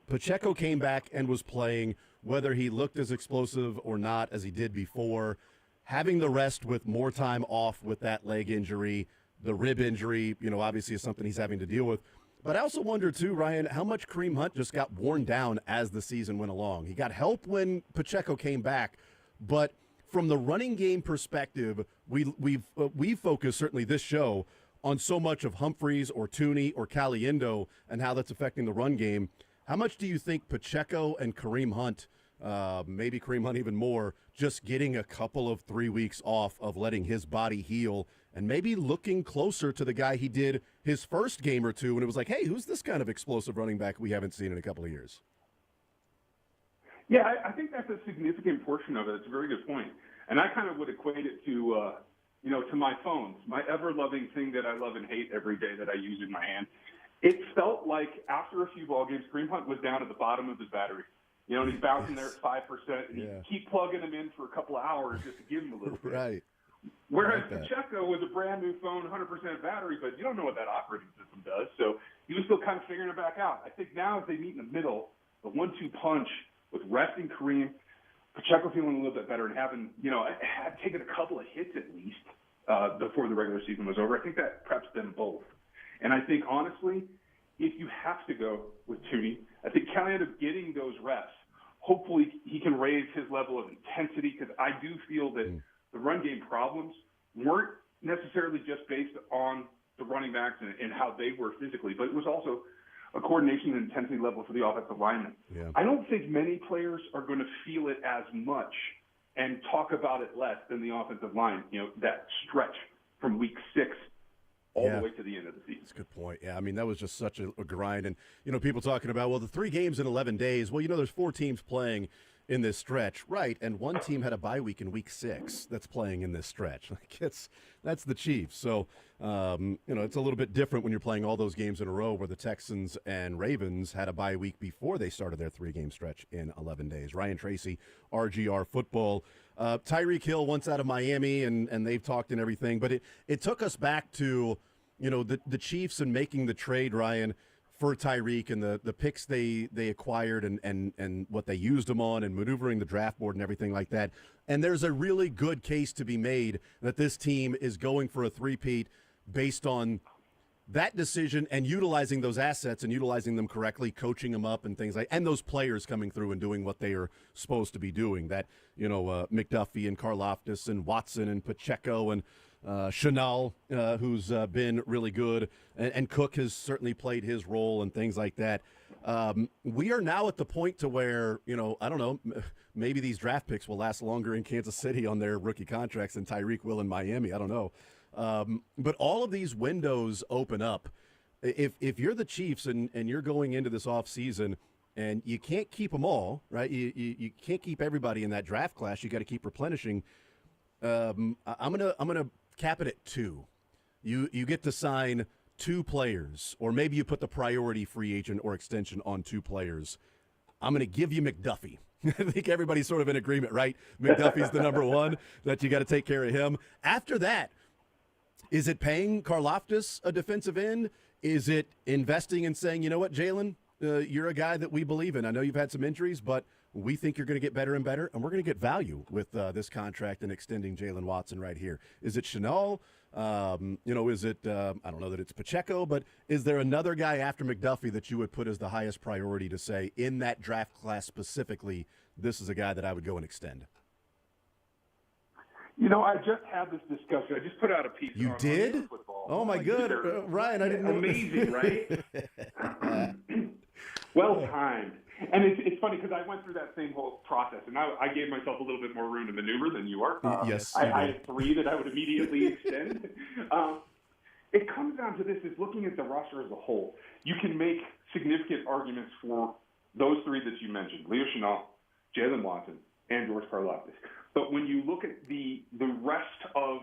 Pacheco came back and was playing, whether he looked as explosive or not as he did before, having the rest with more time off with that leg injury, the rib injury, obviously is something he's having to deal with. But I also wonder, too, Ryan, how much Kareem Hunt just got worn down as the season went along. He got help when Pacheco came back, but from the running game perspective, we've focused, certainly this show, on so much of Humphries or Thuney or Caliendo and how that's affecting the run game. How much do you think Pacheco and Kareem Hunt, maybe Kareem Hunt even more, just getting a couple of 3 weeks off of letting his body heal and maybe looking closer to the guy he did his first game or two when it was like, hey, who's this kind of explosive running back we haven't seen in a couple of years? Yeah, I think that's a significant portion of it. It's a very good point. And I kind of would equate it to, to my phones, my ever-loving thing that I love and hate every day that I use in my hand. It felt like after a few ball games, Kareem Hunt was down at the bottom of his battery. And he's bouncing there at 5%, and you keep plugging him in for a couple of hours just to give him a little bit. Right. Whereas Pacheco was a brand new phone, 100% battery, but you don't know what that operating system does. So he was still kind of figuring it back out. I think now as they meet in the middle, the 1-2 punch resting Kareem, Pacheco feeling a little bit better, and having, had taken a couple of hits at least before the regular season was over, I think that preps them both. And I think, honestly, if you have to go with Tooney, I think kind of getting those reps, hopefully he can raise his level of intensity, because I do feel that the run game problems weren't necessarily just based on the running backs and how they were physically, but it was also a coordination and intensity level for the offensive linemen. Yeah. I don't think many players are going to feel it as much and talk about it less than the offensive line, that stretch from week 6 all the way to the end of the season. That's a good point. Yeah, I mean, that was just such a grind. And, people talking about, well, the 3 games in 11 days. Well, there's 4 teams playing in this stretch. Right, and 1 team had a bye week in week 6 that's playing in this stretch. That's the Chiefs. So, it's a little bit different when you're playing all those games in a row, where the Texans and Ravens had a bye week before they started their 3-game stretch in 11 days. Ryan Tracy, RGR Football. Tyreek Hill once out of Miami, and they've talked and everything, but it took us back to, the Chiefs and making the trade, Ryan, for Tyreek, and the picks they acquired and what they used them on, and maneuvering the draft board and everything like that. And there's a really good case to be made that this team is going for a three-peat based on that decision and utilizing those assets and utilizing them correctly, coaching them up and things and those players coming through and doing what they are supposed to be doing. That, McDuffie and Karlaftis and Watson and Pacheco and Chanel, who's been really good, and Cook has certainly played his role and things like that. We are now at the point to where, I don't know, maybe these draft picks will last longer in Kansas City on their rookie contracts than Tyreek will in Miami. I don't know. But all of these windows open up. If you're the Chiefs and you're going into this offseason and you can't keep them all, right? You can't keep everybody in that draft class. You got to keep replenishing. I'm gonna cap it at 2. You get to sign 2 players, or maybe you put the priority free agent or extension on 2 players. I'm gonna give you McDuffie. I think everybody's sort of in agreement, right? McDuffie's the number 1, that you got to take care of him. After that, is it paying Karlaftis a defensive end? Is it investing and saying, you know what, Jalen, you're a guy that we believe in. I know you've had some injuries, but we think you're going to get better and better, and we're going to get value with this contract and extending Jalen Watson right here. Is it Chanel? Is it, I don't know that it's Pacheco, but is there another guy after McDuffie that you would put as the highest priority to say, in that draft class specifically, this is a guy that I would go and extend? I just had this discussion. I just put out a piece. You on did? football. Oh, my God. Ryan, I didn't know. Amazing, right? Well timed. And it's funny because I went through that same whole process, and I gave myself a little bit more room to maneuver than you are. Yes. I had 3 that I would immediately extend. It comes down to this, is looking at the roster as a whole. You can make significant arguments for those 3 that you mentioned, Leo Chenal, Jalen Watson, and George Karlaftis. But when you look at the rest of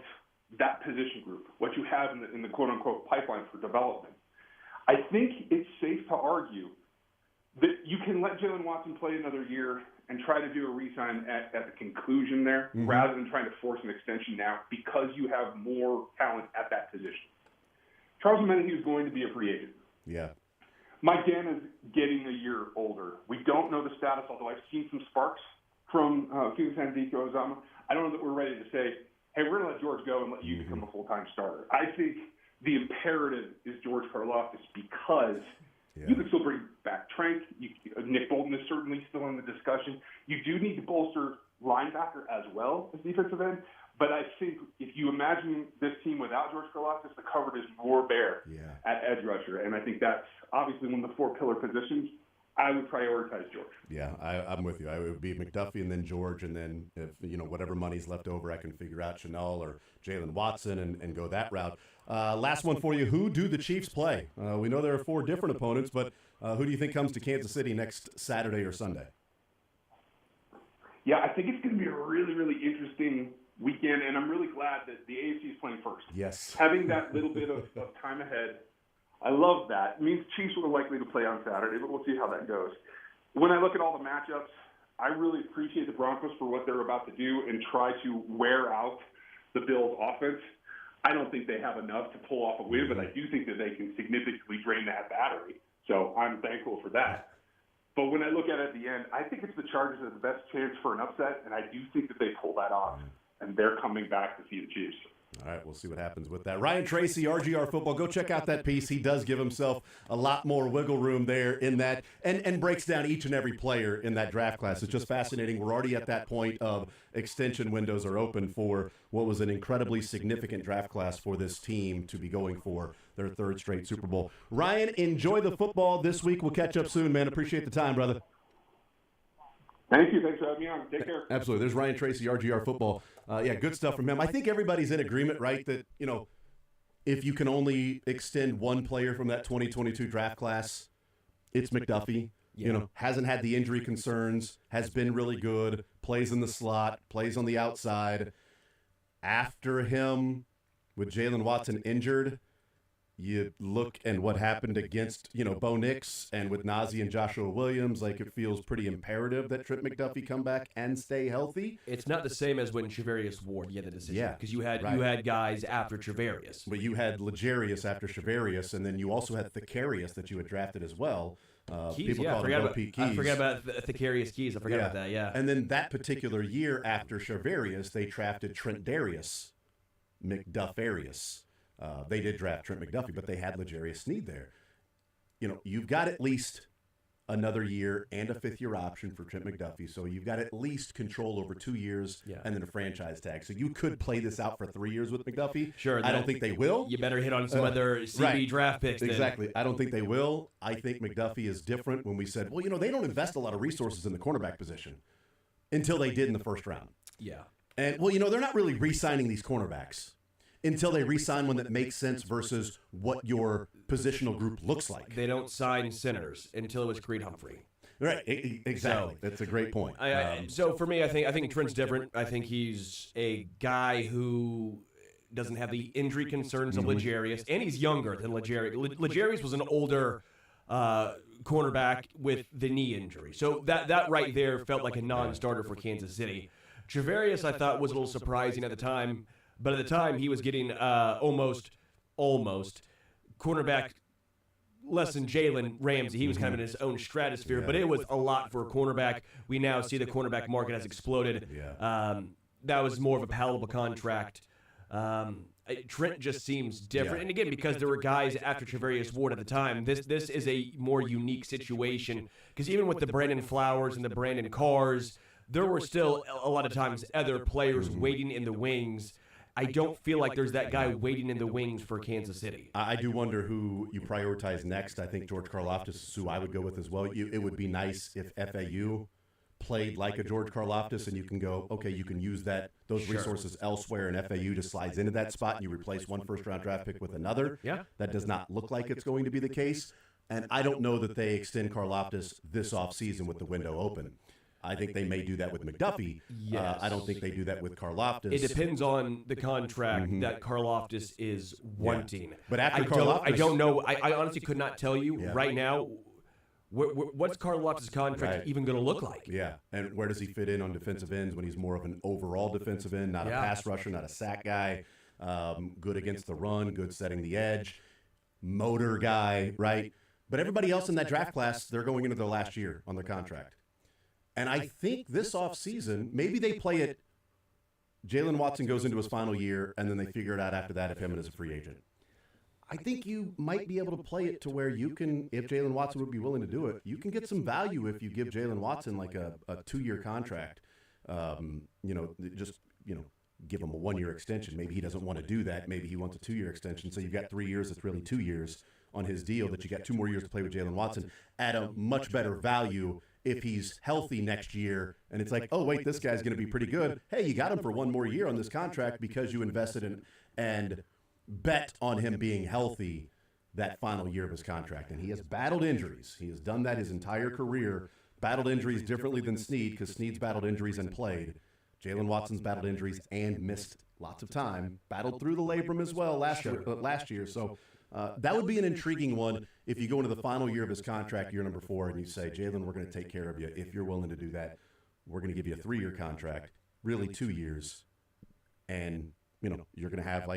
that position group, what you have in the quote-unquote pipeline for development, I think it's safe to argue that you can let Jalen Watson play another year and try to do a re-sign at the conclusion there, rather than trying to force an extension now, because you have more talent at that position. Charles Omenihu is going to be a free agent. Yeah. Mike Dan is getting a year older. We don't know the status, although I've seen some sparks from Felix Anzico-Ozama. I don't know that we're ready to say, hey, we're going to let George go and let you become a full-time starter. I think the imperative is George Karlaftis, because you can still bring back Trank. Nick Bolton is certainly still in the discussion. You do need to bolster linebacker as well as defensive end. But I think if you imagine this team without George Karlaftis, the cupboard is more bare at edge rusher. And I think that's obviously one of the 4 pillar positions. I would prioritize George. Yeah, I'm with you. I would be McDuffie and then George, and then if whatever money's left over, I can figure out Chanel or Jalen Watson and go that route. Last one for you. Who do the Chiefs play? We know there are 4 different opponents, but who do you think comes to Kansas City next Saturday or Sunday? Yeah, I think it's going to be a really, really interesting weekend, and I'm really glad that the AFC is playing first. Yes. Having that little bit of time ahead, I love that. It means Chiefs are likely to play on Saturday, but we'll see how that goes. When I look at all the matchups, I really appreciate the Broncos for what they're about to do and try to wear out the Bills' offense. I don't think they have enough to pull off a win, but I do think that they can significantly drain that battery. So I'm thankful for that. But when I look at it at the end, I think it's the Chargers that have the best chance for an upset, and I do think that they pull that off, and they're coming back to see the Chiefs. All right, we'll see what happens with that. Ryan Tracy, RGR Football, go check out that piece. He does give himself a lot more wiggle room there in that and breaks down each and every player in that draft class. It's just fascinating. We're already at that point of extension windows are open for what was an incredibly significant draft class for this team to be going for their third straight Super Bowl. Ryan, enjoy the football this week. We'll catch up soon, man. Appreciate the time, brother. Thank you. Thanks for having me on. Take care. Absolutely. There's Ryan Tracy, RGR Football. Yeah, good stuff from him. I think everybody's in agreement, right, that, if you can only extend one player from that 2022 draft class, it's McDuffie. Yeah. Hasn't had the injury concerns, has been really good, plays in the slot, plays on the outside. After him, with Jalen Watson injured, you look and what happened against, Bo Nix and with Najee and Joshua Williams, like it feels pretty imperative that Trent McDuffie come back and stay healthy. It's not the same as when Travarius Ward had the decision. Yeah, because you had guys after Travarius. But you had Legarius after Travarius, and then you also had Thacarius that you had drafted as well. Keys, people call him Keys. I forgot about Thacarius Keys. I forgot about that, yeah. And then that particular year after Travarius, they drafted Trent Darius McDuffarius. They did draft Trent McDuffie, but they had L'Jarius Sneed there. You've got at least another year and a fifth-year option for Trent McDuffie, so you've got at least control over 2 years and then a franchise tag. So you could play this out for 3 years with McDuffie. Sure. I don't think they will. You better hit on some other CB draft picks. Exactly. I don't think they will. I think McDuffie is different when we said, well, they don't invest a lot of resources in the cornerback position until they did in the first round. Yeah. And, they're not really re-signing these cornerbacks until they re-sign one that makes sense versus what your positional group looks like. They don't sign centers until it was Creed Humphrey. Right, exactly. That's a great point. So for me, I think Trent's different. I think he's a guy who doesn't have the injury concerns of L'Jarius, and he's younger than L'Jarius. L'Jarius was an older cornerback with the knee injury. So that right there felt like a non-starter for Kansas City. Travarius, I thought, was a little surprising at the time. But at the time, he was getting almost cornerback less than Jalen Ramsey. He was kind of in his own stratosphere, but it was a lot for a cornerback. We now see the cornerback market has exploded. That was more of a palatable contract. Trent just seems different. And again, because there were guys after Travarius Ward at the time, this is a more unique situation. Because even with the Brandon Flowers and the Brandon Carrs, there were still a lot of times other players waiting in the wings. I don't feel like there's that guy waiting in the wings for Kansas City. I do wonder who you prioritize next. I think George Karlaftis is who I would go with as well. It would be nice if FAU played like a George Karlaftis, and you can go, okay, you can use those resources elsewhere, and FAU just slides into that spot, and you replace one first-round draft pick with another. Yeah. That does not look like it's going to be the case, and I don't know that they extend Karlaftis this offseason with the window open. I think they may do that with McDuffie. Yes. I don't think they do that with Karlaftis. It depends on the contract that Karlaftis is wanting. But after I don't know. I honestly could not tell you right now what's Karlaftis' contract even going to look like. Yeah, and where does he fit in on defensive ends when he's more of an overall defensive end, not a pass rusher, not a sack guy, good against the run, good setting the edge, motor guy, right? But everybody else in that draft class, they're going into their last year on their contract. And I think this offseason, maybe they play it, Jalen Watson goes into his final year, and then they figure it out after that if Hammond is a free agent. I think you might be able to play it to where you can, if Jalen Watson would be willing to do it, you can get some value if you give Jalen Watson like a 2-year contract. Give him a 1-year extension. Maybe he doesn't want to do that. Maybe he wants a 2-year extension. So you've got 3 years. It's really 2 years on his deal that you got 2 more years to play with Jalen Watson at a much better value if he's healthy next year. And it's like, oh, wait, this guy's going to be pretty good. Hey, you got him for 1 more year on this contract because you invested in and bet on him being healthy that final year of his contract. And he has battled injuries. He has done that his entire career, battled injuries differently than Snead because Snead's battled injuries and played. Jalen Watson's battled injuries and missed lots of time, battled through the labrum as well last year. So that would be an intriguing one if you go into the final year of his contract, year number 4, and you say, Jalen, we're going to take care of you. If you're willing to do that, we're going to give you a 3-year contract, really 2 years, and you're going to have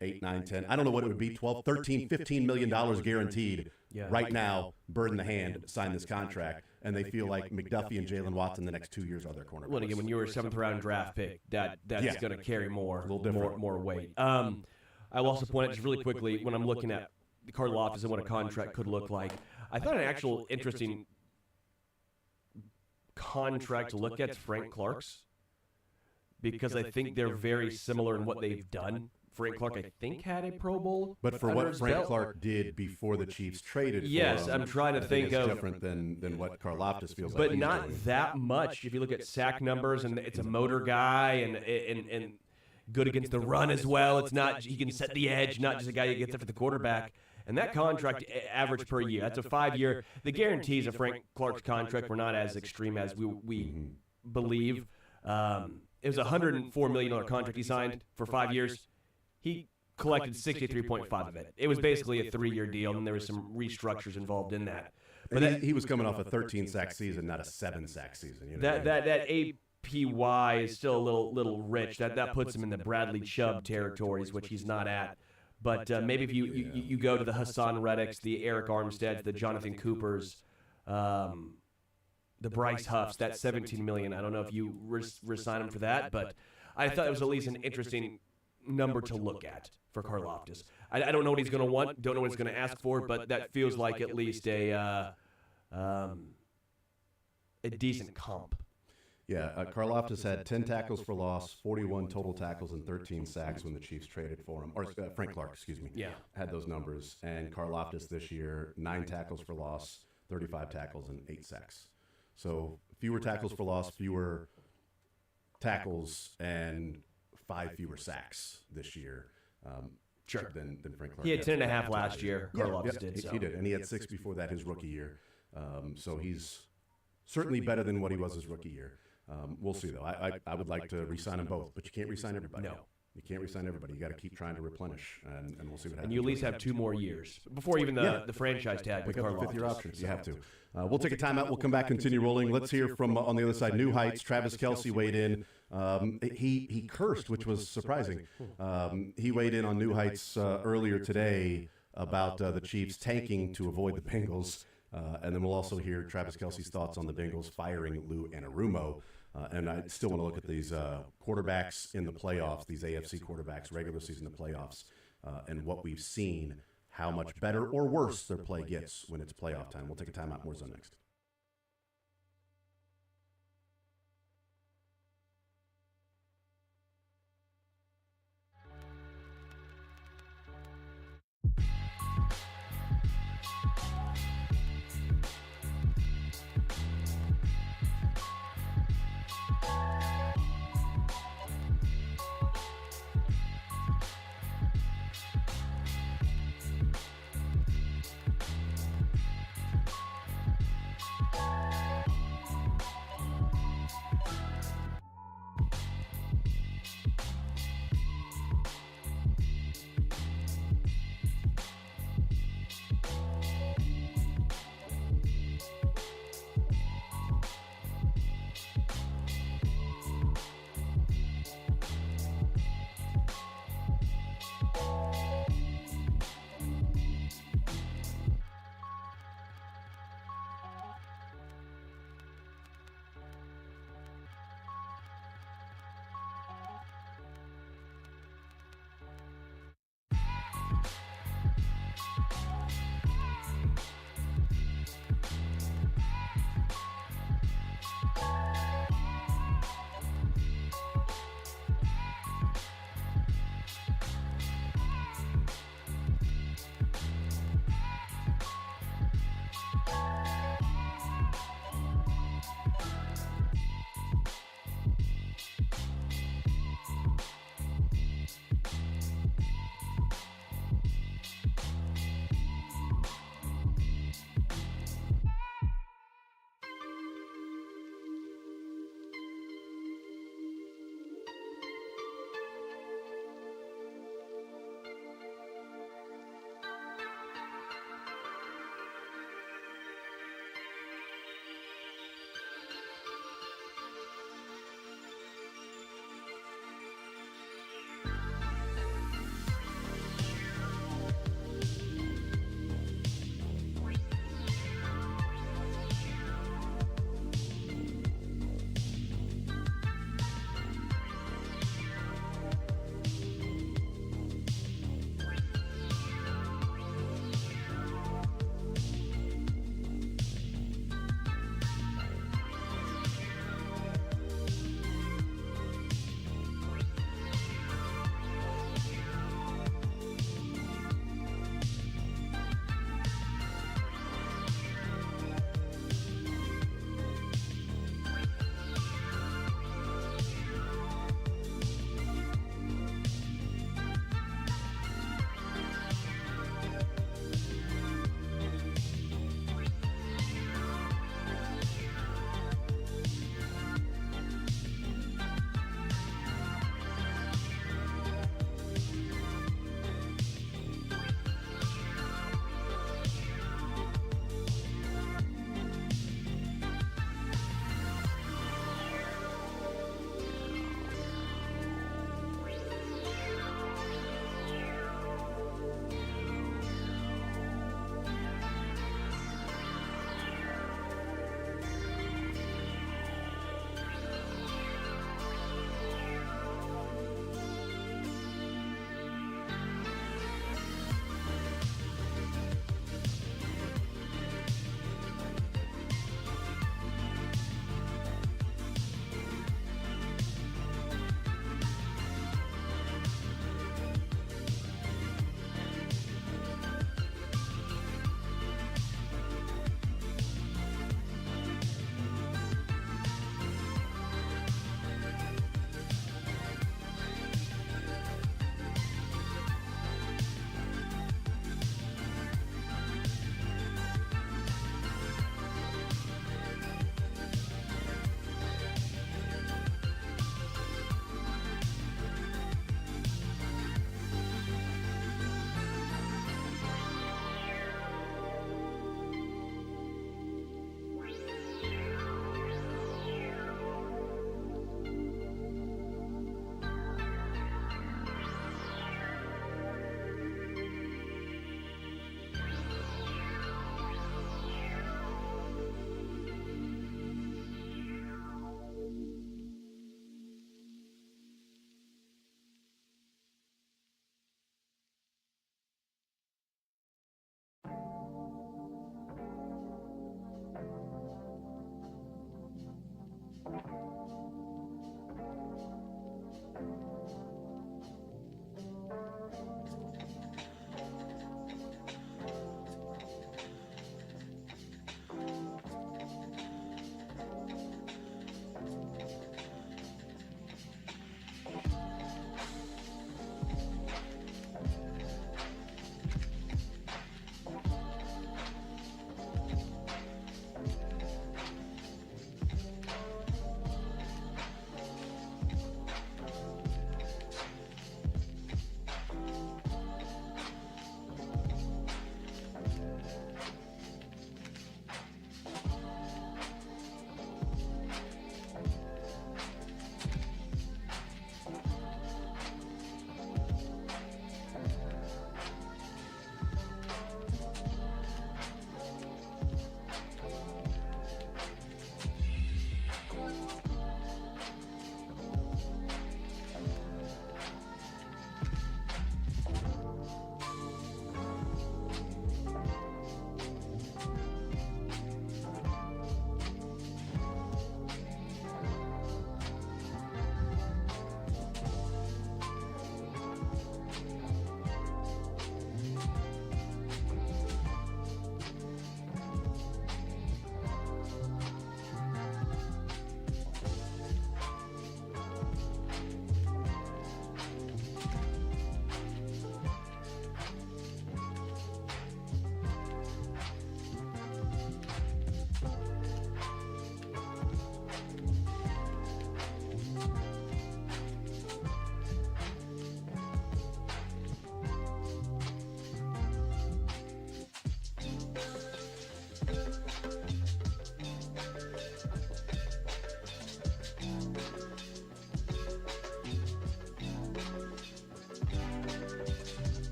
8, 9, 10. I don't know what it would be, 12, $13, $15 million guaranteed right now, bird in the hand, sign this contract. and they feel like McDuffie and Jalen Watson the next 2 years are their cornerbacks. Well, again, when you're a 7th-round draft pick, that's going to carry more weight. I will also point out just really quickly when I'm looking at Karlaftis and what a contract could look like. I thought an actual interesting contract to look at is Frank Clark's, because I think they're very similar in what they've done. Frank Clark, I think, had a Pro Bowl. But for what Frank Clark did before the Chiefs traded for him, I'm trying to think of different than what Karlaftis feels like. But he's not doing. that much. If you look at sack numbers, and it's a motor guy, and good against the run as well. It's not he can set the edge, not just a guy who gets it for the quarterback. And that contract average per year, that's a 5-year. The guarantees of Frank Clark's contract were not as extreme as we believe. It was a $104 million contract he signed for 5 years. He collected 63.5 of it. It was basically a 3-year deal, and there was some restructures involved in that. But he was coming off a 13-sack season, not a 7-sack season. You know that APY is still a little rich. That puts him in the Bradley Chubb territories, which he's not at. But maybe if you go to the Hassan Reddicks, the Eric Armsteads, the Jonathan Coopers, the Bryce Huffs, that $17 million. I don't know if you resign him for that, but I thought it was at least an interesting number to look at for Karlaftis. I don't know what he's going to want, don't know what he's going to ask for, but that feels like at least a decent comp. Yeah, Karlaftis had 10 tackles for loss, 41 total tackles, and 13 sacks when the Chiefs traded for him. Or Frank Clark, excuse me. Yeah. Had those numbers. And Karlaftis this year, 9 tackles for loss, 35 tackles, and 8 sacks. So fewer tackles for loss, fewer tackles, and 5 fewer sacks this year. Sure. Than Frank Clark. He had 10.5 last year. Karlaftis did. He did, and he had 6 before that his rookie year. So he's certainly better than what he was his rookie year. We'll see, though. I would like to re-sign them both, but you can't re-sign everybody. No. You can't re-sign everybody. You got to keep trying to replenish, and we'll see what happens. And you at least have 2 more years before even the franchise tag with Pick up the Karlaftis. 5th-year options. You have to. We'll take a timeout. We'll come back, continue rolling. Let's hear from on the other side, New Heights. Travis Kelce weighed in. He cursed, which was surprising. He weighed in on New Heights earlier today about the Chiefs tanking to avoid the Bengals. And then we'll also hear Travis Kelce's thoughts on the Bengals firing Lou Anarumo. And I still want to look at these quarterbacks in the playoffs, these AFC quarterbacks, regular season, the playoffs, and what we've seen, how much better or worse their play gets when it's playoff time. We'll take a timeout. More Zone next.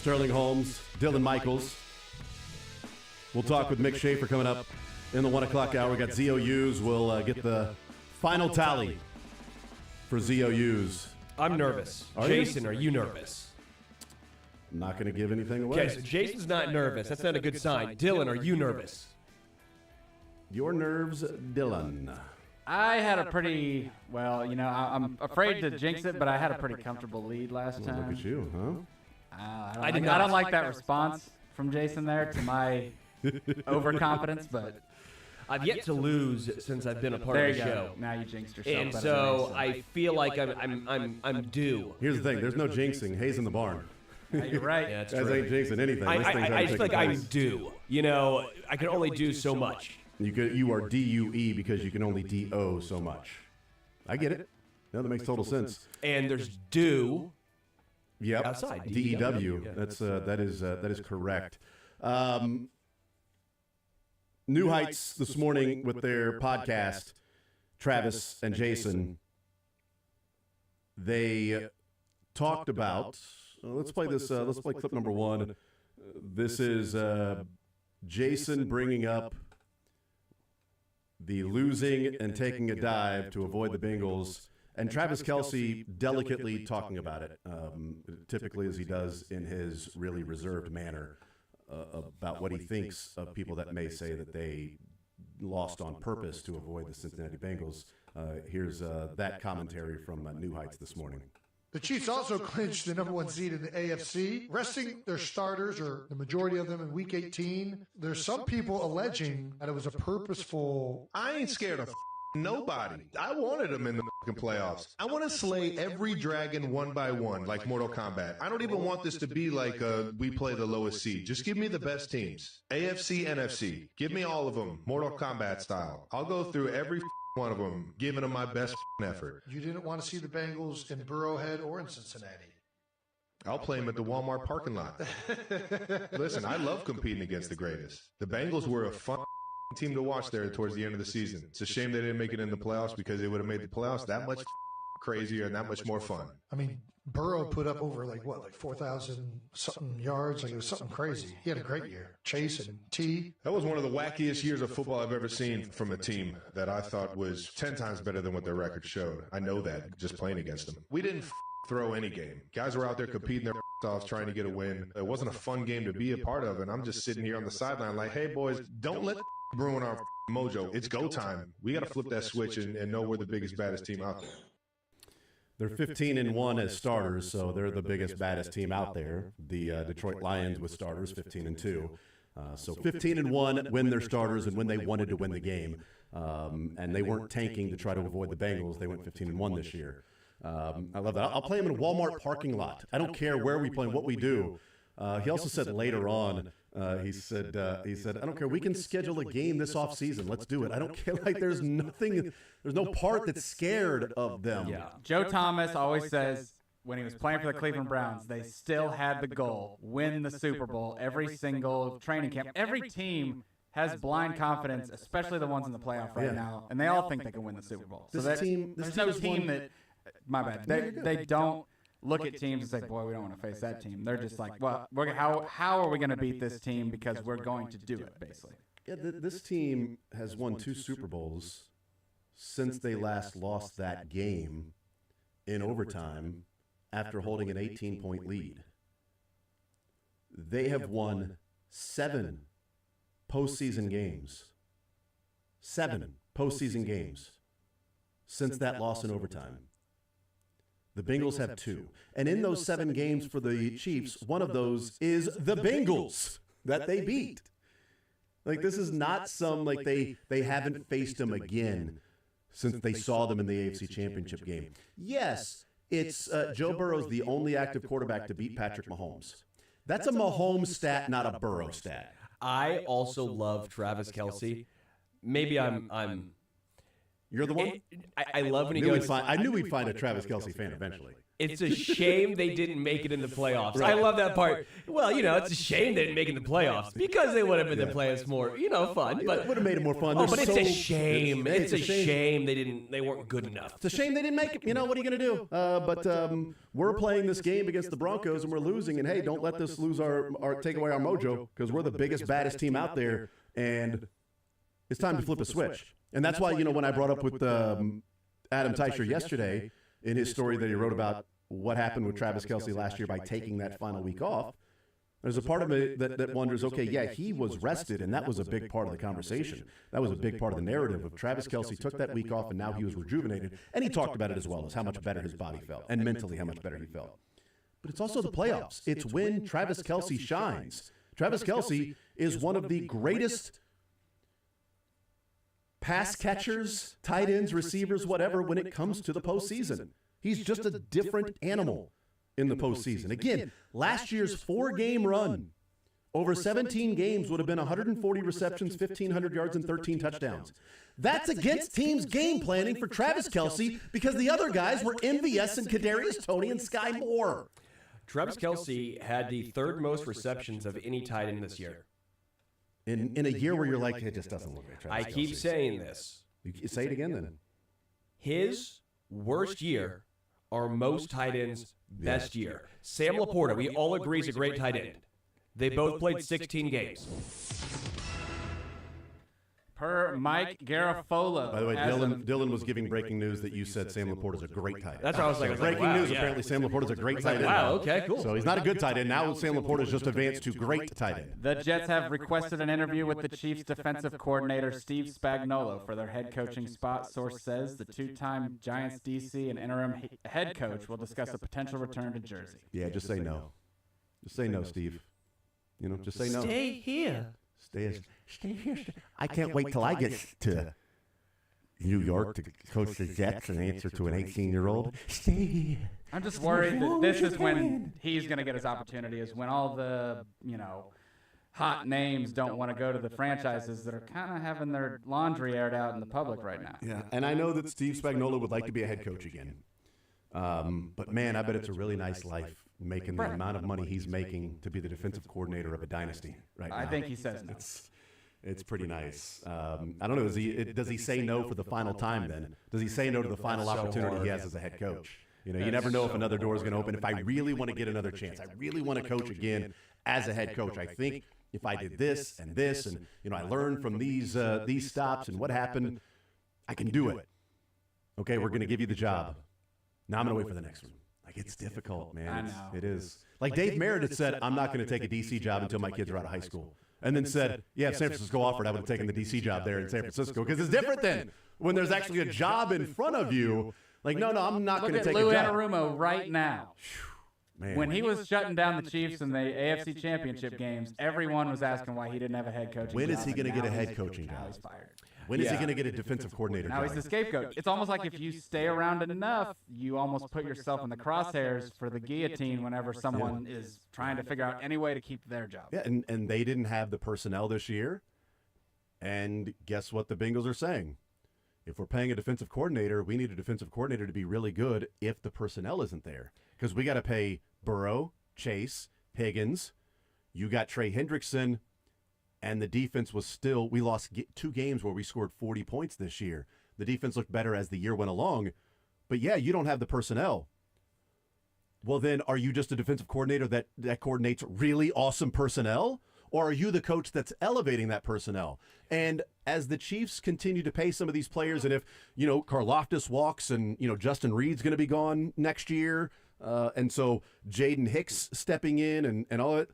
Sterling Holmes, Dylan Michaels. We'll talk with Mick Schaefer coming up in the 1 o'clock hour. We got ZOUs. We'll get the final tally for ZOUs. I'm nervous. Jason, are you nervous? I'm not going to give anything away. Okay, so Jason's not nervous. That's not a good sign. Dylan, are you nervous? Your nerves, Dylan. I had a pretty, I'm afraid to jinx it, but I had a pretty comfortable lead last time. Look at you, huh? I don't like that response from Jason there to my overconfidence, but I've yet to lose since I've been a part of the show. Now you jinxed yourself. And so I feel like I'm due. Here's the thing. There's no jinxing. Hayes in the barn. You're right. Yeah, that's Guys true. ain't jinxing anything. I just feel like I'm due. You know, I can only do so much. You are DUE because you can only DO so much. I get it. No, that makes total sense. And there's due. Yep. Outside. DEW. Yeah. That is correct. New Heights this morning with their podcast, Travis and Jason. They talked about. Let's play this. Let's play clip number 1. This is Jason bringing up the losing and taking a dive to avoid the Bengals, and Travis Kelce delicately talking about it, typically as he does in his really reserved manner, about what he thinks of people that may say that they lost on purpose to avoid the Cincinnati Bengals. Here's that commentary from New Heights this morning. The Chiefs also clinched the number 1 seed in the AFC, resting their starters, or the majority of them, in Week 18. There's some people alleging that it was a purposeful... I ain't scared of nobody. I wanted them in the playoffs. I want to slay every dragon one by one, like Mortal Kombat. I don't even want this to be like we play the lowest seed. Just give me the best teams. AFC, NFC. Give me all of them, Mortal Kombat style. I'll go through every one of them, giving them my best effort. You didn't want to see the Bengals in Burrowhead or in Cincinnati. I'll play them at the Walmart parking lot. Listen, I love competing against the greatest. The Bengals were a fun team to watch there towards the end of the season. It's a shame they didn't make it in the playoffs, because they would have made the playoffs that much crazier and that much more fun. I mean, Burrow put up over like 4,000 something yards. Like, it was something crazy. He had a great year. Chase and T. That was one of the wackiest years of football I've ever seen from a team that I thought was 10 times better than what their record showed. I know that just playing against them. We didn't throw any game. Guys were out there competing their off trying to get a win. It wasn't a fun game to be a part of, and I'm just sitting here on the sideline like, hey boys, don't let ruin our mojo. It's go time. We got to flip that switch and know we're the biggest, baddest team out there. They're 15-1 as starters, so they're the biggest, baddest team out there. The Detroit Lions with starters, 15-2. So 15-1 when they're starters and when they wanted to win the game. And they weren't tanking to try to avoid the Bengals. They went 15-1 this year. I love that. I'll play them in a Walmart parking lot. I don't care where we play and what we do. He also said later on, he said, I don't care. We can schedule a game this offseason. Let's do it. I don't care. Like, there's no part that's scared of them. Yeah. Joe Thomas always says when he was playing for the Cleveland Browns, they still had the goal, win the Super Bowl every single training camp. Every team has blind confidence, especially the ones in the playoff right now, and they all think they can win the Super Bowl. So there's no team that, my bad, they don't look at teams and say, boy, we don't want to face that team. They're just like, well, how are we going to beat this team, because we're going to do it, basically. Yeah, this team has won 2 Super Bowls since they last lost that game in overtime after holding an 18-point lead. They have won 7 postseason games. 7 postseason games since that loss in overtime. The Bengals have 2. And in those 7 games for the Chiefs, one of those is the Bengals that they beat. Like, this is not some, like, they haven't faced them again since they saw them in the AFC Championship game. Yes, it's Joe Burrow's the only active quarterback to beat Patrick Mahomes. That's a Mahomes stat, not a Burrow stat. I also love Travis Kelce. Maybe I'm You're the one? I love when he goes. I knew we'd find a Travis Kelce fan eventually. It's a shame they didn't make it in the playoffs. Right. I love that part. Well, it's a shame they didn't make it in the playoffs because they would have made the playoffs more, fun. But it would have made it more fun. But it's a shame. It's a shame they weren't good enough. It's a shame they didn't make it. What are you going to do? But we're playing this game against the Broncos and we're losing. And hey, don't let this lose our take away our mojo because we're the biggest, baddest team out there. And it's time to flip a switch. And that's why, when I brought up with Adam Teicher yesterday in his story that he wrote about what happened with Travis Kelce last year by taking that final week off, there's a part of me that wonders, okay, yeah, he was rested, and that was a big part of the conversation. That was a big part of the narrative of Travis Kelce took that week off, and now he was rejuvenated. And he talked about it as well as how much better his body felt, and mentally how much better he felt. But it's also the playoffs. It's when Travis Kelce shines. Travis Kelce is one of the greatest pass catchers, tight ends, receivers, whatever, when it comes to the postseason. He's just a different animal in the postseason. Again, last year's 4-game run over 17 games would have been 140 receptions, 1,500 yards, and 13 touchdowns. That's against teams' game planning for Travis Kelce because the other guys were MVS and Kadarius Toney and Sky Moore. Travis Kelce had the third most receptions of any tight end this year. In a year where you're like, it just doesn't look like Travis Kelce. I keep saying this. You say it again then. His worst year are most tight ends' best year. Sam Laporta, we all agree, is a great tight end. They both played 16 games. Per Mike Garafolo. By the way, Dylan was giving breaking news that you said Sam Laporta is a great tight end. That's what I was like. Breaking news, apparently Sam Laporta is a great tight end. Wow, okay, cool. So he's not a good tight end. Now Sam Laporta has just advanced to great tight end. The Jets have requested an interview with the Chiefs defensive coordinator Steve Spagnuolo for their head coaching spot. Source says the two-time Giants DC and interim head coach will discuss a potential return to Jersey. Yeah, just say no. Just say no, Steve. Just say no. Stay here. Stay here. I can't wait till I get to New York to coach the Jets and answer to an 18-year-old. Stay here. I'm just worried that this is when he's going to get his opportunity, is when all the, hot names don't want to go to the franchises that are kind of having their laundry aired out in the public right now. Yeah, and I know that Steve Spagnuolo would like to be a head coach again. But, man, I bet it's a really nice life making the amount of money he's making to be the defensive coordinator of a dynasty right now. I think he says no. It's pretty nice. I don't know. Does he say no for the final time then? Does he say no to the final opportunity he has as a head coach? You never know if another door is going to open. If I really want to get another chance, I really want to coach again as a head coach. I think if I did this, and I learned from these stops and what happened, I can do it. Okay, we're going to give you the job. Now I'm going to wait for the next one. It's difficult, man. I know. It is. Like Dave Meredith said, I'm not going to take a DC job until my kids are out of high school. And then said, yeah, if San Francisco offered, I would have taken the DC job there in San Francisco. Because it's different then when there's actually a job in front of you. Like, no, I'm not going to take a job. Look at Lou Anarumo right now. Man. When he was shutting down the Chiefs in the AFC Championship games, everyone was asking why he didn't have a head coaching job. When is he going to get a head coaching job? Now he's fired. When is he going to get a defensive coordinator Now job? he's the scapegoat. It's almost like if you stay around enough, you almost put yourself in the crosshairs for the guillotine whenever someone is trying to figure out any way to keep their job. Yeah, and they didn't have the personnel this year. And guess what the Bengals are saying? If we're paying a defensive coordinator, we need a defensive coordinator to be really good if the personnel isn't there. Because we got to pay Burrow, Chase, Higgins. You got Trey Hendrickson. And the defense was still, we lost 2 games where we scored 40 points this year. The defense looked better as the year went along. But yeah, you don't have the personnel. Well, then are you just a defensive coordinator that coordinates really awesome personnel? Or are you the coach that's elevating that personnel? And as the Chiefs continue to pay some of these players, and if, Karlaftis walks and, Justin Reed's going to be gone next year, and so Jaden Hicks stepping in and all that,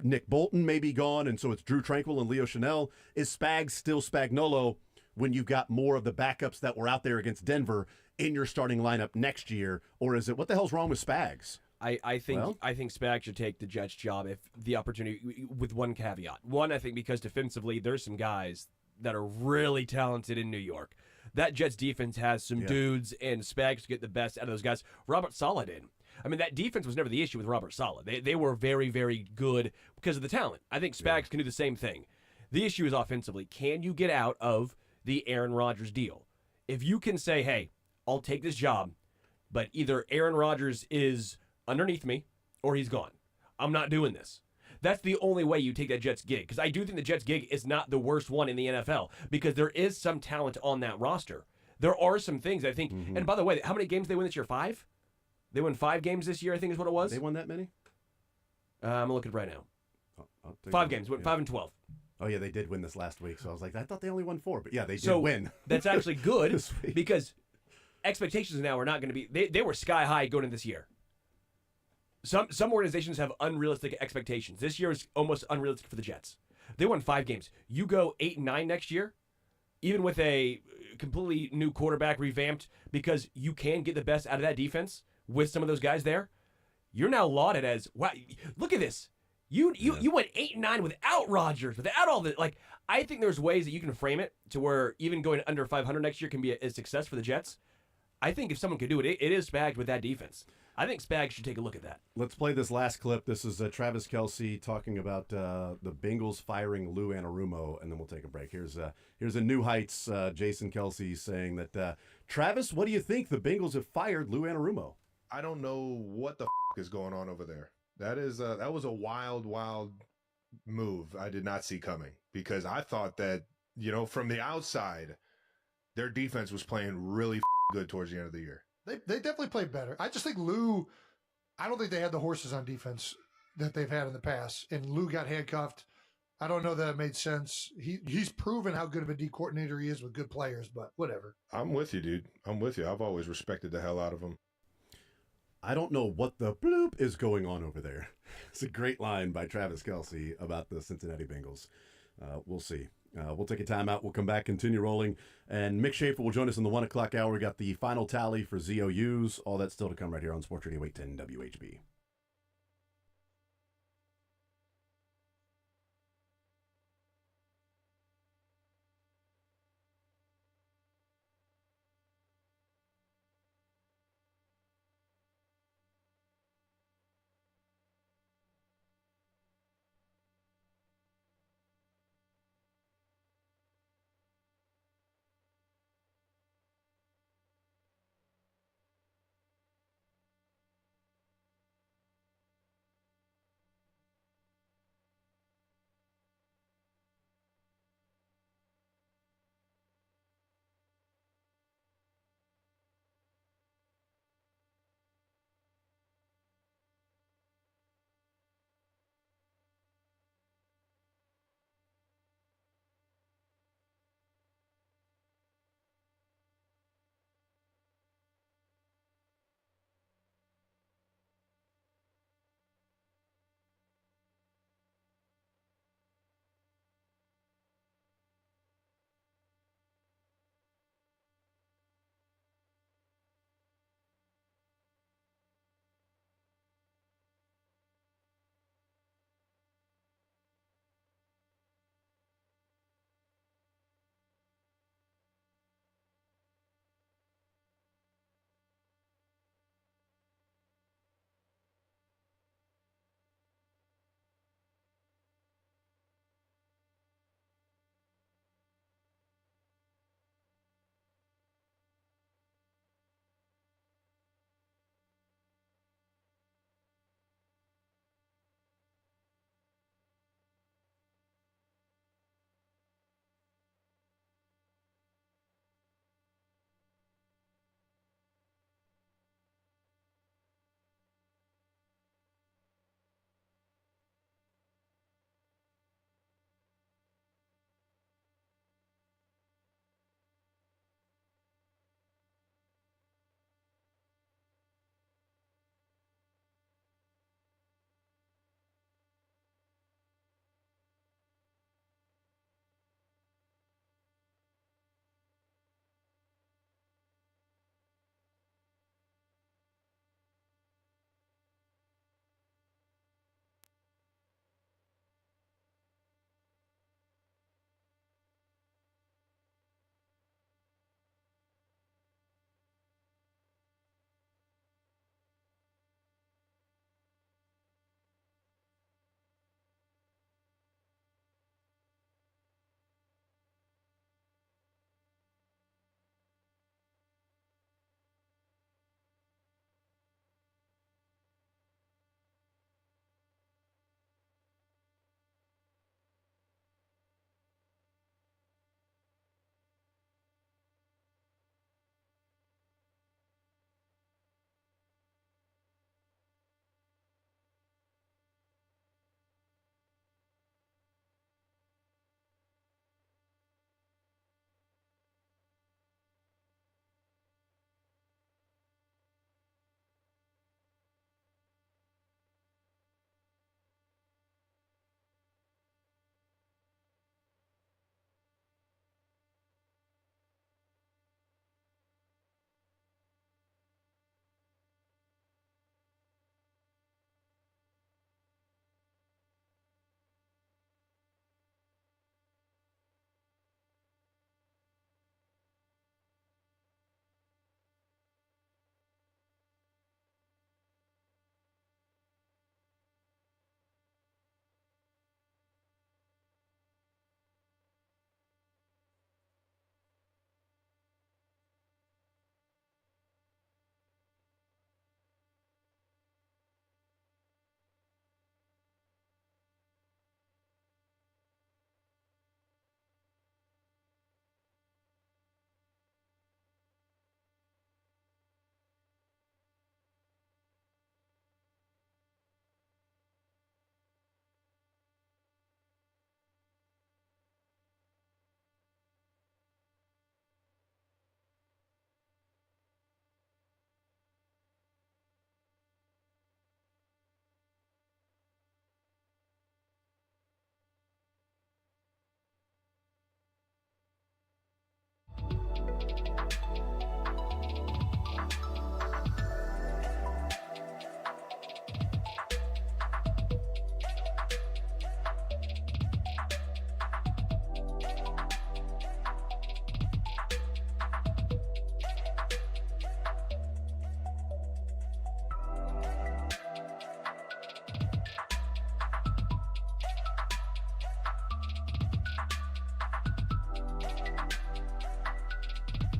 Nick Bolton may be gone, and so it's Drew Tranquill and Leo Chanel. Is Spags still Spagnuolo when you've got more of the backups that were out there against Denver in your starting lineup next year? Or is it, what the hell's wrong with Spags? I think Spags should take the Jets job if the opportunity, with one caveat. One, I think because defensively there's some guys that are really talented in New York. That Jets defense has some dudes, and Spags to get the best out of those guys. Robert Saleh did. I mean, that defense was never the issue with Robert Saleh. They were very, very good because of the talent. I think Spags can do the same thing. The issue is offensively. Can you get out of the Aaron Rodgers deal? If you can say, hey, I'll take this job, but either Aaron Rodgers is underneath me or he's gone. I'm not doing this. That's the only way you take that Jets gig, because I do think the Jets gig is not the worst one in the NFL, because there is some talent on that roster. There are some things I think, and by the way, how many games did they win this year? 5? They won 5 games this year, I think is what it was. They won that many? I'm looking right now. I'll take 5 it. games, Yeah. 5 and 12. Oh, yeah, they did win this last week. So I was like, I thought they only won 4. But yeah, they did So win. that's actually good This week. because expectations now are not going to be, they were sky high going into this year. Some organizations have unrealistic expectations. This year is almost unrealistic for the Jets. They won 5 games. You go 8-9 next year, even with a completely new quarterback revamped, because you can get the best out of that defense with some of those guys there. You're now lauded as, wow, look at this. You went 8-9 without Rodgers, without all the, like, I think there's ways that you can frame it to where even going under 500 next year can be a success for the Jets. I think if someone could do it, it is Spags with that defense. I think Spags should take a look at that. Let's play this last clip. This is Travis Kelce talking about the Bengals firing Lou Anarumo, and then we'll take a break. Here's a New Heights Jason Kelce saying that, Travis, what do you think? The Bengals have fired Lou Anarumo. I don't know what the is going on over there. That was a wild move I did not see coming, because I thought that, from the outside, their defense was playing really good towards the end of the year. They definitely played better. I just think Lou, I don't think they had the horses on defense that they've had in the past. And Lou got handcuffed. I don't know that it made sense. He's proven how good of a D coordinator he is with good players, but whatever. I'm with you, dude. I'm with you. I've always respected the hell out of him. I don't know what the bloop is going on over there. It's a great line by Travis Kelce about the Cincinnati Bengals. We'll see. We'll take a timeout. We'll come back, continue rolling. And Mick Schaefer will join us in the 1 o'clock hour. We got the final tally for ZOUs. All that's still to come right here on Sports Radio 810 WHB.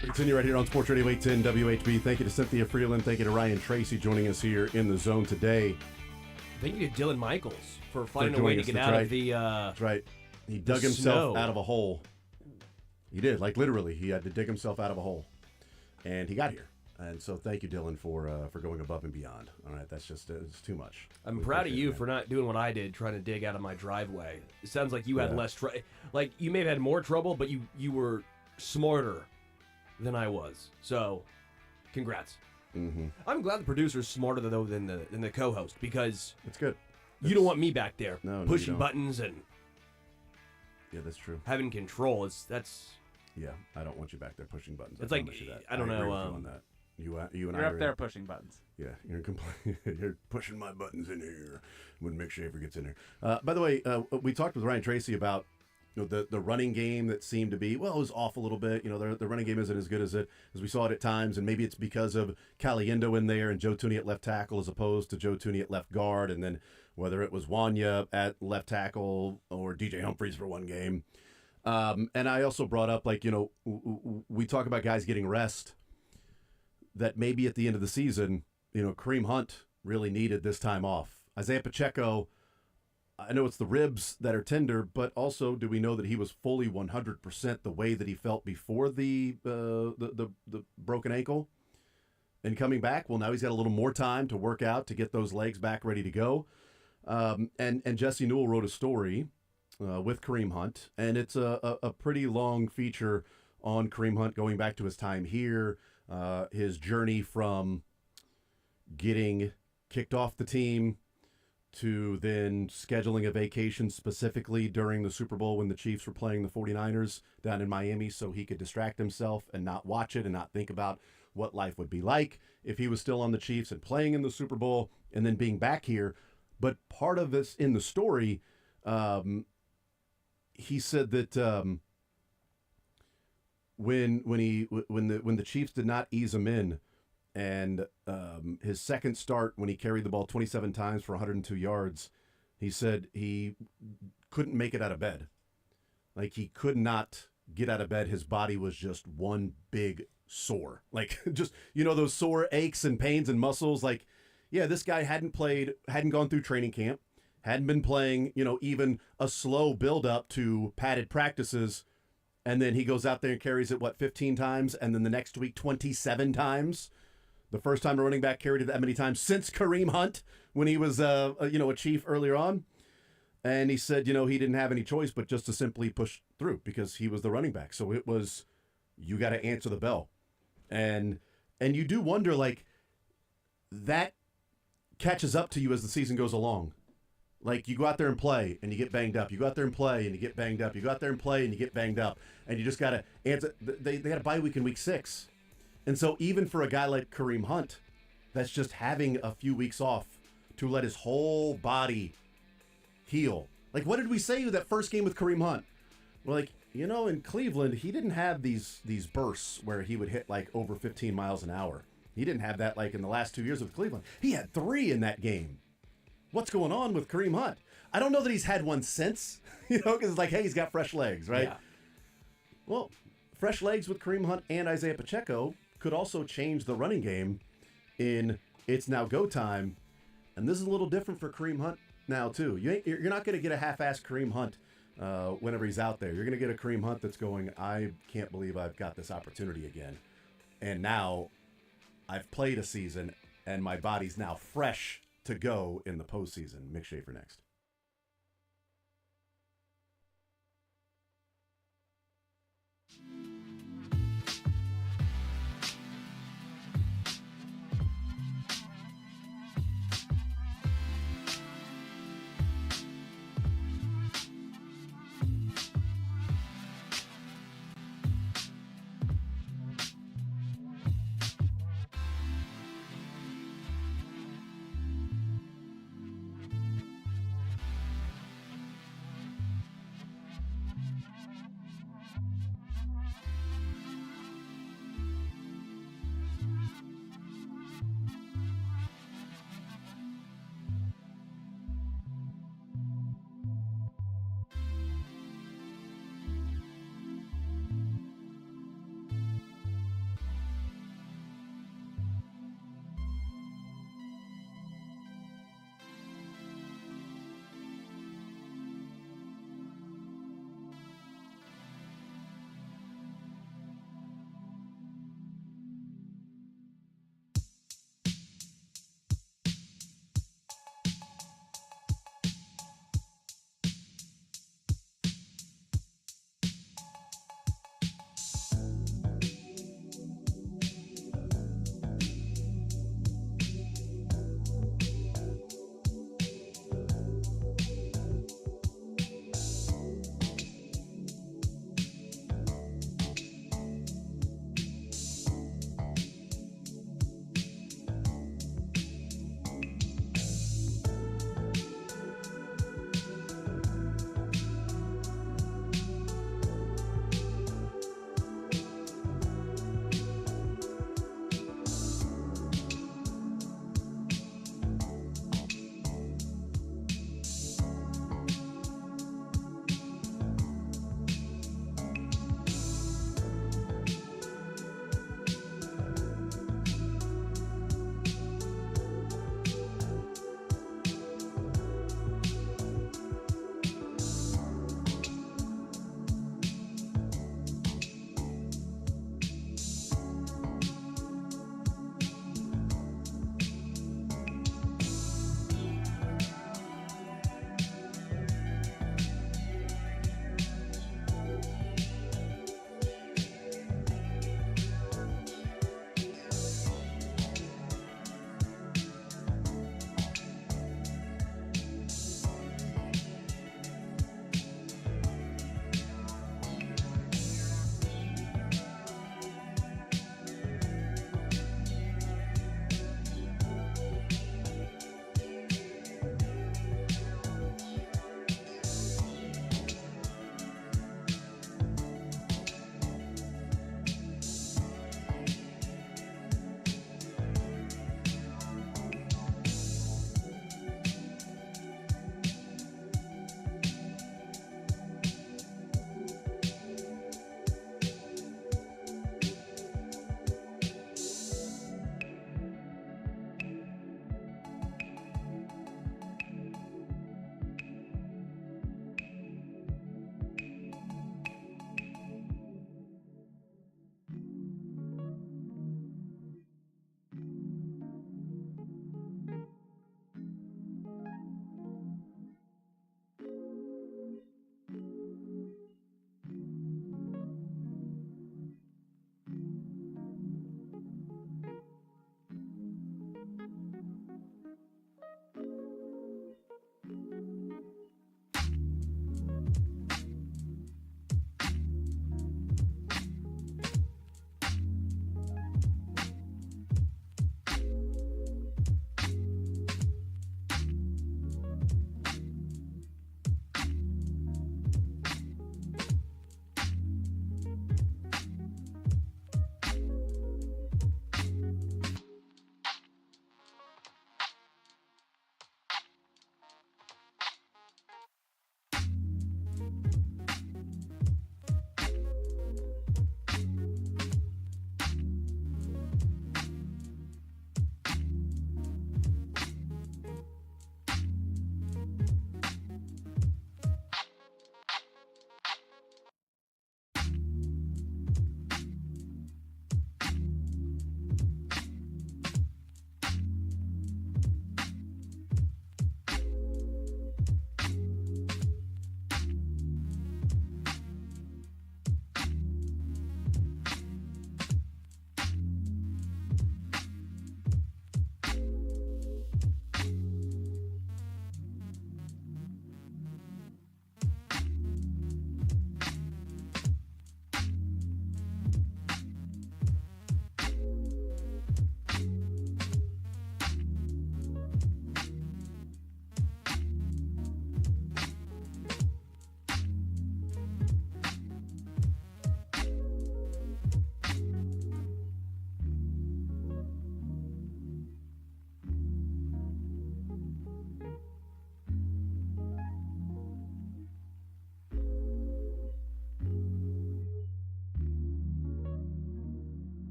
We continue right here on Sports Radio 810 WHB. Thank you to Cynthia Frelund. Thank you to Ryan Tracy joining us here in the zone today. Thank you to Dylan Michaels for finding a joining way to us. get That's out right. of the. That's right. He dug snow. himself out of a hole. He did, like literally. He had to dig himself out of a hole, and he got here. And so, thank you, Dylan, for going above and beyond. All right, that's just it's too much. I'm We proud of appreciate you it, for man. not doing what I did, trying to dig out of my driveway. It sounds like you had Yeah. less trouble. Like you may have had more trouble, but you were smarter than I was. So, congrats. Mm-hmm. I'm glad the producer's smarter than the co-host because It's good. you don't want me back there No, you pushing don't. buttons and Yeah, that's true. having control. That's Yeah, I don't want you back there pushing buttons. It's I like, promise you that. I don't agree know, with you on that. You and You're I up are there pushing buttons. Yeah, you're pushing my buttons in here when Mick Schaefer gets in there. By the way, we talked with Ryan Tracy about the running game that seemed to be, well, it was off a little bit. The running game isn't as good as we saw it at times, and maybe it's because of Caliendo in there and Joe Tooney at left tackle as opposed to Joe Tooney at left guard, and then whether it was Wanya at left tackle or DJ Humphries for one game. And I also brought up, we talk about guys getting rest, that maybe at the end of the season, Kareem Hunt really needed this time off. Isaiah Pacheco, I know it's the ribs that are tender, but also do we know that he was fully 100% the way that he felt before the broken ankle? And coming back, well, now he's got a little more time to work out to get those legs back ready to go. And Jesse Newell wrote a story with Kareem Hunt, and it's a pretty long feature on Kareem Hunt going back to his time here, his journey from getting kicked off the team to then scheduling a vacation specifically during the Super Bowl when the Chiefs were playing the 49ers down in Miami so he could distract himself and not watch it and not think about what life would be like if he was still on the Chiefs and playing in the Super Bowl and then being back here. But part of this in the story, he said that when the Chiefs did not ease him in, and his second start when he carried the ball 27 times for 102 yards, he said he couldn't make it out of bed. Like he could not get out of bed. His body was just one big sore. Like just those sore aches and pains and muscles. Like, yeah, this guy hadn't gone through training camp, hadn't been playing, even a slow build up to padded practices. And then he goes out there and carries it, 15 times? And then the next week, 27 times? The first time a running back carried it that many times since Kareem Hunt when he was, a Chief earlier on. And he said, he didn't have any choice but just to simply push through because he was the running back. So it was, you got to answer the bell. And you do wonder, that catches up to you as the season goes along. Like, you go out there and play, and you get banged up. You go out there and play, and you get banged up. You go out there and play, and you get banged up. And you just got to answer. They had a bye week in week 6. And so even for a guy like Kareem Hunt, that's just having a few weeks off to let his whole body heal. Like, what did we say that first game with Kareem Hunt? We're like, in Cleveland, he didn't have these bursts where he would hit, over 15 miles an hour. He didn't have that, in the last 2 years with Cleveland. He had 3 in that game. What's going on with Kareem Hunt? I don't know that he's had one since, because it's like, hey, he's got fresh legs, right? Yeah. Well, fresh legs with Kareem Hunt and Isaiah Pacheco could also change the running game in it's now go time. And this is a little different for Kareem Hunt now, too. You're not going to get a half-assed Kareem Hunt whenever he's out there. You're going to get a Kareem Hunt that's going, I can't believe I've got this opportunity again. And now I've played a season, and my body's now fresh to go in the postseason. Mick Schaefer next.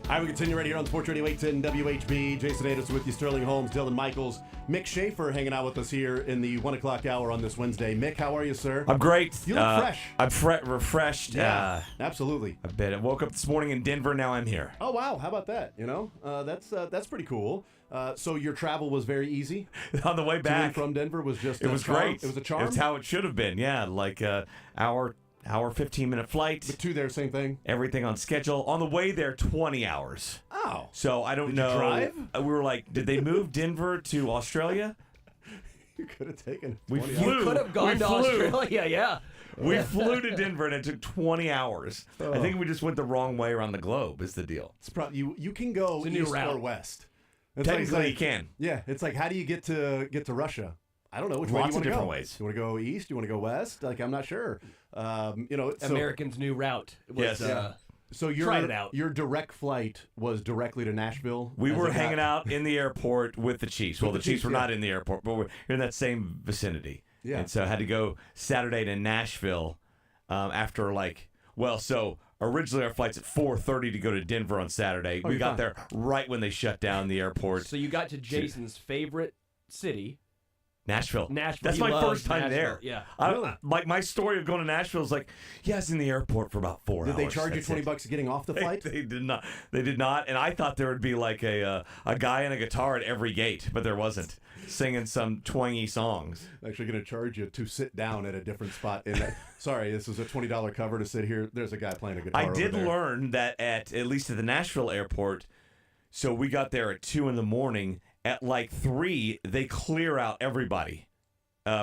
All right, we continue right here on Sports Radio 810 WHB. Jason Anderson with you, Sterling Holmes, Dylan Michaels, Mick Schaefer hanging out with us here in the 1 o'clock hour on this Wednesday. Mick, how are you, sir? I'm great. You look fresh. I'm refreshed. Yeah, absolutely. I bet I woke up this morning in Denver. Now I'm here. Oh, wow. How about that? You know, that's pretty cool. So your travel was very easy? On the way back. To and from Denver was just It was great. It was a charm? It was how it should have been. Yeah, like hour 15-minute flight. But 2 there, same thing? Everything on schedule. On the way there, 20 hours. Oh. So I don't know. Did you drive? We were like, did they move Denver to Australia? You could have taken 20 We hours. flew. You could have gone to Australia, yeah. We flew to Denver, and it took 20 hours. I think we just went the wrong way around the globe is the deal. It's probably, you can go It's a new east route. or west. It's Technically, you can. Yeah, it's like, how do you get to Russia? I don't know. Which way Lots do you of want to different go? ways. You want to go east? You want to go west? Like, I'm not sure. You know, so, American's new route. Was, Yes. so tried it out. Your direct flight was directly to Nashville? We as were it got- hanging out in the airport with the Chiefs. Well, With the the Chiefs were Chiefs, not in the airport, but we're in that same vicinity. Yeah. And so I had to go Saturday to Nashville after so originally our flight's at 4:30 to go to Denver on Saturday. Oh, We you're got fine. there right when they shut down the airport. So you got to Jason's favorite city, Nashville. Nashville. That's He my loves first time Nashville, there. yeah. Like my story of going to Nashville is like, I was in the airport for about 4 hours. Did they charge you That's it. $20 getting off the flight? They did not. They did not. And I thought there would be like a guy and a guitar at every gate, but there wasn't, singing some twangy songs. Actually going to charge you to sit down at a different spot. Sorry, this is a $20 cover to sit here. There's a guy playing a guitar I did over there. learn that at least at the Nashville airport, so we got there at 2 a.m. At like 3, they clear out everybody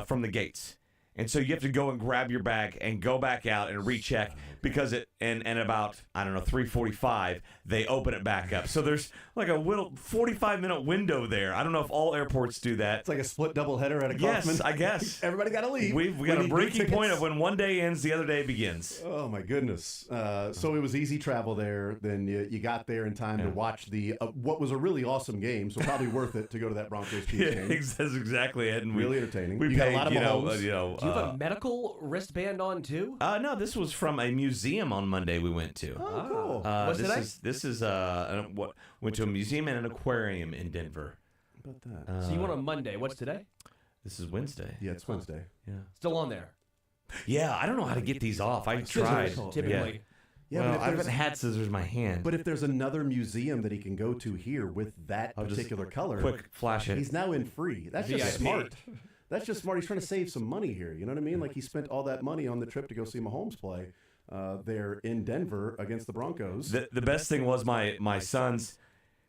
from the gates. And so you have to go and grab your bag and go back out and recheck because and about, 3:45, they open it back up. So there's like a 45-minute window there. I don't know if all airports do that. It's like a split double header at a Yes, Kaufman. I guess. Everybody got to leave. We got a need breaking new point tickets. of when one day ends, the other day begins. Oh, my goodness. So it was easy travel there. Then you got there in time to watch the what was a really awesome game, so probably worth it to go to that Broncos-Chiefs game. That's exactly it. And Really entertaining. We You got a paid, lot of Mahomes. Do you have a medical wristband on too? No, this was from a museum on Monday we went to. Oh, cool. What's today? This is went to a museum and an aquarium in Denver. How about that? So you went on Monday. What's today? This is Wednesday. Yeah, it's Wednesday. Yeah. Still on there. Yeah, I don't know how to get these off. I tried. Scissors, typically. Yeah, Well, but if I haven't there's- had scissors in my hand. But if there's another museum that he can go to here with that I'll just particular color, quick flash it. he's now in free. That's just VIP. smart. That's just smart. He's trying to save some money here. You know what I mean? Like he spent all that money on the trip to go see Mahomes play there in Denver against the Broncos. The best thing was my sons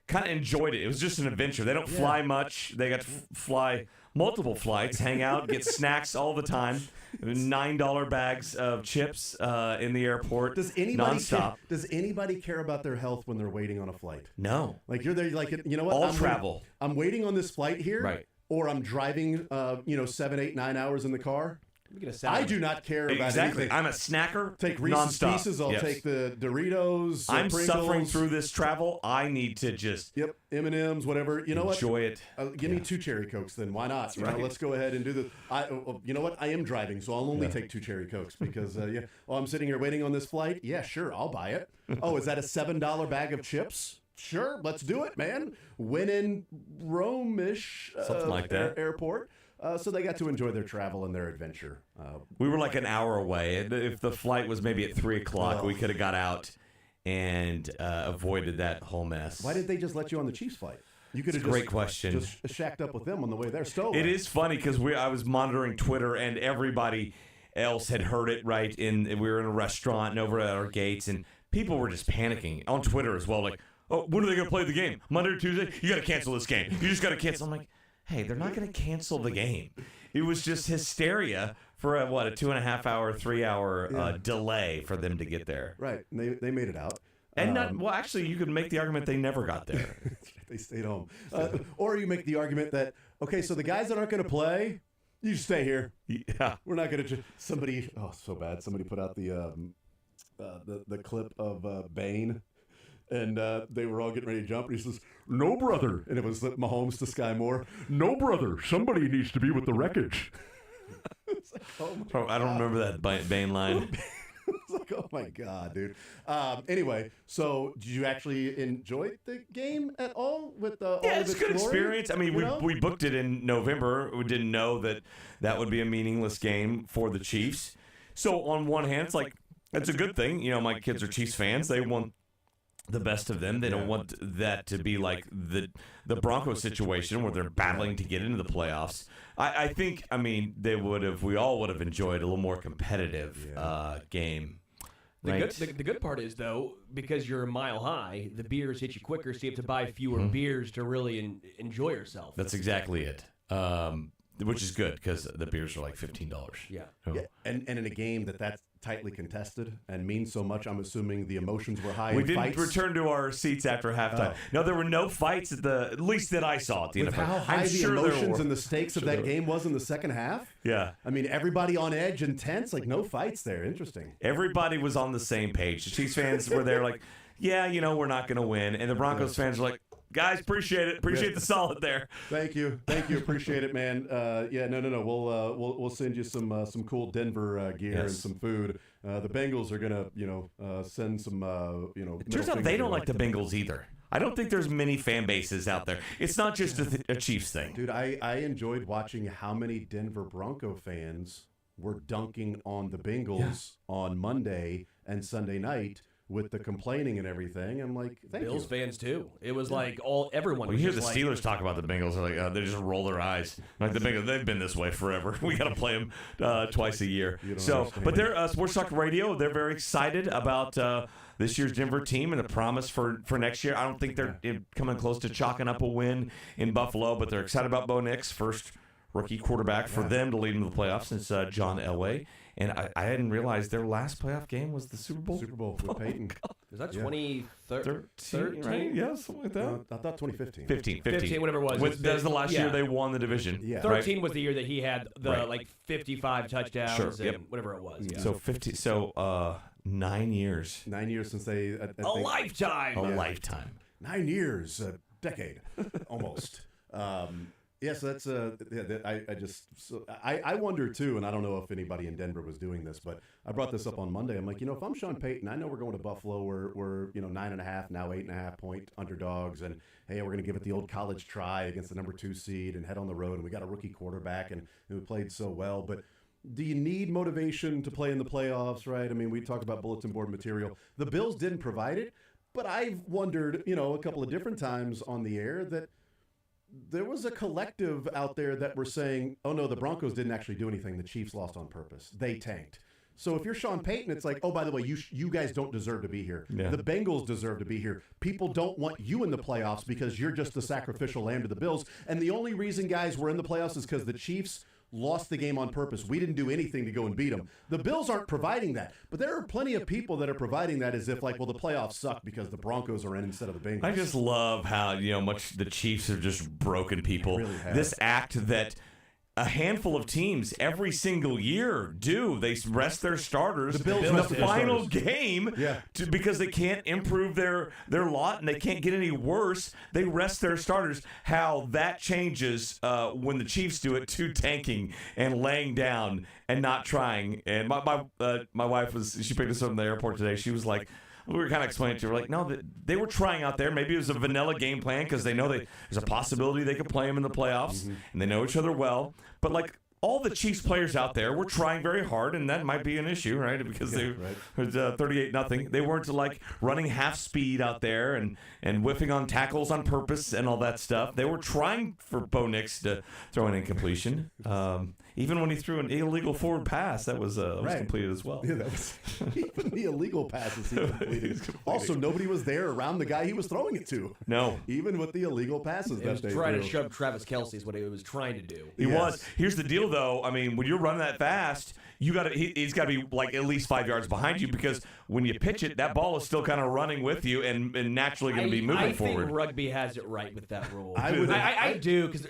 kind of enjoyed it. It was just an adventure. They don't fly much. They got to fly multiple flights, hang out, get snacks all the time. $9 bags of chips in the airport. Does anybody nonstop? care, does anybody care about their health when they're waiting on a flight? No. Like you're there, you're like, you know what? All I'm travel. I'm waiting on this flight here, Right. Or I'm driving, 7, 8, 9 hours in the car. Let me get a sound. I do not care about Exactly. anything. I'm a snacker. Take Reese's nonstop. Pieces. I'll Yes. take the Doritos. I'm Pringles. suffering through this travel. I need to just Yep, M&Ms, whatever. You know what? enjoy it. Give me 2 cherry Cokes then. Why not? You know, right. let's go ahead and do the. You know what? I am driving, so I'll only take 2 cherry Cokes because Oh, I'm sitting here waiting on this flight. Yeah, sure, I'll buy it. Oh, is that a $7 bag of chips? Sure, let's do it, man. When in Rome-ish Something like that. airport. So they got to enjoy their travel and their adventure. We were like an hour away. If the flight was maybe at 3 o'clock, we could have got out and avoided that whole mess. Why did they just let you on the Chiefs flight? You could have Great question. Just shacked up with them on the way there. Stowaway. It is funny because I was monitoring Twitter and everybody else had heard it. Right, we were in a restaurant and over at our gates, and people were just panicking on Twitter as well. Like, oh, when are they going to play the game? Monday or Tuesday? You got to cancel this game. You just got to cancel. I'm like, hey, they're not going to cancel the game. It was just hysteria for a 2.5 hour, 3 hour delay for them to get there. Right. And they made it out. And actually, you could make the argument they never got there. They stayed home. Or you make the argument that, okay, so the guys that aren't going to play, you stay here. Yeah. We're not going to. Somebody, oh, so bad. Somebody put out the clip of Bane. And they were all getting ready to jump. And he says, "No, brother." And it was Mahomes to Sky Moore. "No, brother. Somebody needs to be with the wreckage." It's like, oh my I don't remember that Bane line. It's like, oh my God, dude. Anyway, so did you actually enjoy the game at all? With all yeah, of it's a good glory? experience. I mean, we booked it in November. We didn't know that would be a meaningless game for the Chiefs. So on one hand, it's like it's a good thing. My kids are Chiefs fans. They want the best of them. They don't want that to be like the Broncos situation where they're battling to get into the playoffs. I think, we all would have enjoyed a little more competitive game. The good part is, though, because you're a mile high, the beers hit you quicker, so you have to buy fewer beers to really enjoy yourself. That's exactly it. Which is good because the beers are like $15. Yeah. And in a game that's tightly contested and means so much, I'm assuming the emotions were high. We in didn't fights. return to our seats after halftime. No, there were no fights at least that I saw at the With NFL. how high I'm the sure there emotions were. and the stakes of that game was in the second half. Yeah. I mean, everybody on edge and tense, like no fights there. Interesting. Everybody was on the same page. The Chiefs fans were there like, yeah, we're not going to win. And the Broncos fans were like, guys, appreciate it. Appreciate the solid there. Thank you. Appreciate it, man. No. We'll send you some cool Denver gear and some food. The Bengals are gonna send some It turns out they don't like the Bengals either. I don't think there's many fan bases out there. It's not just a Chiefs thing. Dude, I enjoyed watching how many Denver Bronco fans were dunking on the Bengals on Monday and Sunday night with the complaining and everything. I'm like, thank Bills you. fans too. It was like everyone. We was hear the just Steelers talk about the Bengals. They're like, they just roll their eyes. Like the Bengals, they've been this way forever. We got to play them twice a year. But they're Sports Talk Radio. They're very excited about this year's Denver team and the promise for next year. I don't think they're coming close to chalking up a win in Buffalo, but they're excited about Bo Nix, first rookie quarterback for them to lead them to the playoffs since John Elway. And I hadn't realized their last playoff game was the Super Bowl. Super Bowl with Peyton. Is that 2013? Right? Yeah, something like that. I thought 2015. 15, whatever it was. That was the last year they won the division. Yeah. 13 was the year that he had the 55 touchdowns and whatever it was. Yeah. So 50. So 9 years. 9 years since they A lifetime. A lifetime. 9 years, a decade, almost. So that's I wonder too, and I don't know if anybody in Denver was doing this, but I brought this up on Monday. I'm like, if I'm Sean Payton, I know we're going to Buffalo. We're 9.5 now, 8.5 point underdogs, and hey, we're going to give it the old college try against the number 2 seed and head on the road. And we got a rookie quarterback, and we played so well. But do you need motivation to play in the playoffs? Right? I mean, we talked about bulletin board material. The Bills didn't provide it, but I've wondered, a couple of different times on the air that there was a collective out there that were saying, oh, no, the Broncos didn't actually do anything. The Chiefs lost on purpose. They tanked. So if you're Sean Payton, it's like, oh, by the way, you guys don't deserve to be here. Yeah. The Bengals deserve to be here. People don't want you in the playoffs because you're just the sacrificial lamb to the Bills. And the only reason, guys, we're in the playoffs is because the Chiefs lost the game on purpose. We didn't do anything to go and beat them. The Bills aren't providing that. But there are plenty of people that are providing that as if, the playoffs suck because the Broncos are in instead of the Bengals. I just love how much the Chiefs have just broken people. Really have. This act that a handful of teams every single year do. They rest their starters The Bills in the rest their final starters. game Yeah. because they can't improve their lot and they can't get any worse. They rest their starters. How that changes when the Chiefs do it to tanking and laying down and not trying. And my wife she picked us up from the airport today. She was like, we were kind of explaining to her, no, they were trying out there. Maybe it was a vanilla game plan because they know there's a possibility they could play them in the playoffs, and they know each other well. But, all the Chiefs players out there were trying very hard, and that might be an issue, right? Because they were 38-0. They weren't, running half speed out there and whiffing on tackles on purpose and all that stuff. They were trying for Bo Nix to throw an incompletion. Even when he threw an illegal forward pass, that was completed as well. Yeah, that was even the illegal passes he completed. Also, nobody was there around the guy he was throwing it to. No. Even with the illegal passes It that was they trying to threw. shove Travis Kelce is what he was trying to do. He was. Here's the deal, though. I mean, when you're running that fast, he's got to be at least 5 yards behind you because when you pitch it, that ball is still kind of running with you and naturally going to be moving forward. I think rugby has it right with that rule. I do because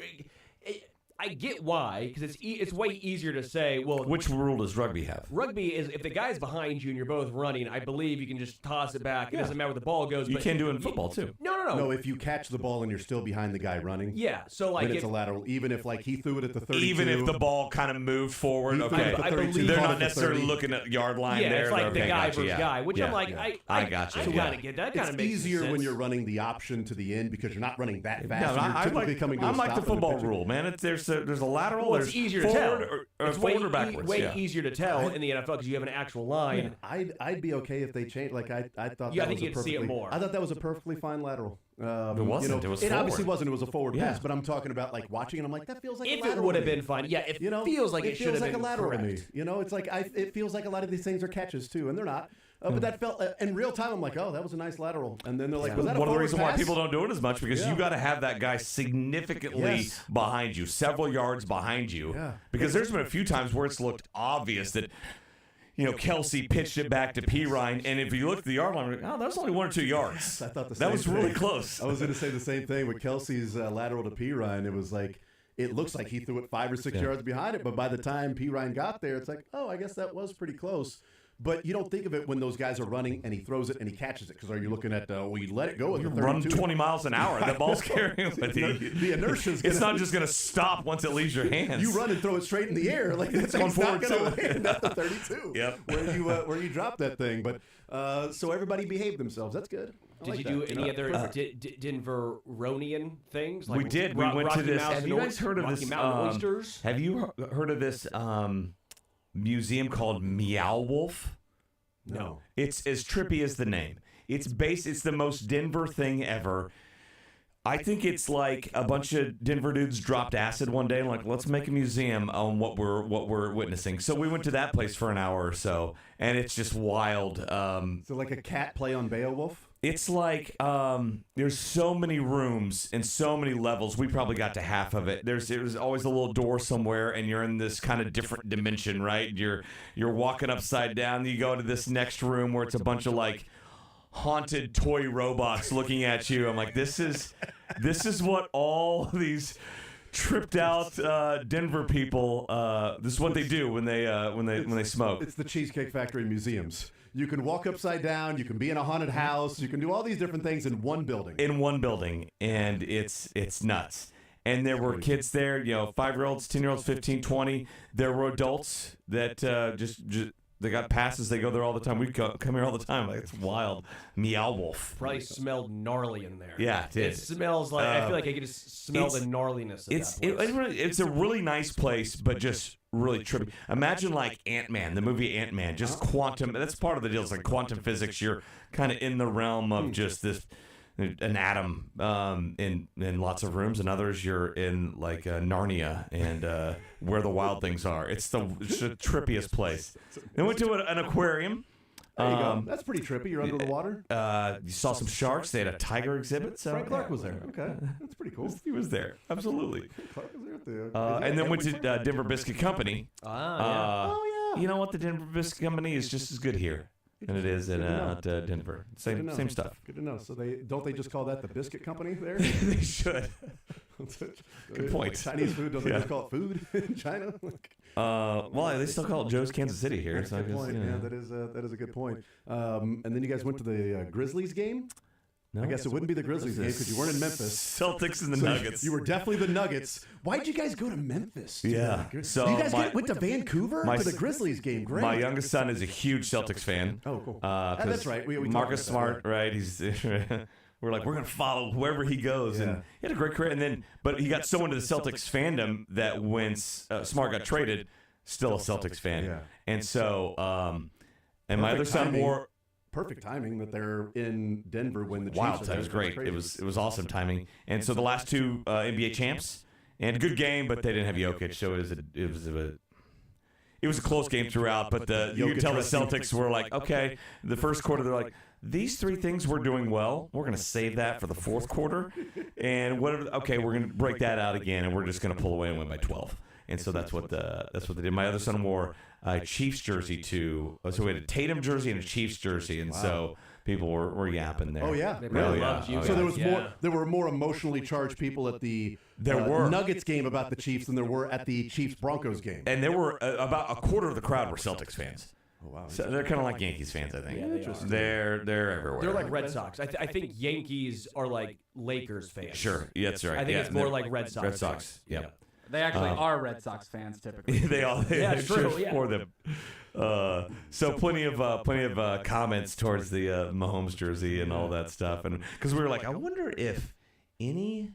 I get why, because it's way easier to say, well, Which rule does rugby have? rugby is if the guy's behind you and you're both running, I believe you can just toss it back. It doesn't matter where the ball goes. You but can do it in football too. No. No, if you catch the ball and you're still behind the guy running. Yeah, so like then it's a lateral. Even if like he threw it at the 32. Even if the ball kind of moved forward, He threw okay. it at the 32, believe- They're called not it the necessarily 30. looking at yard line yeah, there. it's like okay, the guy gotcha, versus yeah. guy, which Yeah. I'm like, Yeah. I gotcha. I yeah. kind of get that. Kind of It's makes easier sense. when you're running the option to the end because you're not running that fast. No, You're I typically like, coming to I a like stop the and football pitching. rule, man. There's a lateral. Well, it's there's easier to forward tell. or It's forward or backwards. way yeah. easier to tell in the NFL because you have an actual line. I'd be okay if they changed. Like I thought. Yeah, I that think was a you'd see it perfectly- more. I thought that was a perfectly fine lateral. It wasn't. It was It obviously forward. wasn't. It was a forward Yeah. pass. But I'm talking about like watching it. I'm like that feels like a If lateral. it would have to me. been fine, yeah. It You know, feels like it should feels have like been a lateral to me. correct. You know, it's like it feels like a lot of these things are catches too, and they're not. But that felt in real time. I'm like, oh, that was a nice lateral. And then they're like, was that a One of the forward reasons why pass? people don't do it as much because Yeah. you got to have that guy significantly Yes. behind you, several yards behind you. Yeah. Because there's been a few times where it's looked obvious that, Kelsey pitched it back to Pirine, and if you look at the yard line, that was only 1 or 2 yards. I thought the that same was thing. really close. I was going to say the same thing with Kelsey's lateral to Pirine. It was like, it looks like he threw it 5 or 6 yards behind it, but by the time Pirine got there, it's like, oh, I guess that was pretty close. But you don't think of it when those guys are running and he throws it and he catches it because are you looking at, we let it go at the 32? Run 20 miles an hour. That ball's carrying with you. The inertia's It's not just going to stop once it leaves your hands. You run and throw it straight in the air. Like it's going not forward, going to too. land at the 32. Yep. Where you drop that thing. But so everybody behaved themselves. That's good. I Did like you do that. any other Denveronian things? We did. We went to this. Have you guys heard of Rocky this? Mountain oysters? Have you heard of this museum called Meow Wolf? No. It's as trippy as the name. It's the most Denver thing ever. I think it's like a bunch of Denver dudes dropped acid one day and like, let's make a museum on what we're witnessing. So we went to that place for an hour or so, and it's just wild. So like a cat play on Beowulf? It's like there's so many rooms and so many levels. We probably got to half of it. There's always a little door somewhere, and you're in this kind of different dimension, right? You're walking upside down. You go to this next room where it's a bunch of like haunted toy robots looking at you. I'm like, this is what all these tripped out Denver people. This is what they do when they smoke. It's the Cheesecake Factory museums. You can walk upside down. You can be in a haunted house. You can do all these different things in one building. And it's nuts. And there were kids there, 5-year-olds, 10-year-olds, 15, 20. There were adults that just they got passes. They go there all the time. We come here all the time. Like, it's wild. Meow Wolf. Probably smelled gnarly in there. Yeah, it did. It smells like I feel like I could just smell the gnarliness of that place. It's a really nice place, but just really trippy. Imagine like Ant-Man, the movie Ant-Man, just quantum. That's part of the deal. It's like quantum physics. You're kind of in the realm of just this. An atom in lots of rooms, and others you're in like Narnia and where the wild things are. It's the trippiest place. Then went to an aquarium. There you go. That's pretty trippy. You're under the water. You saw some sharks. They had a tiger exhibit. So Frank Clark was there. Okay, that's pretty cool. He was there. Absolutely. Clark was there at the. And then went to Denver Biscuit Company. Yeah. You know what? The Denver Biscuit Company is just as good here than it is at Denver. Same stuff. Good to know. So they just call that the biscuit company there? They should. Good point. Chinese food, don't they just call it food in China? Well, they still call it Joe's Kansas City here. That's So a I good guess, point. Yeah, that is a good point. And then you guys went to the Grizzlies game? No, I guess it wouldn't be the Grizzlies game because you weren't in Memphis. Celtics and the Nuggets. You were definitely the Nuggets. Why'd you guys go to Memphis? Yeah. So you guys went to Vancouver to the Grizzlies game. Great. My youngest son is a huge Celtics fan. Oh, cool. That's right. We Marcus Smart, right? He's. We're like, we're gonna follow wherever he goes, and he had a great career. But he got so into the Celtics fandom that when Smart got traded, still a Celtics fan. Yeah. And so, and my other son wore. Perfect timing that they're in Denver when the Chiefs Wild time. It was great. It was awesome timing. And so the last two NBA champs, and good game, but they didn't have Jokic, so it was a close game throughout. But you could tell the Celtics were like, okay, the first quarter they're like, these three things we're doing well. We're going to save that for the fourth quarter, and whatever. Okay, we're going to break that out again, and we're just going to pull away and win by 12. And so that's what they did. My other son wore a Chiefs jersey too. So we had a Tatum jersey and a Chiefs jersey, and so people were yapping there. Oh yeah, They really? really loved you. So Yeah. there were more emotionally charged people at the were. Nuggets game about the Chiefs than there were at the Chiefs Broncos game. And there were about a quarter of the crowd were Celtics fans. Oh wow. So they're kind of like Yankees fans, I think. Yeah, they are. They're everywhere. They're like Red Sox. I think Yankees are like Lakers fans. Sure, yeah, that's right. I think Yeah, it's more they're like Red Sox. Red Sox, fans. yeah. They actually are Red Sox fans typically. they all Yeah, they true, cheer yeah. for them. So plenty of comments towards the Mahomes jersey and all that stuff, and because we were like, I wonder if any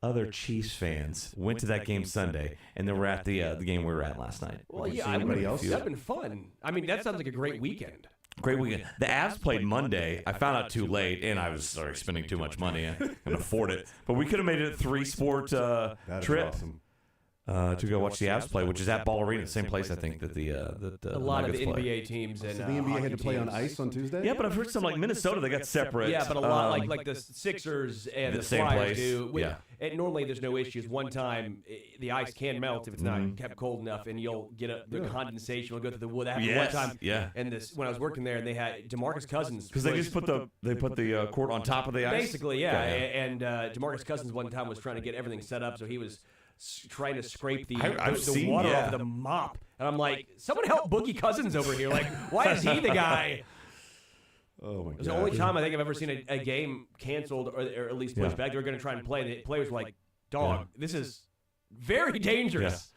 other Chiefs fans went to that game Sunday and they were at the game we were at last night. Well, Did you yeah, see I anybody would. else? That'd been fun. I mean, that sounds like a great weekend. Great weekend. The Avs played Monday. I found out too late, and I was spending too much money. I couldn't afford it. But we could have made it a 3-sport That is trip awesome. to go watch the Avs play, which is at Ball Arena, the same place I think that the A lot of the Nuggets play. NBA teams and So the NBA had hockey to play on teams. ice on Tuesday. Yeah, but I've heard some like Minnesota, they got separate. Yeah, but a lot like the Sixers and The the same Flyers place, do. yeah. And normally there's no issues. One time the ice can melt if it's not kept cold enough, and you'll get the condensation will go through the wood. That happened Yes, one time. yeah. And when I was working there, and they had DeMarcus Cousins Because they just put the court on top of the ice. basically, yeah. And DeMarcus Cousins one time was trying to get everything set up, so he was trying to scrape the water off the mop. And I'm like, someone help Boogie Cousins over here. Like, why is he the guy? Oh my It was god. the only time I think I've ever seen a game canceled or at least pushed back. They were going to try and play. The players were like, dog, this is very dangerous.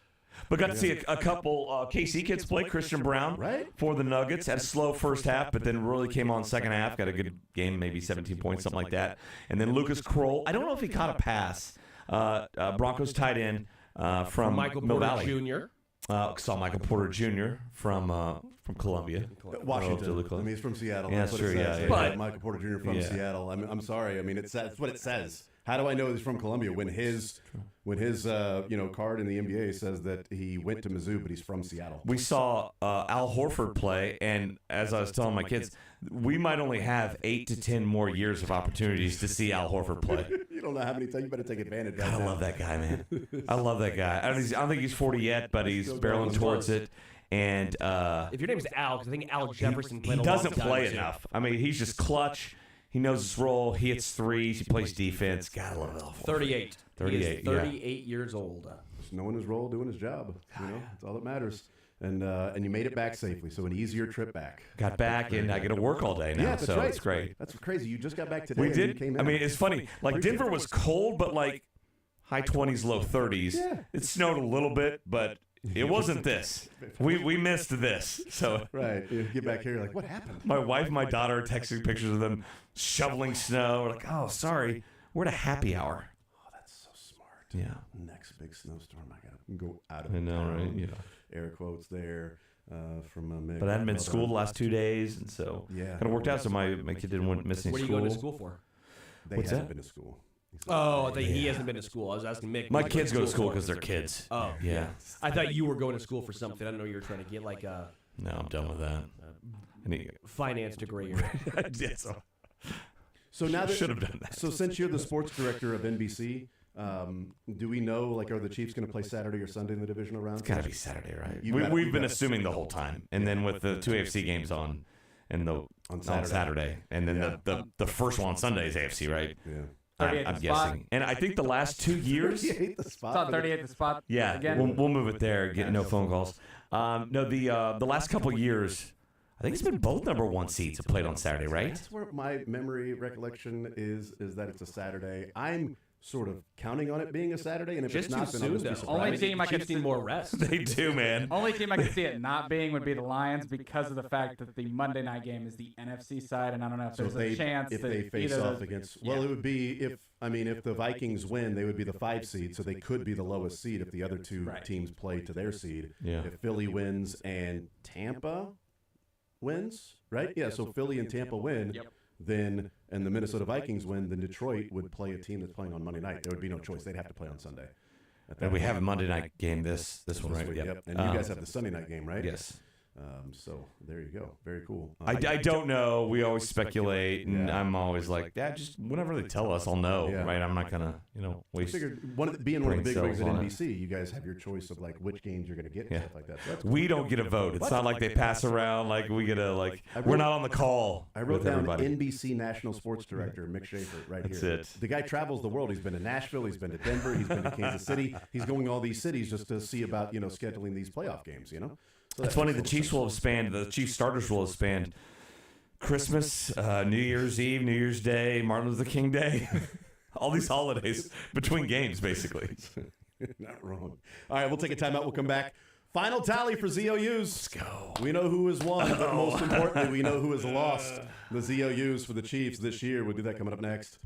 But got to see a couple KC kids play. Christian Brown for the Nuggets. Had a slow first half, but then really came on second half. Got a good game, maybe 17 points, something like that. And then Lucas Kroll. I don't know if he caught a pass. Broncos tight end from Michael Mill Porter Valley. Jr. Saw Michael Porter Jr. from Columbia. Washington. I mean, he's from Seattle. Yeah, That's what sure, it says. yeah. But- Michael Porter Jr. from Yeah. Seattle. I'm sorry. I mean, that's what it says. How do I know he's from Columbia when his card in the NBA says that he went to Mizzou, but he's from Seattle? We saw Al Horford play, and as I was telling my kids, we might only have 8 to 10 more years of opportunities to see Al Horford play. You don't know how many times. You better take advantage. God, I love that guy, man. I love that guy. I don't think he's 40 yet, but he's barreling towards it. And If your name's Al, because I think Al Jefferson played he a long doesn't time, play too. enough. I mean, he's just clutch. He knows his role. He hits threes. He plays defense. God, I love Al Horford. 38. 38, He is 38 years old. Just knowing his role, doing his job. You know, that's all that matters. And you made it back safely, so an easier trip back. Got back, and I get to work all day now, Yeah, that's so right. it's great. That's crazy. You just got back today. We and you did. Came in. I mean, it's funny. Like Denver was cold, but like high 20s, low 30s. Yeah. It snowed a little bit, but it wasn't this. We missed this. So right. You get back here, you're like, what happened? my wife and my daughter are texting pictures of them shoveling snow. We're like, oh, sorry. We're at a happy hour. Oh, that's so smart. Yeah. Next big snowstorm, I gotta go out of I know, town. right? Yeah. Air quotes there from Mick. But I hadn't been to school the last 2 days, and so Yeah. kind of worked out. So my kid didn't miss any What are you school. going to school for? They What's haven't that? been to school. Oh, he hasn't been to school. I was asking Mick. My what kids you go to school for? because they're kids. Oh, Yeah. I thought you were going to school for something. I didn't know you were trying to get like a No, I'm done with that. I need finance degree. Or, yeah, so So now that should have done that. So since you're the sports director of NBC, do we know, like, are the Chiefs going to play Saturday or Sunday in the divisional round? It's got to be Saturday, right? You gotta- We've you been gotta- assuming the whole time, and then with the 2 AFC games on Saturday, and then the first one on Sunday is AFC, right? Yeah. 38th I'm spot. guessing, and I think the last 2 years, You hate the It's spot. on 38th spot. yeah, Again. we'll move it there. Get no phone calls. No, the last couple years, I think it's been both number one seeds have played on Saturday, right? That's where my memory recollection is that it's a Saturday. I'm sort of counting on it being a Saturday, and if just it's too not, then I'll soon, just be though. surprised. Only team I could Chiefs need more rest. They do, man. Only team I could see it not being would be the Lions because of the fact that the Monday night game is the NFC side, and I don't know if So there's if a chance if that they face either off those- against, well, it would be if the Vikings win, they would be the 5 seed, so they could be the lowest seed if the other two Right. teams play to their seed. Yeah. If Philly wins and Tampa wins, right? Yeah, so Philly and Tampa win, then and the Minnesota Vikings win, then Detroit would play a team that's playing on Monday night. There would be no choice; they'd have to play on Sunday. At that And we point. have a Monday night game this one, right? Yep. And you guys have the Sunday night game, right? Yes. So there you go. Very cool. I don't know. We always speculate, and I'm always like, just whenever they tell us, I'll know, right? I'm not gonna, waste. I figured being one of the big wigs at on NBC, you guys have your choice of like which games you're going to get and stuff like that. So that's cool. We don't get a vote. It's not like they pass around. Like we get we're not on the call. I wrote with down everybody. NBC National Sports Director Mick Schaefer right That's here. it. The guy travels the world. He's been to Nashville. He's been to Denver. He's been to Kansas City. He's going all these cities just to see about scheduling these playoff games. So It's funny. The Chiefs will have spanned. The Chiefs starters will have spanned Christmas, New Year's Eve, New Year's Day, Martin Luther King Day, all these holidays between games, basically. Not wrong. All right, we'll take a timeout. We'll come back. Final tally for ZOUs. Let's go. We know who has won, but most importantly, we know who has lost. The ZOUs for the Chiefs this year. We'll do that coming up next.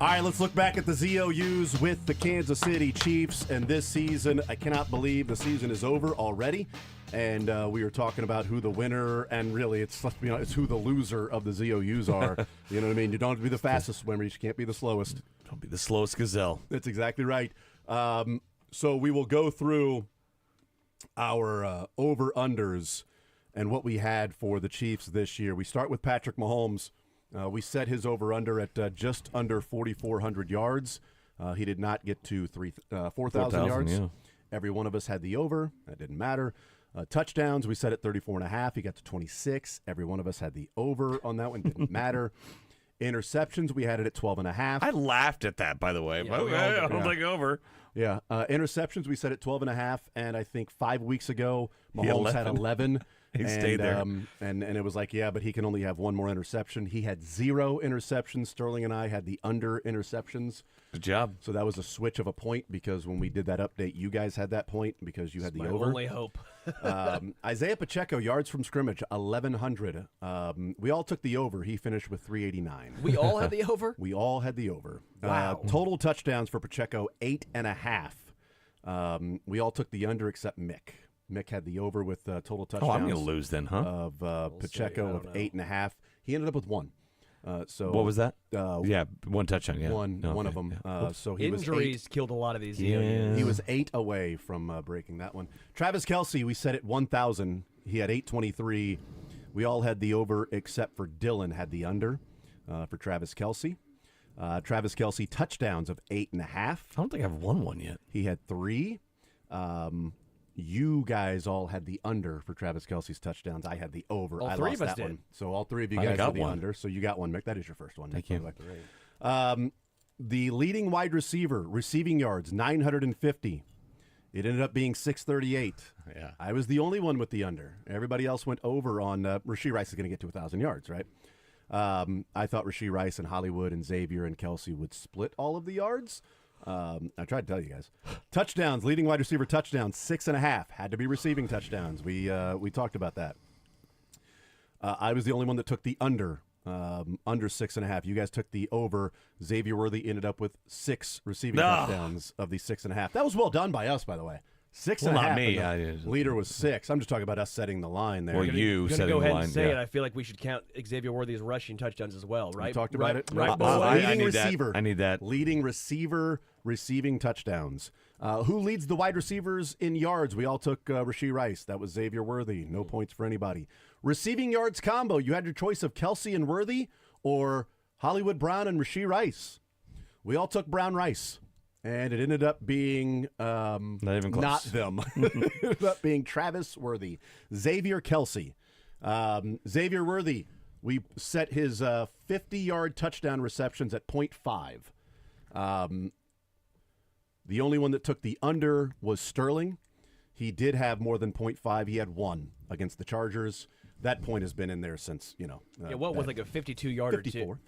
All right, let's look back at the ZOUs with the Kansas City Chiefs. And this season, I cannot believe the season is over already. And we were talking about who the winner, and really, it's who the loser of the ZOUs are. You know what I mean? You don't have to be the fastest swimmer. You just can't be the slowest. Don't be the slowest gazelle. That's exactly right. So we will go through our over-unders and what we had for the Chiefs this year. We start with Patrick Mahomes. We set his over-under at just under 4,400 yards. He did not get to 4,000 yards. Yeah. Every one of us had the over. That didn't matter. Touchdowns, we set at 34.5. He got to 26. Every one of us had the over on that one. Didn't matter. Interceptions, we had it at 12.5. I laughed at that, by the way. Yeah, I don't think over. Yeah. Interceptions, we set at 12.5. And I think 5 weeks ago, Mahomes had 11. He stayed there. And it was like, yeah, but he can only have one more interception. He had 0 interceptions. Sterling and I had the under interceptions. Good job. So that was a switch of a point, because when we did that update, you guys had that point because you had the My over. only hope. Isaiah Pacheco, yards from scrimmage, 1,100. We all took the over. He finished with 389. We all had the over? We all had the over. Wow. Total touchdowns for Pacheco, 8.5. We all took the under except Mick. Mick had the over with total touchdowns. Oh, I'm going to lose then, huh? Of Pacheco of 8.5. He ended up with 1. So What was that? Yeah, one touchdown. Yeah, one of them. Yeah. So he Injuries killed a lot of these. Yeah. He was 8 away from breaking that one. Travis Kelce, we set at 1,000. He had 823. We all had the over except for Dylan had the under for Travis Kelce. Travis Kelce touchdowns of 8.5. I don't think I've won one yet. He had 3. You guys all had the under for Travis Kelce's touchdowns. I had the over. All I three lost of us that did. one. So all 3 of you I guys got had the one. under. So you got one, Mick. That is your first one. Thank by you. the way. The leading wide receiver, receiving yards, 950. It ended up being 638. Yeah. I was the only one with the under. Everybody else went over on Rashee Rice is going to get to 1,000 yards, right? I thought Rashee Rice and Hollywood and Xavier and Kelce would split all of the yards. I tried to tell you guys. Touchdowns, leading wide receiver touchdowns, 6.5. Had to be receiving touchdowns. We talked about that. I was the only one that took the under 6.5. You guys took the over. Xavier Worthy ended up with 6 receiving touchdowns of the 6.5. That was well done by us, by the way. 6.5. Well, not me. Leader was 6. I'm just talking about us setting the line there. Well, you Gonna setting go the ahead line. and say yeah. it. I feel like we should count Xavier Worthy's rushing touchdowns as well, right? We talked about it. Right. I Leading need that. receiver. I need that. Leading receiver receiving touchdowns. Who leads the wide receivers in yards? We all took Rashee Rice. That was Xavier Worthy. No points for anybody. Receiving yards combo. You had your choice of Kelce and Worthy or Hollywood Brown and Rashee Rice. We all took Brown Rice. And it ended up being Not even close. not them. It ended up being Travis Worthy. Xavier Kelce. Xavier Worthy, we set his 50-yard touchdown receptions at 0.5. The only one that took the under was Sterling. He did have more than 0.5. He had 1 against the Chargers. That point has been in there since, what was like a 52-yarder? 54.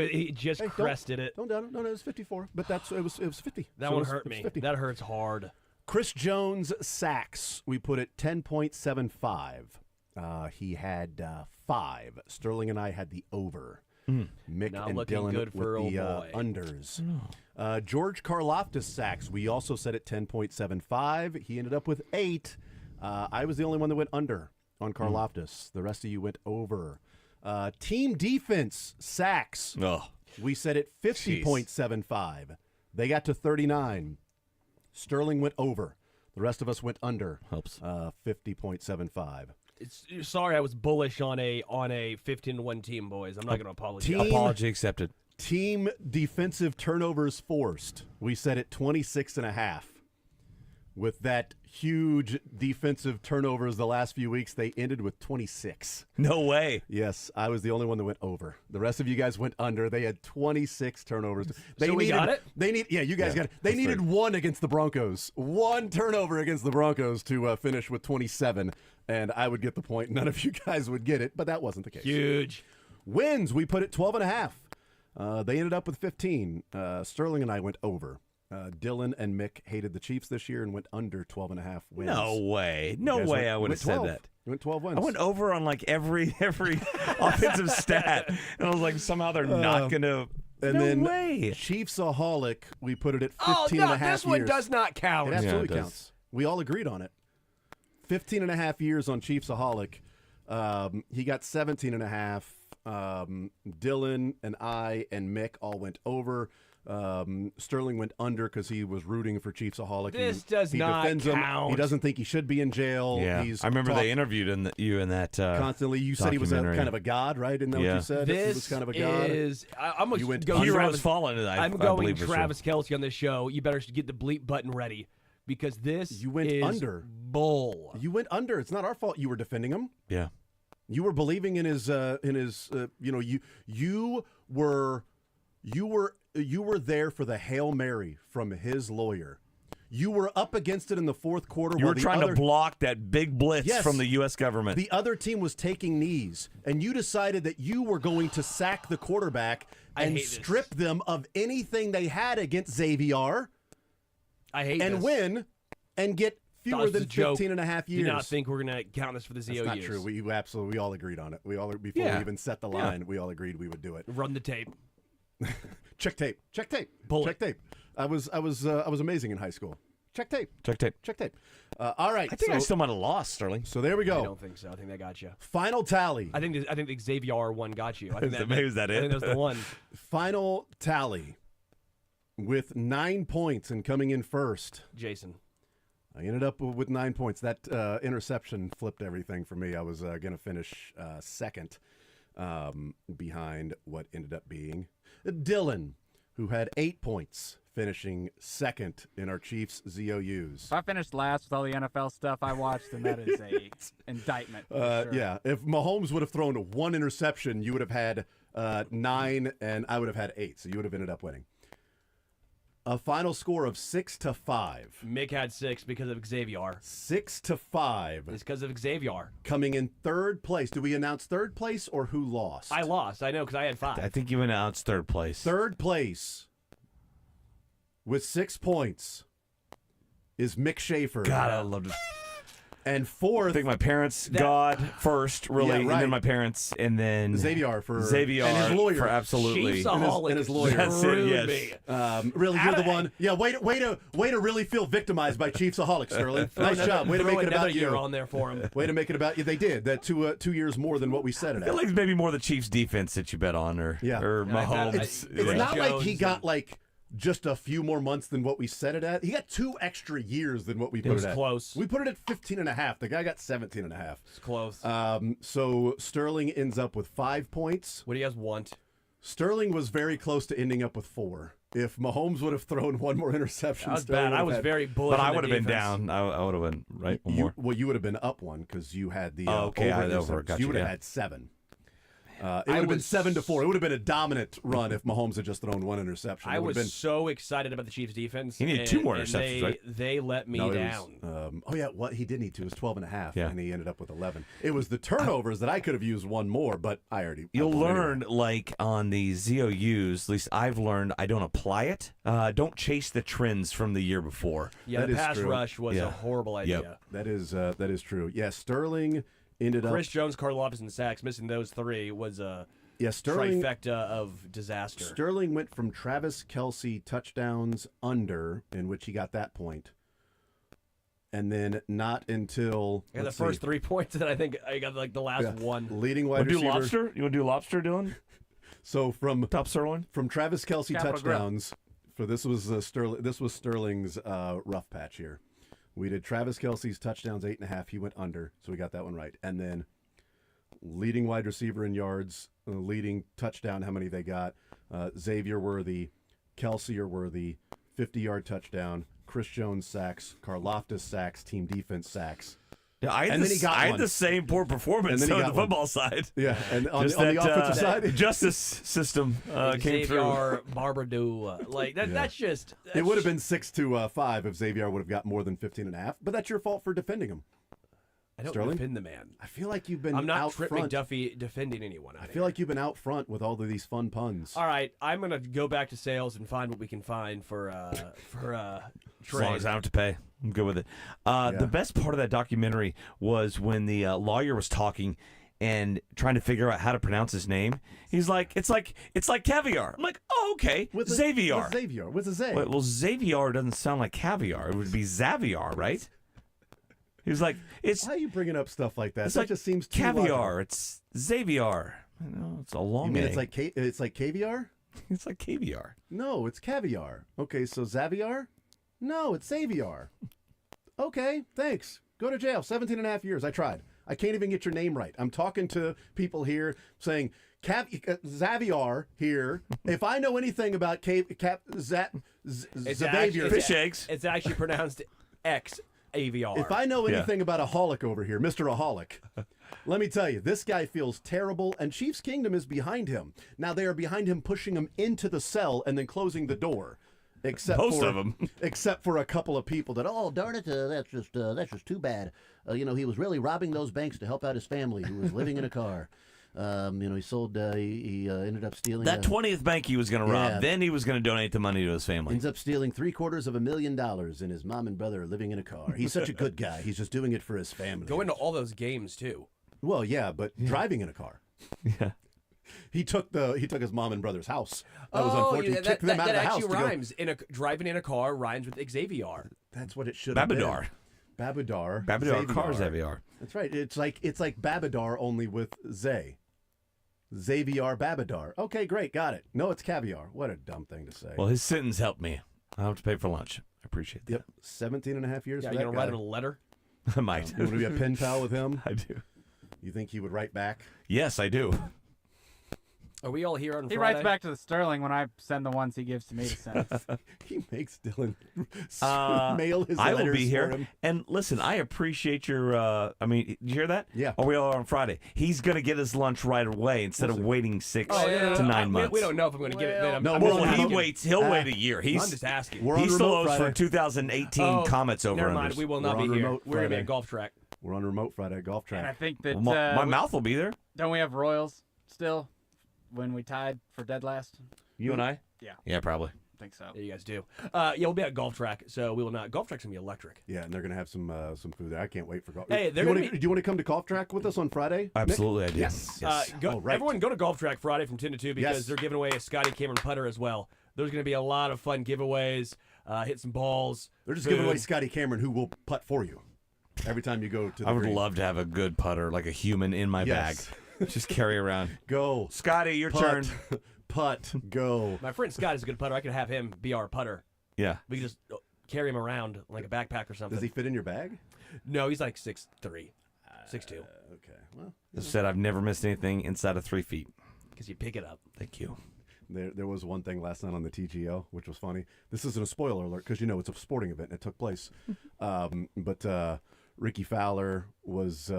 He just crested it. Don't doubt it. No, it was 54. But it was 50. That So one it was hurt me. 50. That hurts hard. Chris Jones sacks. We put it 10.75. He had 5. Sterling and I had the over. Mick Not and looking Dylan good with for the old boy. unders. George Karlaftis sacks. We also set it 10.75. He ended up with 8. I was the only one that went under on Karlaftis. The rest of you went over. Team defense sacks. Oh, We set it 50.75. They got to 39. Sterling went over. The rest of us went under. helps. 50.75. Sorry, I was bullish on a 15-1 team, boys. I'm not going to apologize. Team- Apology accepted. Team defensive turnovers forced. We set it 26.5. With that huge defensive turnovers the last few weeks, they ended with 26. No way. Yes, I was the only one that went over. The rest of you guys went under. They had 26 turnovers. They we got it? You guys got it. They that's needed right. 1 against the Broncos. 1 turnover against the Broncos to finish with 27, and I would get the point. None of you guys would get it, but that wasn't the case. Huge. Wins, we put it 12.5. They ended up with 15. Sterling and I went over. Dylan and Mick hated the Chiefs this year and went under 12.5 wins. No way. You No guys way I would have went said 12. that. You went 12 wins. I went over on like every offensive stat. And I was like, somehow they're not going to And No then way. Chiefsaholic, we put it at 15 Oh, and no, a half this one years. does not count. It absolutely Yeah, it does. counts. We all agreed on it. 15 and a half years on Chiefsaholic. He got 17 and a half. Dylan and I and Mick all went over. Sterling went under because he was rooting for Chiefsaholic. This does he not defends him. count. He doesn't think he should be in jail. Yeah, He's I remember they interviewed you in that constantly. You said he was documentary. kind of a god, right? Isn't that Yeah. what you said? He This was kind of a god. I'm going You went to go under. Heroes Travis. Fallen. I'm I going believe for sure. Travis Kelce on this show. You better get the bleep button ready because this You went is under. bull. You went under. It's not our fault. You were defending him. Yeah. You were believing in his you were there for the Hail Mary from his lawyer. You were up against it in the fourth quarter. You while were the trying other, to block that big blitz Yes. from the U.S. government. The other team was taking knees, and you decided that you were going to sack the quarterback I and hate this. strip them of anything they had against Xavier I hate and this. win and get Thought fewer this was than a joke. 15 and a half years. Do not think we're going to count this for the ZOUs. That's not true. We all agreed on it. We all before Yeah. we even set the line, we all agreed we would do it. Run the tape. Check tape. Check tape. Bullet. Check tape. I was amazing in high school. Check tape. Check tape. Check tape. All right. I think I so, still might have lost, Sterling. so there we I go. don't think so. I think that got you. Final tally. I think the Xavier one got you. I think Maybe is that I it? think that was the one. Final tally with 9 points and coming in first. Jason. I ended up with 9 points. That interception flipped everything for me. I was going to finish second behind what ended up being Dylan, who had 8 points, finishing second in our Chiefs ZOUs. If I finished last with all the NFL stuff I watched, then that is a indictment. for sure. Yeah, if Mahomes would have thrown one interception, you would have had 9, and I would have had 8, so you would have ended up winning. A final score of 6-5. Mick had 6 because of Xavier. 6-5. It's because of Xavier. Coming in third place. Do we announce third place or who lost? I lost. I know because I had 5. I think you announced third place. Third place with 6 points is Mick Schaefer. God, I loved it. And I fourth, think my parents, God first, really, Yeah, and right. then my parents, and then Xavier for Xavier and his lawyer. for absolutely. And his lawyer. That's it, screwed yes. me. Really, you're the one. Yeah, way to really feel victimized by Chiefsaholic, Sterling. Nice job. Way to Throw make it another about year you. on there for him. Way to make it about you. They did that 2 years more than what we said it I feel at. like it's maybe more the Chiefs' defense that you bet on, or Yeah. or Yeah, I bet- Mahomes. It's Yeah. not like he Jones got and- like just a few more months than what we set it at. He got 2 extra years than what we put It was it at. close. We put it at 15 and a half. The guy got 17 and a half. It's close. So Sterling ends up with 5 points. What do you guys want? Sterling was very close to ending up with 4. If Mahomes would have thrown one more interception, That was Sterling bad. would I have was had- very bullish. But I on the would have been defense. down. I would have been right one You, more. well, you would have been up 1 because you had the okay, I had over. interceptions. Gotcha, You would have yeah. had 7. It would have been 7-4. It would have been a dominant run if Mahomes had just thrown 1 interception. I It would was have been. so excited about the Chiefs' defense. He needed and- 2 more and interceptions, right? They let me No, it down. was, what he did need to. It was 12 and a half, Yeah. and he ended up with 11. It was the turnovers that I could have used 1 more, but I already. You'll I won anyway. learn, like on the ZOUs, at least I've learned, I don't apply it. Don't chase the trends from the year before. Yeah, That the is pass true. rush was Yeah. a horrible idea. Yep. That is true. Yeah, Sterling ended Chris up. Jones, Carl Loftus, and sacks, missing those 3 was a Yeah, Sterling. trifecta of disaster. Sterling went from Travis Kelce touchdowns under, in which he got that point, and then not until Yeah, the let's first see, 3 points that I think I got like the last yeah, one. leading wide Want to do receiver. lobster? You want to do lobster, Dylan? So from Top sirloin? Travis Kelce Capital Grill. touchdowns. For this was Sterling. This was Sterling's rough patch here. We did Travis Kelce's touchdowns 8.5. He went under, so we got that one right. And then leading wide receiver in yards, leading touchdown. How many they got? Xavier Worthy, Kelce or Worthy, 50-yard touchdown. Chris Jones sacks, Karlaftis sacks, team defense sacks. Yeah, I had, And then he got I had one. the same poor performance And then he on the got one. football side. Yeah, and on, Just on the that, offensive side, justice system came through. Xavier Barbadou, like that. Yeah. That's just. it would have been 6-5 if Xavier would have got more than 15.5. But that's your fault for defending him. I don't Sterling? defend the man. I feel like you've been I'm not out Trip front. McDuffie defending anyone. I feel like you've been out front with all of these fun puns. All right, I'm gonna go back to sales and find what we can find for As long trade. as I don't have to pay, I'm good with it. The best part of that documentary was when the lawyer was talking, and trying to figure out how to pronounce his name. He's like, it's like caviar. I'm like, oh, okay, Xavier. With Xavier, with a Z. Well, Xavier doesn't sound like caviar. It would be Xavier, right? He was like, Why are you bringing up stuff like that? It's That like just seems too caviar. logical. It's Xavier. I know, it's a long You mean name. it's like caviar? It's like caviar. No, it's caviar. Okay, so Xavier? No, it's Xavier. Okay, thanks. Go to jail. 17 and a half years. I tried. I can't even get your name right. I'm talking to people here saying, Xavier here. If I know anything about Xavier. Fish eggs. It's actually pronounced X-A-V-R. If I know anything about a holic over here, Mr. Aholic, let me tell you, this guy feels terrible, and Chiefs Kingdom is behind him. Now they are behind him, pushing him into the cell and then closing the door. Except Most for, of them. except for a couple of people that, oh, darn it, that's just too bad. He was really robbing those banks to help out his family who was living in a car. He sold, he ended up stealing. That 20th bank he was going to rob. Yeah. Then he was going to donate the money to his family. Ends up stealing $750,000, and his mom and brother are living in a car. He's such a good guy. He's just doing it for his family. Go into all those games too. Well, yeah, but driving in a car. Yeah. He took his mom and brother's house. That was unfortunate. He kicked them out of the house. That actually rhymes. Driving in a car rhymes with Xavier. That's what it should have been. Babadar. Babadar. Car Xavier. That's right. It's like Babadar only with Zay. Xavier Babadar. Okay, great, got it. No, it's caviar. What a dumb thing to say. Well, his sentence helped me. I don't have to pay for lunch. I appreciate that. Yep, 17 and a half years Yeah, for you that gonna guy. write him a letter? I might. You want to be a pen pal with him? I do. You think he would write back? Yes, I do. Are we all here on Friday? He writes back to the Sterling when I send the ones he gives to me to send. He makes Dylan mail his I will letters be for here. him. And listen, I appreciate your, did you hear that? Yeah. Are we all on Friday? He's going to get his lunch right away instead of waiting 6 to 9 months. We don't know if I'm going to get it. Then No, I'm we're just on He remote. waits. He'll wait a year. I'm just asking. We're on He still remote owes for Friday. 2018 Comets over Never mind. unders. We will not We're be on here. remote We're going to be Friday. at golf track. We're on remote Friday golf And I track. think that My mouth will be there. don't we have Royals still when we tied for dead last? You and I? Yeah. Yeah, probably. I think so. Yeah, you guys do. Yeah, we'll be at golf track, so we will not. Golf track's going to be electric. Yeah, and they're going to have some food there. I can't wait for golf. Hey, they're do gonna you want to come to golf track with us on Friday, Nick? Absolutely, I do. Yes. Go, Oh, right. Everyone go to golf track Friday from 10 to 2 because Yes. they're giving away a Scotty Cameron putter as well. There's going to be a lot of fun giveaways, hit some balls. They're just food. giving away Scotty Cameron, who will putt for you every time you go to the I would green. love to have a good putter, like a human in my Yes. bag. Just carry around. Go. Scotty, your Putt. turn. Putt. Go. My friend Scott is a good putter. I could have him be our putter. Yeah. We could just carry him around like a backpack or something. Does he fit in your bag? No, he's like 6'3", 6'2", Okay. Well, As I said, I've never missed anything inside of 3 feet. because you pick it up. Thank you. there was one thing last night on the TGO, which was funny. This isn't a spoiler alert because it's a sporting event and it took place. But Ricky Fowler was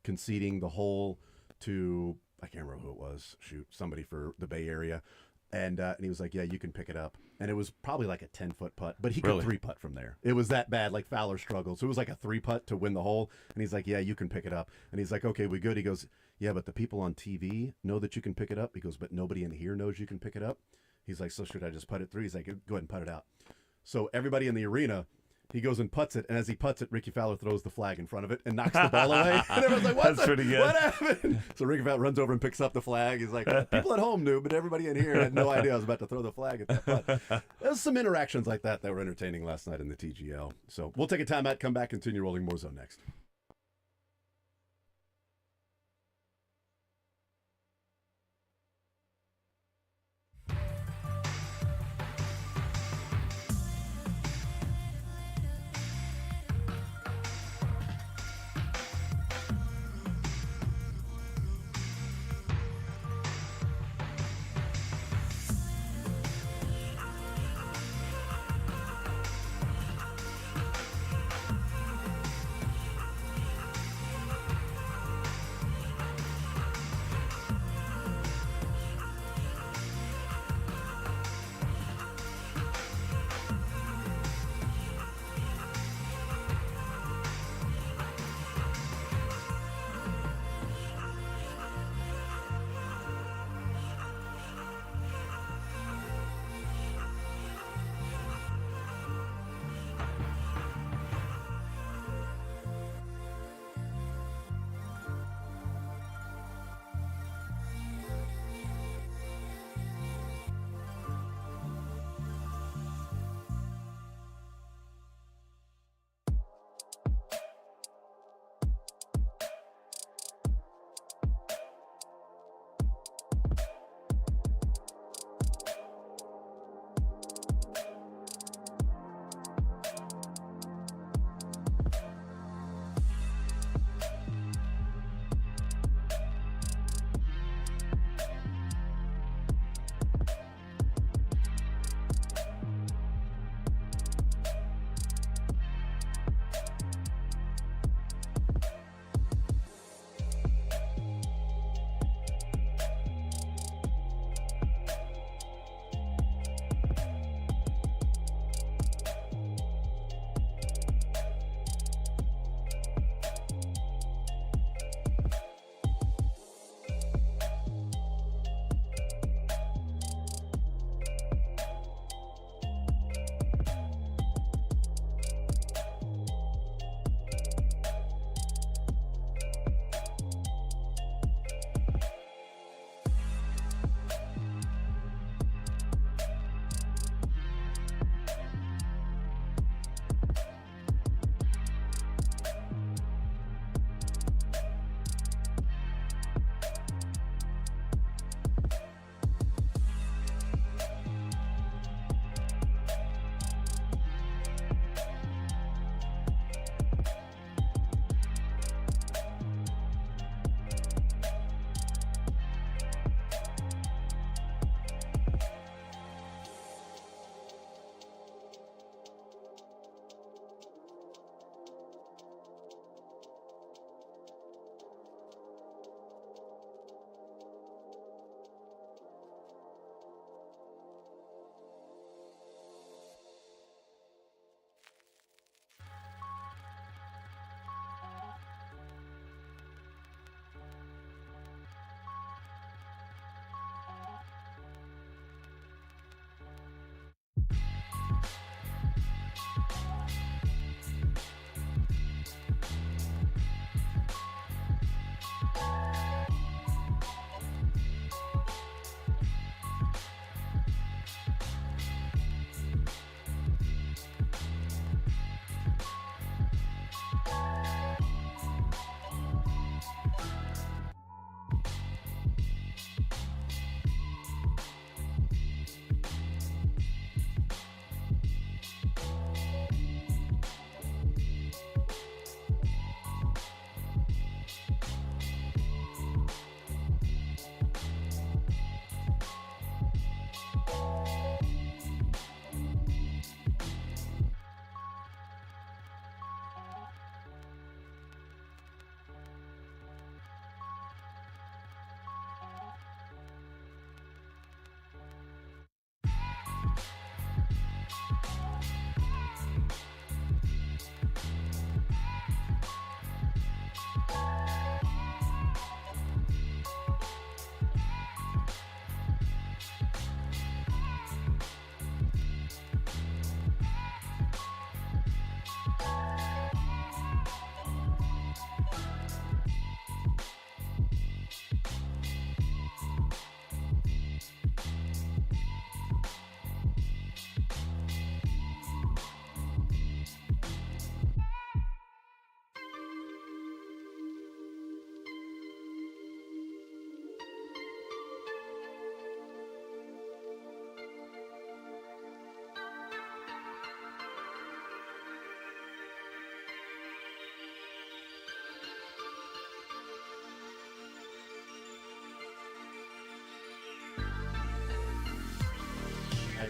conceding the hole to, I can't remember who it was. Shoot, somebody for the Bay Area. And he was like, yeah, you can pick it up. And it was probably like a 10-foot putt, but he could Really? 3-putt from there. It was that bad, like Fowler struggled. So it was like a 3-putt to win the hole. And he's like, yeah, you can pick it up. And he's like, okay, we good. He goes, yeah, but the people on TV know that you can pick it up. He goes, but nobody in here knows you can pick it up. He's like, so should I just putt it through? He's like, go ahead and putt it out. So everybody in the arena, he goes and putts it, and as he putts it, Ricky Fowler throws the flag in front of it and knocks the ball away. And everyone's like, That's pretty good. What happened? So Ricky Fowler runs over and picks up the flag. He's like, people at home knew, but everybody in here had no idea I was about to throw the flag at that putt. There's some interactions like that were entertaining last night in the TGL. So we'll take a time out, come back, continue rolling more zone next.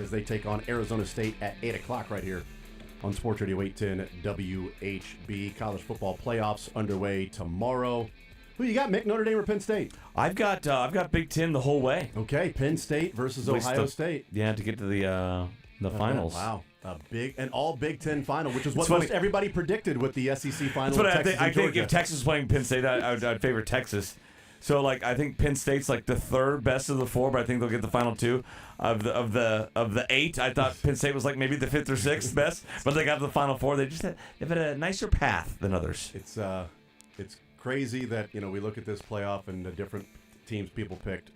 as they take on Arizona State at 8 o'clock right here on Sports Radio 810 WHB. College football playoffs underway tomorrow. Who you got, Mick? Notre Dame or Penn State? I've got Big Ten the whole way. Okay, Penn State versus Ohio State. Yeah, to get to the finals. Wow, all Big Ten final, which is what most everybody predicted with the SEC final. That's what I think if Texas was playing Penn State, I'd favor Texas. So like I think Penn State's like the third best of the four, but I think they'll get the final two of the eight. I thought Penn State was like maybe the fifth or sixth best, but they got to the final four. They've had a nicer path than others. It's crazy that we look at this playoff and the different teams people picked.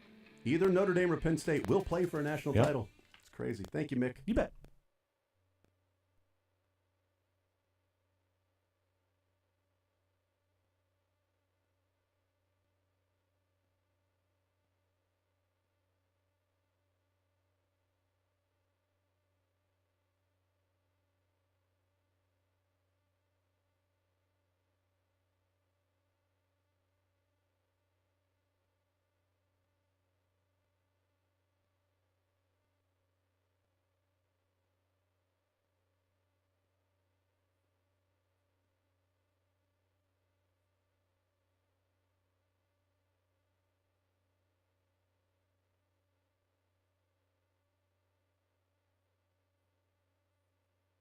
Either Notre Dame or Penn State will play for a national title. It's crazy. Thank you, Mick. You bet.